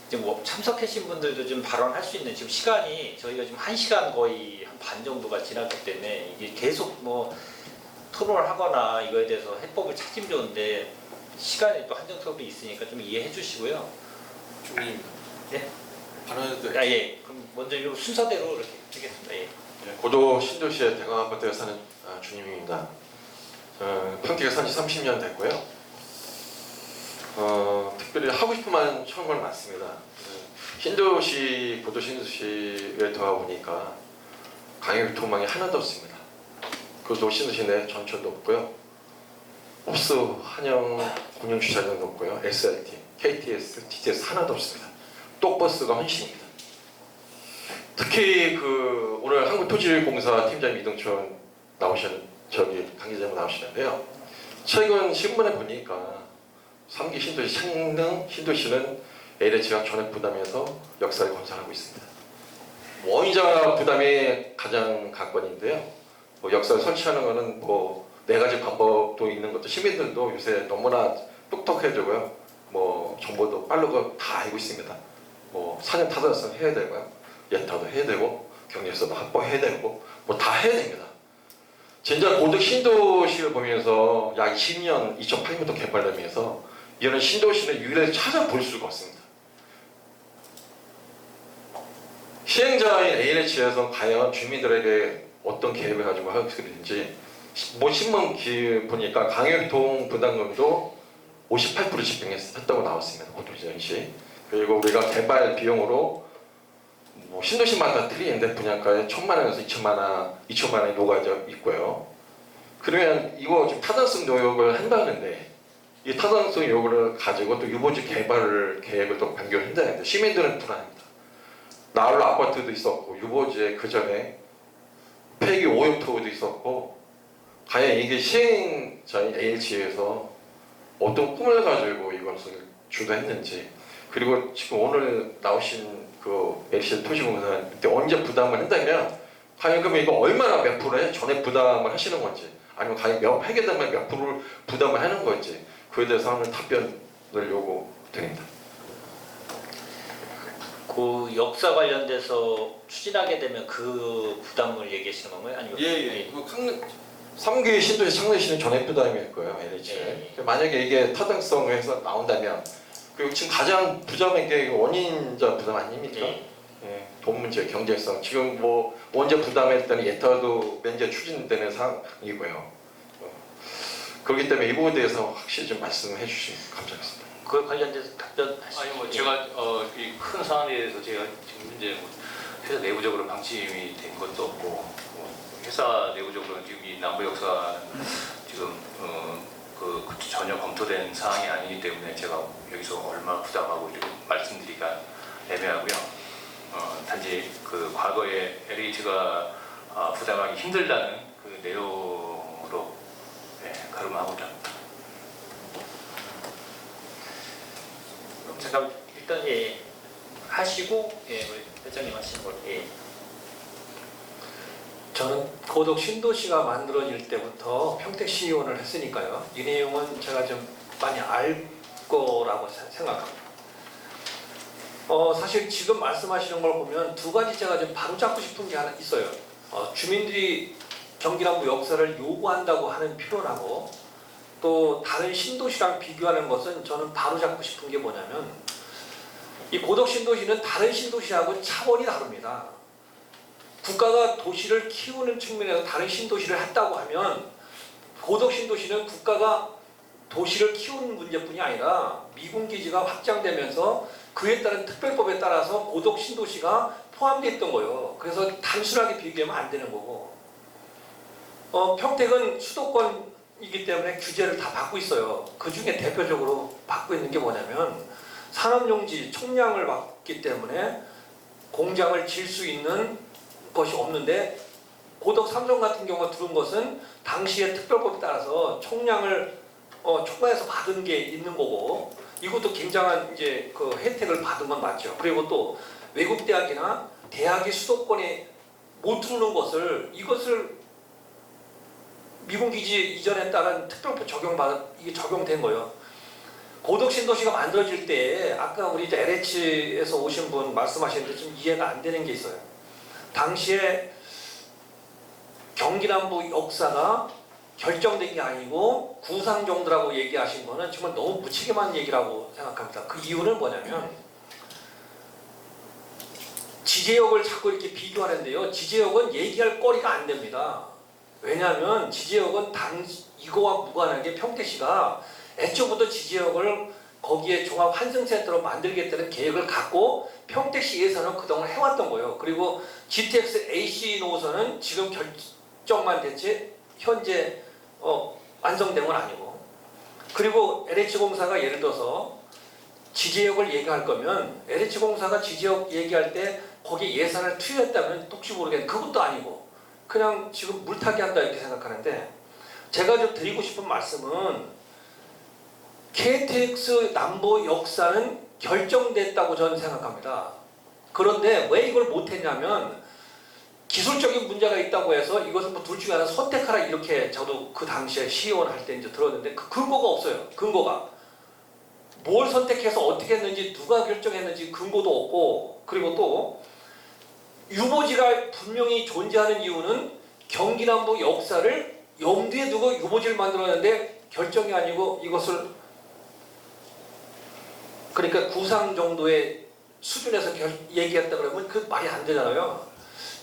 지금 참석하신 분들도 좀 발언할 수 있는 지금 시간이 저희가 지금 1시간 거의 한 반 정도가 지났기 때문에 이게 계속 토론을 하거나 이거에 대해서 해법을 찾으면 좋은데 시간이 또 한정적으로 있으니까 좀 이해해 주시고요. 주님. 예? 발언해도 돼요? 예. 그럼 먼저 이 순서대로 이렇게 하겠습니다. 예. 고도 신도시의 대강 아파트에 사는 주님입니다. 평택에 산 지 30년 됐고요. 특별히 하고 싶은 말은 정말 많습니다. 신도시, 고도 신도시에 들어가 보니까 광역교통망이 하나도 없습니다. 고도 신도시 내 전철도 없고요. 홉스, 한영 공영주차장도 없고요. SRT, KTX, TTS 하나도 없습니다. 똑버스가 헌신입니다. 특히 오늘 한국토지공사 팀장 이동천 관계자분 나오시는데요. 최근 신문에 보니까 3기 신도시 창릉 신도시는 LH가 전액 부담해서 역사를 건설하고 있습니다. 원이자 부담이 가장 관건인데요. 역사를 설치하는 것은 네 가지 방법도 있는 것도 시민들도 요새 너무나 똑똑해지고요. 정보도 빠르고 다 알고 있습니다. 사전 타당성 해야 되고요. 예타도 해야 되고 경제에서도 확보해야 되고 다 해야 됩니다. 진짜 고덕 신도시를 보면서 약 20년 2008년부터 개발되면서 이런 신도시는 유일하게 찾아볼 수가 없습니다. 시행자인 ALH에서 과연 주민들에게 어떤 계획을 가지고 하고 있는지 신문 보니까 강요교통 부담금도 58% 집행했다고 나왔습니다. 고도시전시. 그리고 우리가 개발 비용으로 신도시마다 틀리는데 분양가에 1,000만 원에서 2천만 원이 녹아져 있고요. 그러면 이거 지금 타당성 요구를 한다는데 이 타당성 요구를 가지고 또 유보지 개발 계획을 또 변경한다는데 시민들은 불안합니다. 나홀로 아파트도 있었고 유보지에 그 전에 폐기 오염토도 있었고 과연 이게 시행자인 ALH에서 어떤 꿈을 가지고 이것을 주도했는지 그리고 지금 오늘 나오신 그 LH 토지공사한테 언제 부담을 한다면 과연 그러면 이거 얼마나 몇 프로에 전액 부담을 하시는 건지 아니면 과연 몇 회계 되면 몇 프로를 부담을 하는 건지 그에 대해서 하는 답변을 요구드립니다. 그 역사 관련돼서 추진하게 되면 그 부담을 얘기하시는 건가요? 아니면 예. 3기 신도시 창내시는 전액 부담일 거예요, LH. 만약에 이게 타당성에서 나온다면 그리고 지금 가장 부담인 게 원인자 부담 아닙니까? 돈 문제, 경제성. 지금 원자 부담할 때는 예타도 면제 추진되는 상황이고요. 그렇기 때문에 이 부분에 대해서 확실히 좀 말씀해 주시면 감사하겠습니다. 그 관련돼서 답변하시죠. 아니 제가 이 큰 사안에 대해서 제가 지금 현재 회사 내부적으로 방침이 된 것도 없고 회사 내부적으로 지금 이 남부 역사는 지금 전혀 검토된 사항이 아니기 때문에 제가 여기서 얼마 부담하고 이렇게 말씀드리기가 애매하고요. 단지 그 과거에 LH가 부담하기 힘들다는 그 내용으로 가름하고자 합니다. 잠깐 일단 하시고 우리 회장님 하시는 걸 저는 고덕 신도시가 만들어질 때부터 평택시의원을 했으니까요. 이 내용은 제가 좀 많이 알 거라고 생각합니다. 사실 지금 말씀하시는 걸 보면 두 가지 제가 좀 바로잡고 싶은 게 하나 있어요. 주민들이 경기남부 역사를 요구한다고 하는 표현하고 또 다른 신도시랑 비교하는 것은 저는 바로잡고 싶은 게 뭐냐면 이 고덕 신도시는 다른 신도시하고 차원이 다릅니다. 국가가 도시를 키우는 측면에서 다른 신도시를 했다고 하면 고덕 신도시는 국가가 도시를 키우는 문제뿐이 아니라 미군기지가 확장되면서 그에 따른 특별법에 따라서 고덕 신도시가 포함되어 있던 거예요. 그래서 단순하게 비교하면 안 되는 거고 평택은 수도권이기 때문에 규제를 다 받고 있어요. 그 중에 대표적으로 받고 있는 게 뭐냐면 산업용지 총량을 받기 때문에 공장을 질 수 있는 것이 없는데 고덕 삼성 같은 경우가 들은 것은 당시의 특별법에 따라서 총량을 초과해서 받은 게 있는 거고 이것도 굉장한 이제 그 혜택을 받은 건 맞죠. 그리고 또 외국 대학이나 대학이 수도권에 못 들어오는 것을 이것을 미군기지 이전에 따른 특별법 이게 적용된 거예요. 고덕 신도시가 만들어질 때 아까 우리 이제 LH에서 오신 분 말씀하시는데 좀 이해가 안 되는 게 있어요. 당시에 경기남부 역사가 결정된 게 아니고 구상정도라고 얘기하신 거는 정말 너무 무책임한 얘기라고 생각합니다. 그 이유는 뭐냐면 지제역을 자꾸 이렇게 비교하는데요. 지제역은 얘기할 거리가 안 됩니다. 왜냐하면 지제역은 이거와 무관하게 평택시가 애초부터 지제역을 거기에 종합환승센터로 만들겠다는 계획을 갖고 평택시 예산을 그동안 해왔던 거예요. 그리고 GTX AC 노선은 지금 결정만 됐지 현재 완성된 건 아니고 그리고 LH공사가 예를 들어서 지제역을 얘기할 거면 LH공사가 지제역 얘기할 때 거기에 예산을 투여했다면 혹시 모르겠는데 그것도 아니고 그냥 지금 물타기 한다 이렇게 생각하는데 제가 좀 드리고 싶은 말씀은 KTX 남부 역사는 결정됐다고 저는 생각합니다. 그런데 왜 이걸 못했냐면 기술적인 문제가 있다고 해서 이것을 뭐 둘 중에 하나 선택하라 이렇게 저도 그 당시에 시의원 할 때 이제 들었는데 그 근거가 없어요. 근거가 뭘 선택해서 어떻게 했는지 누가 결정했는지 근거도 없고, 그리고 또 유보지가 분명히 존재하는 이유는 경기남부 역사를 염두에 두고 유보지를 만들었는데 결정이 아니고 이것을 그러니까 구상 정도의 수준에서 얘기했다 그러면 그 말이 안 되잖아요.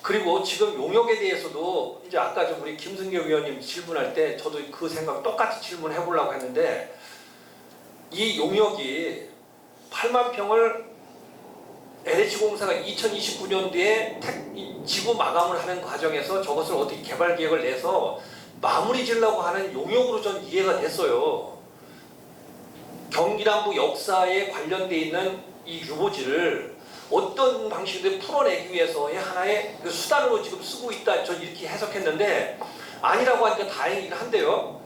그리고 지금 용역에 대해서도 이제 아까 좀 우리 김승교 위원님 질문할 때 저도 그 생각 똑같이 질문해 보려고 했는데 이 용역이 8만 평을 LH공사가 2029년도에 지구 마감을 하는 과정에서 저것을 어떻게 개발 계획을 내서 마무리 지으려고 하는 용역으로 전 이해가 됐어요. 경기남부 역사에 관련돼 있는 이 유보지를 어떤 방식으로 풀어내기 위해서의 하나의 그 수단으로 지금 쓰고 있다. 전 이렇게 해석했는데 아니라고 하니까 다행이긴 한데요.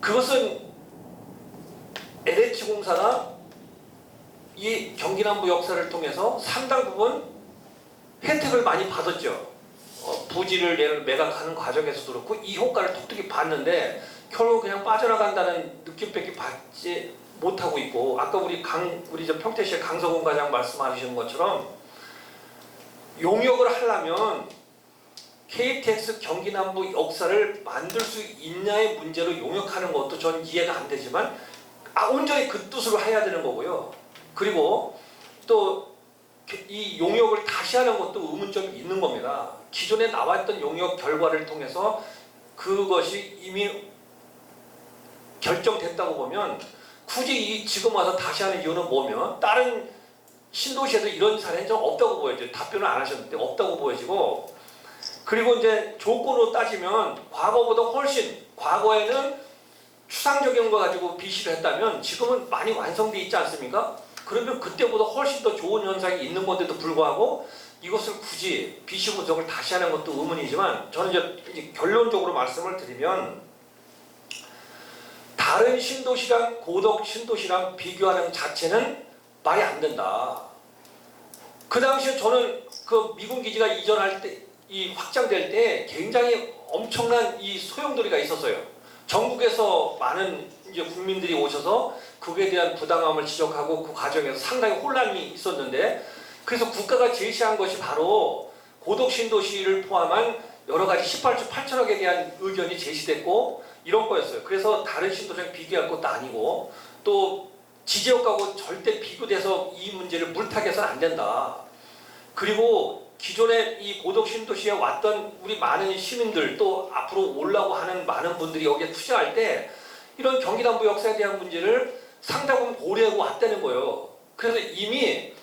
그것은 LH공사나 이 경기남부 역사를 통해서 상당 부분 혜택을 많이 받았죠. 부지를 매각하는 과정에서도 그렇고 이 효과를 톡톡히 봤는데 결국 그냥 빠져나간다는 느낌밖에 받지 못하고 있고, 아까 우리 저 평택시의 강서군 과장 말씀하시는 것처럼 용역을 하려면 KTX 경기남부 역사를 만들 수 있냐의 문제로 용역하는 것도 전 이해가 안 되지만 온전히 그 뜻으로 해야 되는 거고요. 그리고 또 이 용역을 다시 하는 것도 의문점이 있는 겁니다. 기존에 나왔던 용역 결과를 통해서 그것이 이미 결정됐다고 보면 굳이 지금 와서 다시 하는 이유는 뭐면 다른 신도시에도 이런 사례는 좀 없다고 보여져요. 답변을 안 하셨는데 없다고 보여지고, 그리고 이제 조건으로 따지면 과거보다 훨씬, 과거에는 추상적인 거 가지고 비시를 했다면 지금은 많이 완성돼 있지 않습니까? 그러면 그때보다 훨씬 더 좋은 현상이 있는 건데도 불구하고 이것을 굳이 비시 분석을 다시 하는 것도 의문이지만, 저는 이제 결론적으로 말씀을 드리면 다른 신도시랑 고덕 신도시랑 비교하는 자체는 말이 안 된다. 그 당시에 저는 그 미군 기지가 이전할 때, 이 확장될 때 굉장히 엄청난 이 소용돌이가 있었어요. 전국에서 많은 이제 국민들이 오셔서 그에 대한 부당함을 지적하고 그 과정에서 상당히 혼란이 있었는데, 그래서 국가가 제시한 것이 바로 고덕 신도시를 포함한 여러 가지 18조 8천억에 대한 의견이 제시됐고 이런 거였어요. 그래서 다른 신도시랑 비교할 것도 아니고 또 지지역하고 절대 비교돼서 이 문제를 물타기해서는 안 된다. 그리고 기존에 이 고덕 신도시에 왔던 우리 많은 시민들 또 앞으로 오려고 하는 많은 분들이 여기에 투자할 때 이런 경기남부 역사에 대한 문제를 상당히 고려하고 왔다는 거예요. 그래서 이미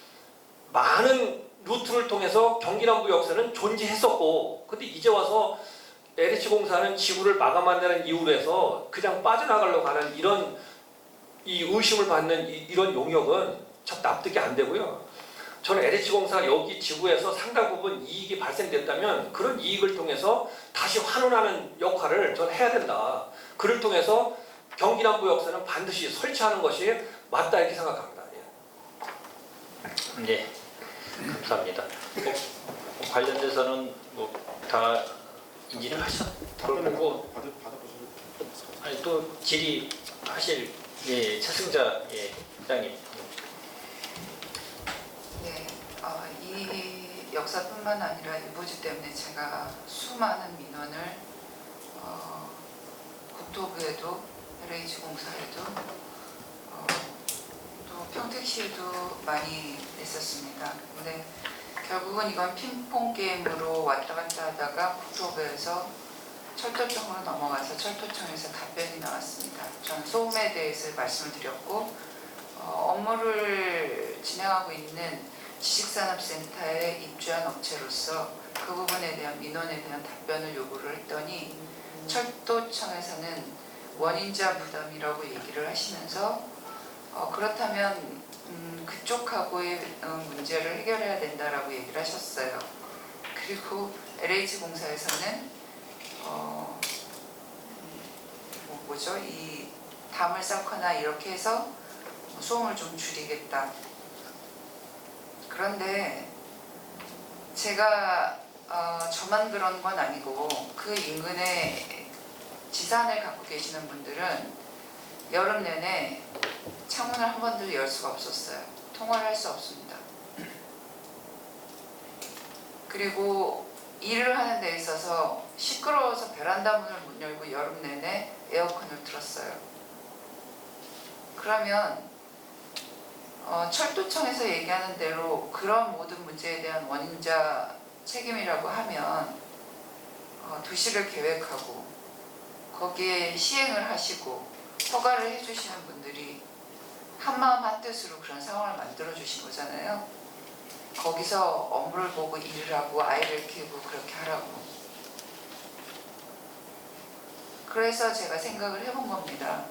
많은 루트를 통해서 경기남부 역사는 존재했었고, 근데 이제 와서 LH공사는 지구를 마감한다는 이유로 해서 그냥 빠져나가려고 하는 이런 이 의심을 받는 이런 용역은 참 납득이 안 되고요. 저는 LH공사가 여기 지구에서 상당 부분 이익이 발생됐다면 그런 이익을 통해서 다시 환원하는 역할을 저는 해야 된다. 그를 통해서 경기남부 역사는 반드시 설치하는 것이 맞다 이렇게 생각합니다. 네, 감사합니다. 관련돼서는 뭐 다 인지를 하셨다고 보고, 아니 또 질의하실 차승자 회장님. 네, 이 역사뿐만 아니라 유보지 때문에 제가 수많은 민원을 국토부에도 LH공사에도 또 평택시에도 많이 냈었습니다. 근데 결국은 이건 핑퐁 게임으로 왔다 갔다 하다가 국토부에서 철도청으로 넘어가서 철도청에서 답변이 나왔습니다. 저는 소음에 대해서 말씀을 드렸고 업무를 진행하고 있는 지식산업센터에 입주한 업체로서 그 부분에 대한 민원에 대한 답변을 요구를 했더니 철도청에서는 원인자 부담이라고 얘기를 하시면서 그렇다면 그쪽하고의 문제를 해결해야 된다라고 얘기를 하셨어요. 그리고 LH공사에서는 이 담을 쌓거나 이렇게 해서 소음을 좀 줄이겠다. 그런데 제가 저만 그런 건 아니고 그 인근에 지산을 갖고 계시는 분들은 여름 내내 창문을 한 번도 열 수가 없었어요. 통화를 할 수 없습니다. 그리고 일을 하는 데 있어서 시끄러워서 베란다 문을 못 열고 여름 내내 에어컨을 틀었어요. 그러면 철도청에서 얘기하는 대로 그런 모든 문제에 대한 원인자 책임이라고 하면 도시를 계획하고 거기에 시행을 하시고 허가를 해주시는 분들이 한마음 한뜻으로 그런 상황을 만들어 주신 거잖아요. 거기서 업무를 보고 일을 하고 아이를 키우고 그렇게 하라고. 그래서 제가 생각을 해본 겁니다.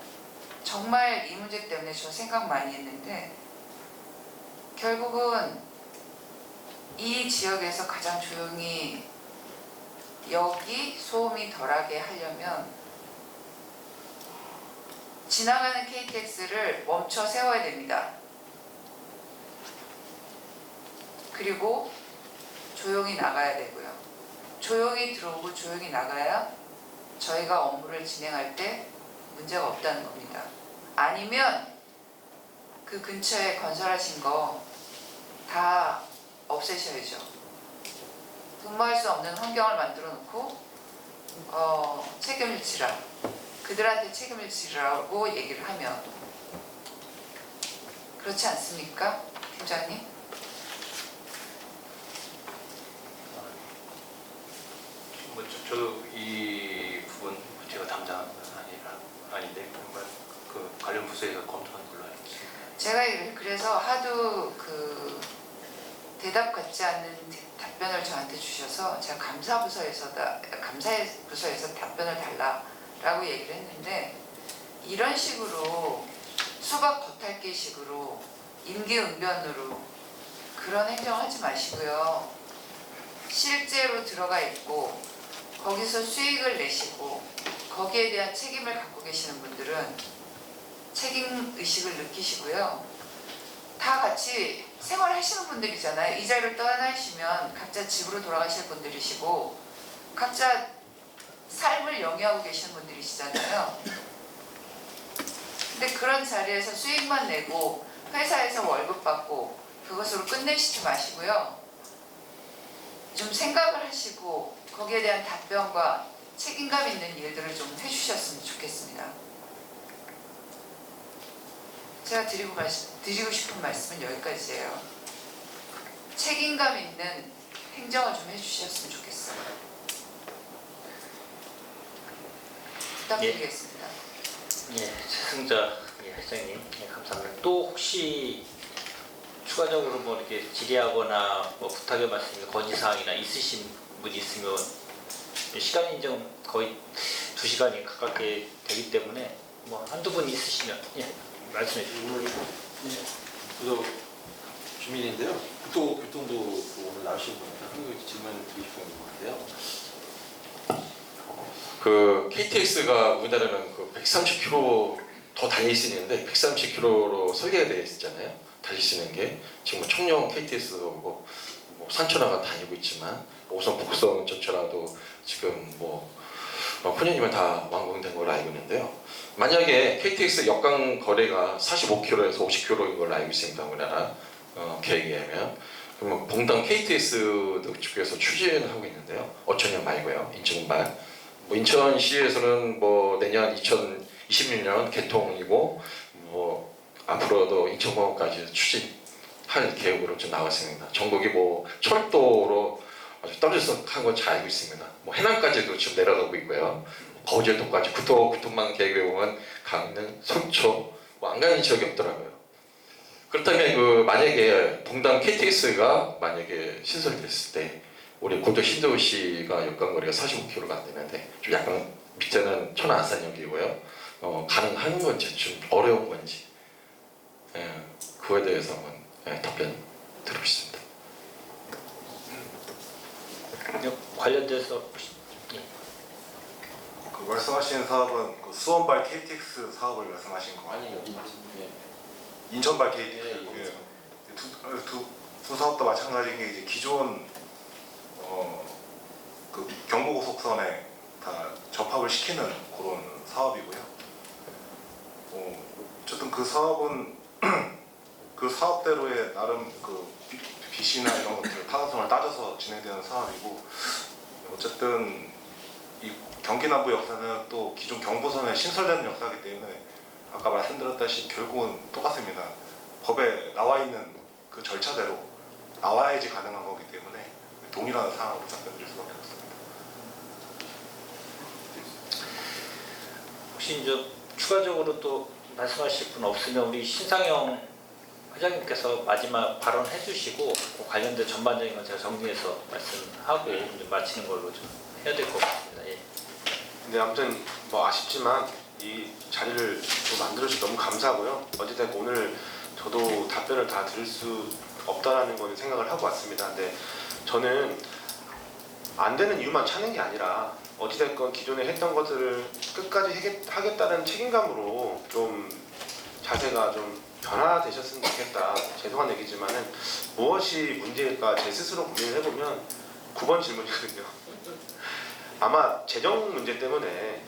정말 이 문제 때문에 저 생각 많이 했는데 결국은 이 지역에서 가장 조용히 여기 소음이 덜하게 하려면 지나가는 KTX를 멈춰 세워야 됩니다. 그리고 조용히 나가야 되고요. 조용히 들어오고 조용히 나가야 저희가 업무를 진행할 때 문제가 없다는 겁니다. 아니면 그 근처에 건설하신 거 다 없애셔야죠. 근무할 수 없는 환경을 만들어 놓고 책임을 지라. 그들한테 책임을 지라고 얘기를 하면 그렇지 않습니까? 팀장님? 저도 이 부분 제가 담당한 건 아닌데 그 관련 부서에서 검토한 걸로 알고 있습니다. 제가 그래서 하도 그 대답 같지 않는 답변을 저한테 주셔서 제가 감사부서에서 답변을 달라라고 얘기를 했는데 이런 식으로 수박 겉핥기식으로 임기응변으로 그런 행정을 하지 마시고요. 실제로 들어가 있고 거기서 수익을 내시고 거기에 대한 책임을 갖고 계시는 분들은 책임의식을 느끼시고요. 다 같이 생활하시는 분들이잖아요. 이 자리를 떠나시면 각자 집으로 돌아가실 분들이시고 각자 삶을 영위하고 계시는 분들이시잖아요. 근데 그런 자리에서 수익만 내고 회사에서 월급 받고 그것으로 끝내시지 마시고요. 좀 생각을 하시고 거기에 대한 답변과 책임감 있는 일들을 좀 해주셨으면 좋겠습니다. 제가 드리고 싶은 말씀은 여기까지예요. 책임감 있는 행정을 좀 해주셨으면 좋겠어요. 부탁드리겠습니다. 최승자 회장님 감사합니다. 또 혹시 추가적으로 뭐 이렇게 질의하거나 뭐 부탁의 말씀, 건의사항이나 있으신 분 있으면 시간이 좀 거의 2시간이 가깝게 되기 때문에 뭐 한두 분 있으시면 말씀해 주시고. 저도 주민인데요. 교통부 오늘 나오신 분한테 한 질문 드리고 싶은 것 같아요. 그 KTX가 우리나라는 그 130km 더 달릴 수 있는데 130km로 설계가 되어 있잖아요. 달릴 수 있는 게 지금 뭐 청령 KTX도 오고 뭐 산천화가 다니고 있지만 오선 북선 전철화도 지금 뭐 혼연이면 다 완공된 걸로 알고 있는데요. 만약에 KTX 역강 거리가 45km에서 50km인 걸로 알고 있습니다. 우리나라 계획에 의하면 그러면 봉당 KTX 쪽에서 추진을 하고 있는데요. 어천역 말고요. 인천발. 뭐 인천시에서는 뭐 내년 2026년 개통이고 뭐 앞으로도 인천공항까지 추진할 계획으로 좀 나왔습니다. 전국이 뭐 철도로 아주 떨어져서 한 건 잘 알고 있습니다. 뭐 해남까지도 지금 내려가고 있고요. 거제도까지 구토만 계획에 보면 강릉, 속초 뭐 안 가는 지역이 없더라고요. 그렇다면 그 만약에 동당 KTX가 만약에 신설이 됐을 때 우리 고도 신도시가 역광거리가 45km가 안 되는데 좀 약간 밑에는 천안 안산역이고요. 가능한 건지 좀 어려운 건지 그거에 대해서 한번 답변 드리고 싶습니다. 관련돼서 그 말씀하시는 사업은 그 수원발 KTX 사업을 말씀하신 거 아니요. 인천발 KTX 두 사업도 마찬가지인 게 이제 기존 그 경부고속선에 다 접합을 시키는 그런 사업이고요. 어쨌든 그 사업은 그 사업대로의 나름 그 빚이나 이런 것들 타당성을 따져서 진행되는 사업이고, 어쨌든 이 경기 남부 역사는 또 기존 경부선의 신설되는 역사이기 때문에 아까 말씀드렸다시피 결국은 똑같습니다. 법에 나와 있는 그 절차대로 나와야지 가능한 거기 때문에 동일한 상황으로 답변드릴 수밖에 없습니다. 혹시 이제 추가적으로 또 말씀하실 분 없으면 우리 신상영 회장님께서 마지막 발언해 주시고 그 관련된 전반적인 건 제가 정리해서 말씀하고 이제 마치는 걸로 좀 해야 될 것 같습니다. 예. 근데 아무튼 뭐 아쉽지만 이 자리를 좀 만들어주셔서 너무 감사하고요. 어쨌든 오늘 저도 답변을 다 드릴 수 없다라는 건 생각을 하고 왔습니다. 근데 저는 안 되는 이유만 찾는 게 아니라 어찌됐건 기존에 했던 것들을 끝까지 하겠다는 책임감으로 좀 자세가 좀 변화되셨으면 좋겠다. 죄송한 얘기지만은 무엇이 문제일까 제 스스로 고민을 해보면 9번 질문이거든요. 아마 재정 문제 때문에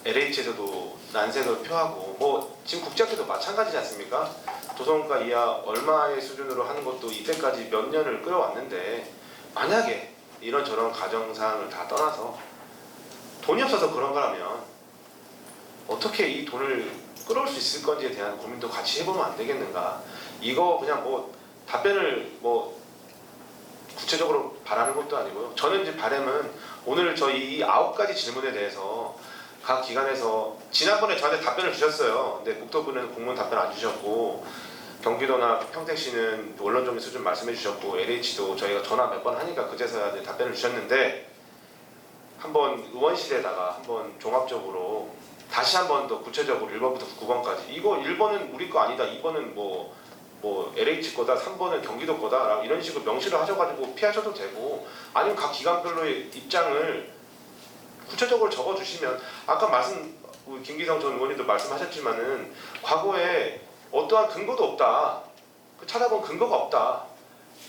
LH에서도 난색을 표하고 뭐 지금 국제학교도 마찬가지지 않습니까? 도서관과 이하 얼마의 수준으로 하는 것도 이때까지 몇 년을 끌어왔는데 만약에 이런저런 가정사항을 다 떠나서 돈이 없어서 그런 거라면 어떻게 이 돈을 끌어올 수 있을 건지에 대한 고민도 같이 해보면 안 되겠는가. 이거 그냥 뭐 답변을 뭐 구체적으로 바라는 것도 아니고요. 저는 이제 바람은 오늘 저희 이 9가지 질문에 대해서 각 기관에서 지난번에 저한테 답변을 주셨어요. 근데 국토부는 공무원 답변 안 주셨고 경기도나 평택시는 원론적인 수준 말씀해 주셨고 LH도 저희가 전화 몇 번 하니까 그제서야 이제 답변을 주셨는데 한번 의원실에다가 한번 종합적으로 다시 한번 더 구체적으로 1번부터 9번까지 이거 1번은 우리 거 아니다, 2번은 뭐 LH 거다, 3번은 경기도 거다 이런 식으로 명시를 하셔가지고 피하셔도 되고 아니면 각 기관별로의 입장을 구체적으로 적어주시면 아까 김기성 전 의원님도 말씀하셨지만은 과거에 어떠한 근거도 없다, 찾아본 근거가 없다,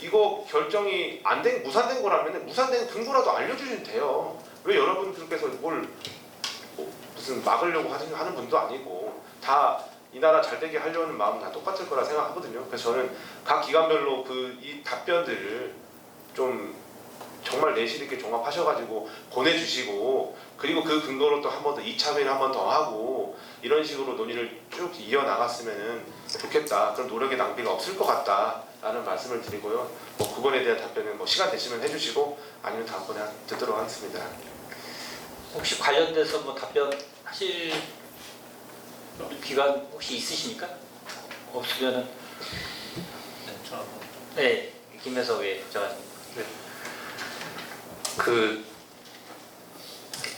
이거 결정이 안 된 무산된 거라면 무산된 근거라도 알려주시면 돼요. 왜 여러분들께서 뭘 무슨 막으려고 하는 분도 아니고 다 이 나라 잘 되게 하려는 마음은 다 똑같을 거라 생각하거든요. 그래서 저는 각 기관별로 이 답변들을 좀 정말 내실 있게 종합하셔가지고 보내주시고 그리고 그 근거로 또 한 번 더 2차 회의를 한 번 더 하고 이런 식으로 논의를 쭉 이어나갔으면 좋겠다. 그런 노력의 낭비가 없을 것 같다라는 말씀을 드리고요. 뭐 그거에 대한 답변은 뭐 시간 되시면 해주시고 아니면 다음번에 듣도록 하겠습니다. 혹시 관련돼서 뭐 답변하실 기관 혹시 있으십니까? 없으면은 네, 김혜석 회장님.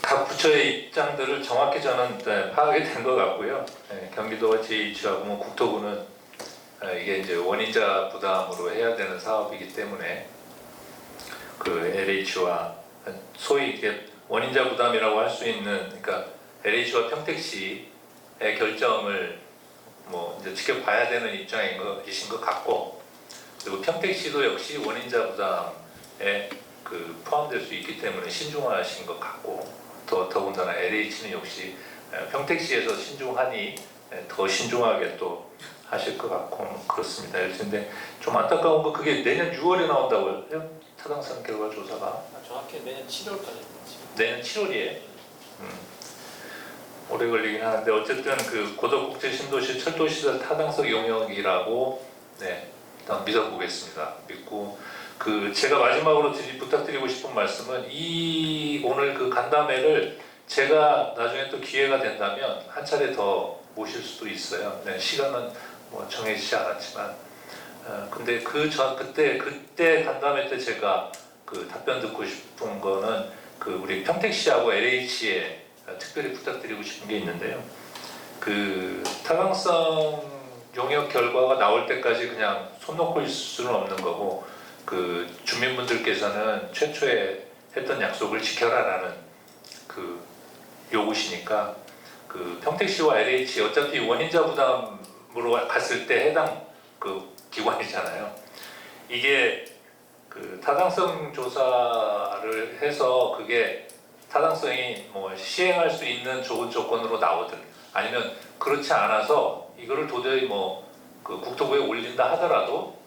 각 부처의 입장들을 정확히 저는 파악이 된 것 같고요. 경기도와 제2지하고 뭐 국토부는 이게 이제 원인자 부담으로 해야 되는 사업이기 때문에 그 LH와 소위 이게 원인자 부담이라고 할 수 있는, 그러니까 LH와 평택시의 결정을 뭐 이제 지켜봐야 되는 입장이신 것 같고, 그리고 평택시도 역시 원인자 부담에 포함될 수 있기 때문에 신중하신 것 같고, 더군다나 LH는 역시 평택시에서 신중하니 더 신중하게 또 하실 것 같고 그렇습니다. 그런데 좀 안타까운 거 그게 내년 6월에 나온다고요? 타당성 결과 조사가 정확히 내년 7월까지. 내년 7월이에요. 오래 걸리긴 하는데 어쨌든 그 고덕국제 신도시 철도시설 타당성 용역이라고 일단 믿어보겠습니다. 믿고 제가 마지막으로 부탁드리고 싶은 말씀은 오늘 그 간담회를 제가 나중에 또 기회가 된다면 한 차례 더 모실 수도 있어요. 시간은 뭐 정해지지 않았지만 근데 그때 간담회 때 제가 답변 듣고 싶은 거는 우리 평택시하고 LH에 특별히 부탁드리고 싶은 게 있는데요. 타당성 용역 결과가 나올 때까지 그냥 손 놓고 있을 수는 없는 거고, 주민분들께서는 최초에 했던 약속을 지켜라라는 요구시니까 평택시와 LH 어차피 원인자 부담으로 갔을 때 해당 기관이잖아요. 이게 그 타당성 조사를 해서 그게 타당성이 뭐 시행할 수 있는 좋은 조건으로 나오든 아니면 그렇지 않아서 이거를 도저히 뭐 그 국토부에 올린다 하더라도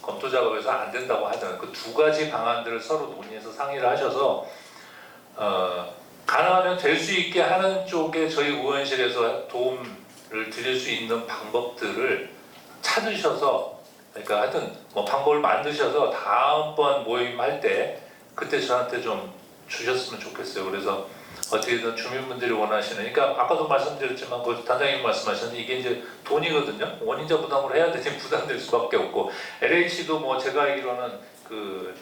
검토 작업에서 안 된다고 하든 그 두 가지 방안들을 서로 논의해서 상의를 하셔서 가능하면 될 수 있게 하는 쪽에 저희 의원실에서 도움을 드릴 수 있는 방법들을 찾으셔서 그러니까 하여튼 뭐 방법을 만드셔서 다음번 모임할 때 그때 저한테 좀 주셨으면 좋겠어요. 그래서 어떻게든 주민분들이 원하시는, 그러니까 아까도 말씀드렸지만 그 단장님 말씀하셨는데 이게 이제 돈이거든요. 원인자 부담으로 해야 되니 부담될 수밖에 없고 LH도 뭐 제가 알기로는 그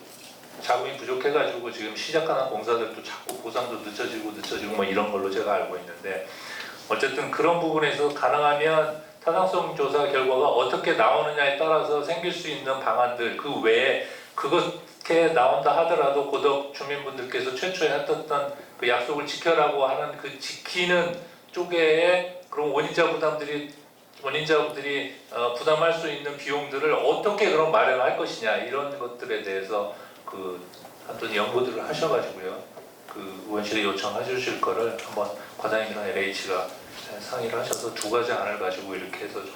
자금이 부족해가지고 지금 시작하는 공사들도 자꾸 보상도 늦춰지고 뭐 이런 걸로 제가 알고 있는데 어쨌든 그런 부분에서 가능하면 타당성 조사 결과가 어떻게 나오느냐에 따라서 생길 수 있는 방안들 그 외에 그렇게 나온다 하더라도 고덕 주민분들께서 최초에 했던 그 약속을 지켜라고 하는 그 지키는 쪽에 그런 원인자분들이 부담할 수 있는 비용들을 어떻게 그럼 마련할 것이냐 이런 것들에 대해서 그 한번 연구들을 하셔가지고요 그 의원실에 요청해 주실 거를 한번 과장님이랑 LH가 상의를 하셔서 두 가지 안을 가지고 이렇게 해서 좀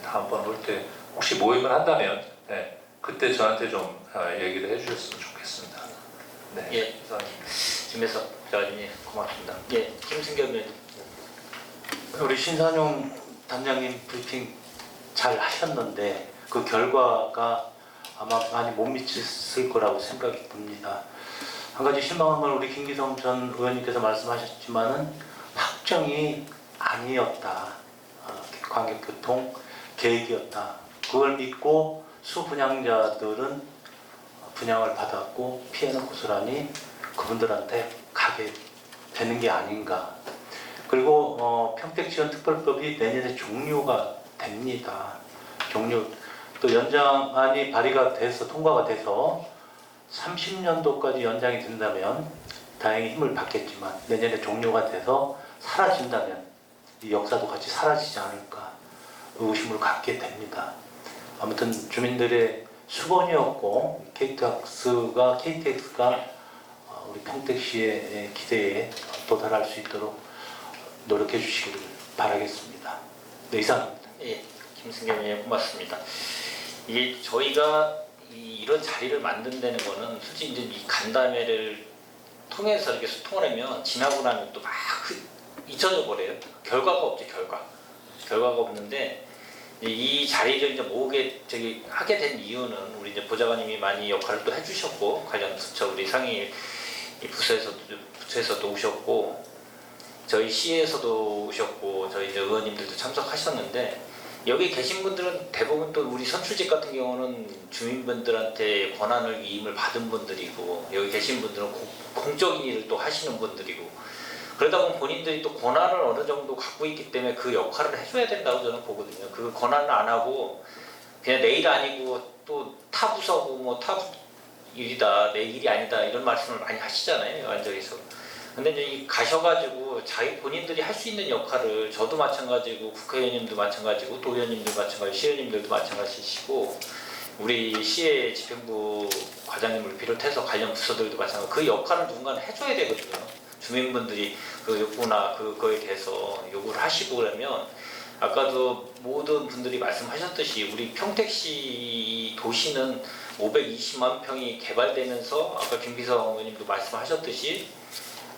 다음번 올 때 혹시 모임을 한다면 그때 저한테 좀 얘기를 해주셨으면 좋겠습니다. 네. 예, 김혜석 부장님 고맙습니다. 예, 김승겸 의원님. 우리 신산용 단장님 브리핑 잘 하셨는데 그 결과가 아마 많이 못 미쳤을 거라고 생각이 듭니다. 한 가지 실망한 건 우리 김기성 전 의원님께서 말씀하셨지만은 확정이 아니었다. 광역교통 계획이었다. 그걸 믿고 수분양자들은 분양을 받았고 피해는 고스란히 그분들한테 가게 되는 게 아닌가. 그리고 평택지원특별법이 내년에 종료가 됩니다. 또 연장안이 발의가 돼서 통과가 돼서 30년도까지 연장이 된다면 다행히 힘을 받겠지만 내년에 종료가 돼서 사라진다면 이 역사도 같이 사라지지 않을까 의구심을 갖게 됩니다. 아무튼 주민들의 수건이었고 KTX가 우리 평택시의 기대에 도달할 수 있도록 노력해 주시기를 바라겠습니다. 네, 이상입니다. 예, 김승겸 의원 고맙습니다. 이게 저희가 이런 자리를 만든다는 거는 솔직히 이제 이 간담회를 통해서 이렇게 소통을 하면 지나고 나면 또 막 잊혀져 버려요. 결과가 없죠, 결과가 없는데 이 자리를 이제 하게 된 이유는 우리 이제 보좌관님이 많이 역할을 또 해주셨고 관련 부처 우리 상위 부처에서도 오셨고 저희 시에서도 오셨고 저희 이제 의원님들도 참석하셨는데 여기 계신 분들은 대부분 또 우리 선출직 같은 경우는 주민분들한테 권한을 위임을 받은 분들이고 여기 계신 분들은 공적인 일을 또 하시는 분들이고 그러다 보면 본인들이 또 권한을 어느 정도 갖고 있기 때문에 그 역할을 해줘야 된다고 저는 보거든요. 그 권한을 안 하고 그냥 내 일 아니고 또 타 부서고 뭐 타 일이다 내 일이 아니다 이런 말씀을 많이 하시잖아요. 앉아서. 근데 이제 가셔가지고 자기 본인들이 할 수 있는 역할을 저도 마찬가지고 국회의원님도 마찬가지고 도의원님도 마찬가지고 시의원님들도 마찬가지시고 우리 시의 집행부 과장님을 비롯해서 관련 부서들도 마찬가지고 그 역할을 누군가는 해줘야 되거든요. 주민분들이 그 욕구나 그거에 대해서 요구를 하시고 그러면 아까도 모든 분들이 말씀하셨듯이 우리 평택시 도시는 520만 평이 개발되면서 아까 김기성 의원님도 말씀하셨듯이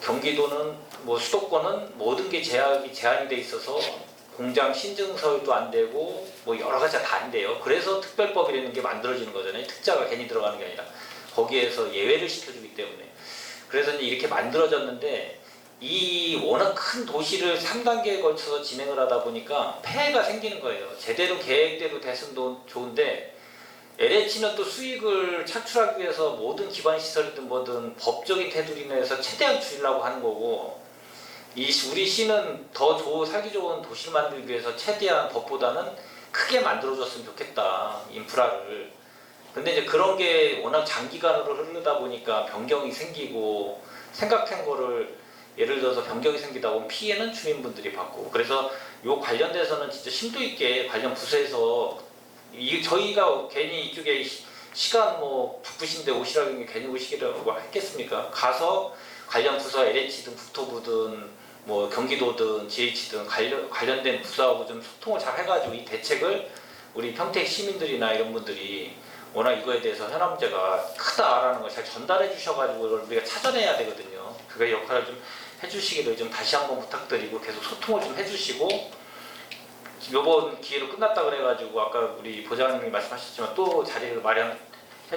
경기도는 뭐 수도권은 모든 게 제한이 돼 있어서 공장 신증서도 안 되고 뭐 여러 가지가 다 안 돼요. 그래서 특별법이라는 게 만들어지는 거잖아요. 특자가 괜히 들어가는 게 아니라 거기에서 예외를 시켜주기 때문에. 그래서 이제 이렇게 만들어졌는데 이 워낙 큰 도시를 3단계에 걸쳐서 진행을 하다 보니까 폐해가 생기는 거예요. 제대로 계획대로 됐으면 좋은데 LH는 또 수익을 창출하기 위해서 모든 기반 시설이든 뭐든 법적인 테두리 내에서 최대한 줄이려고 하는 거고 우리 시는 더 살기 좋은 도시를 만들기 위해서 최대한 법보다는 크게 만들어줬으면 좋겠다 인프라를. 근데 이제 그런 게 워낙 장기간으로 흐르다 보니까 변경이 생기고 생각한 거를 예를 들어서 변경이 생기다 보면 피해는 주민분들이 받고 그래서 요 관련돼서는 진짜 심도 있게 관련 부서에서 저희가 괜히 이쪽에 시간 뭐 바쁘신데 오시라는 게 괜히 오시기라고 했겠습니까? 가서 관련 부서 LH든 국토부든 뭐 경기도든 GH든 관련된 부서하고 좀 소통을 잘 해가지고 이 대책을 우리 평택 시민들이나 이런 분들이 워낙 이거에 대해서 현안 문제가 크다라는 걸 잘 전달해 주셔가지고 이걸 우리가 찾아내야 되거든요. 그의 역할을 좀 해주시기를 좀 다시 한번 부탁드리고 계속 소통을 좀 해주시고 이번 기회로 끝났다 그래가지고 아까 우리 보좌관님이 말씀하셨지만 또 자리를 마련해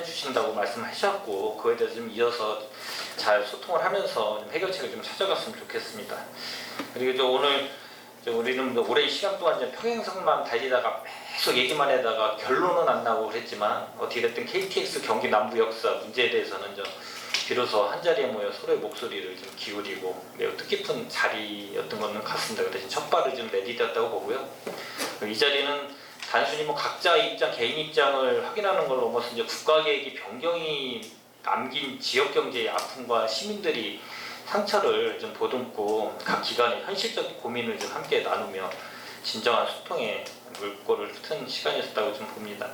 주신다고 말씀하셨고 그거에 대해서 좀 이어서 잘 소통을 하면서 좀 해결책을 좀 찾아갔으면 좋겠습니다. 그리고 오늘 우리는 오랜 시간 동안 평행선만 달리다가 계속 얘기만 하다가 결론은 안 나고 그랬지만 어떻게 됐든 KTX 경기 남부 역사 문제에 대해서는 비로소 한 자리에 모여 서로의 목소리를 좀 기울이고 매우 뜻깊은 자리였던 것은 같습니다. 그래서 첫 발을 좀 내디뎠다고 보고요. 이 자리는 단순히 뭐 각자의 입장, 개인 입장을 확인하는 걸 넘어서 이제 국가 계획이 변경이 남긴 지역 경제의 아픔과 시민들이 상처를 좀 보듬고 각 기관의 현실적 고민을 좀 함께 나누며 진정한 소통의 물꼬를 튼 시간이었다고 좀 봅니다.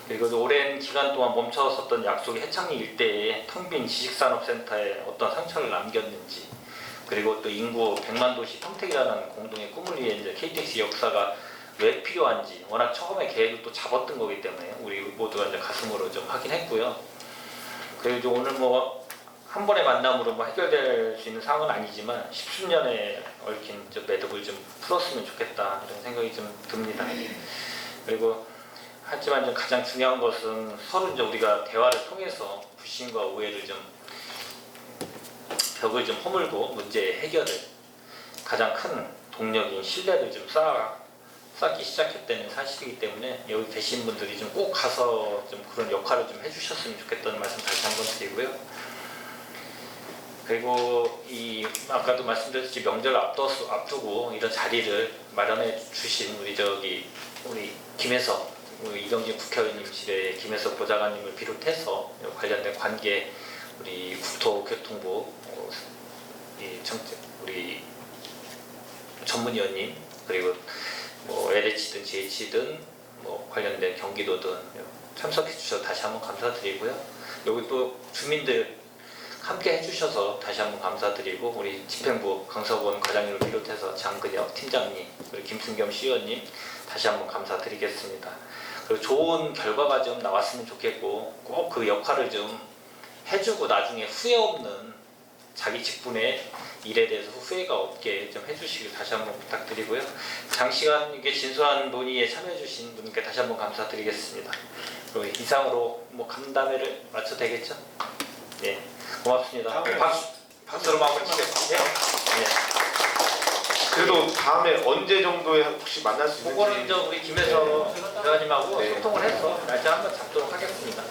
그리고 오랜 기간 동안 멈춰섰던 약속이 해창리 일대에 텅 빈 지식산업센터에 어떤 상처를 남겼는지 그리고 또 인구 100만 도시 평택이라는 공동의 꿈을 위해 이제 KTX 역사가 왜 필요한지 워낙 처음에 계획을 또 잡았던 거기 때문에 우리 모두가 이제 가슴으로 좀 확인했고요. 그리고 오늘 뭐 한 번의 만남으로 뭐 해결될 수 있는 상황은 아니지만 10수년에 얽힌 매듭을 좀 풀었으면 좋겠다 이런 생각이 좀 듭니다. 그리고 하지만 좀 가장 중요한 것은 서로 이제 우리가 대화를 통해서 불신과 오해를 좀 벽을 좀 허물고 문제 해결을 가장 큰 동력인 신뢰를 좀 쌓기 시작했다는 사실이기 때문에 여기 계신 분들이 좀 꼭 가서 좀 그런 역할을 좀 해주셨으면 좋겠다는 말씀 다시 한번 드리고요. 그리고 아까도 말씀드렸듯이 명절 앞두고 이런 자리를 마련해 주신 우리 김혜석 우리 이경진 국회의원님실의 김혜석 보좌관님을 비롯해서 관련된 관계 우리 국토교통부 우리 전문위원님 그리고 뭐 LH든 GH든 뭐 관련된 경기도든 참석해 주셔서 다시 한번 감사드리고요. 여기 또 주민들 함께 해주셔서 다시 한번 감사드리고 우리 집행부 강석원 과장님을 비롯해서 장근혁 팀장님 그리고 김승겸 시의원님 다시 한번 감사드리겠습니다. 그리고 좋은 결과가 좀 나왔으면 좋겠고 꼭 그 역할을 좀 해주고 나중에 후회 없는 자기 직분의 일에 대해서 후회가 없게 좀 해주시길 다시 한번 부탁드리고요. 장시간 이게 진솔한 논의에 참여해주신 분께 다시 한번 감사드리겠습니다. 그리고 이상으로 뭐 간담회를 마쳐도 되겠죠? 네, 고맙습니다. 박수로 마무리 치겠습니다. 네. 그래도 다음에 언제 정도에 혹시 만날 수 있는지 그거는 우리 김혜석 회원님하고 소통을 해서 날짜 한번 잡도록 하겠습니다.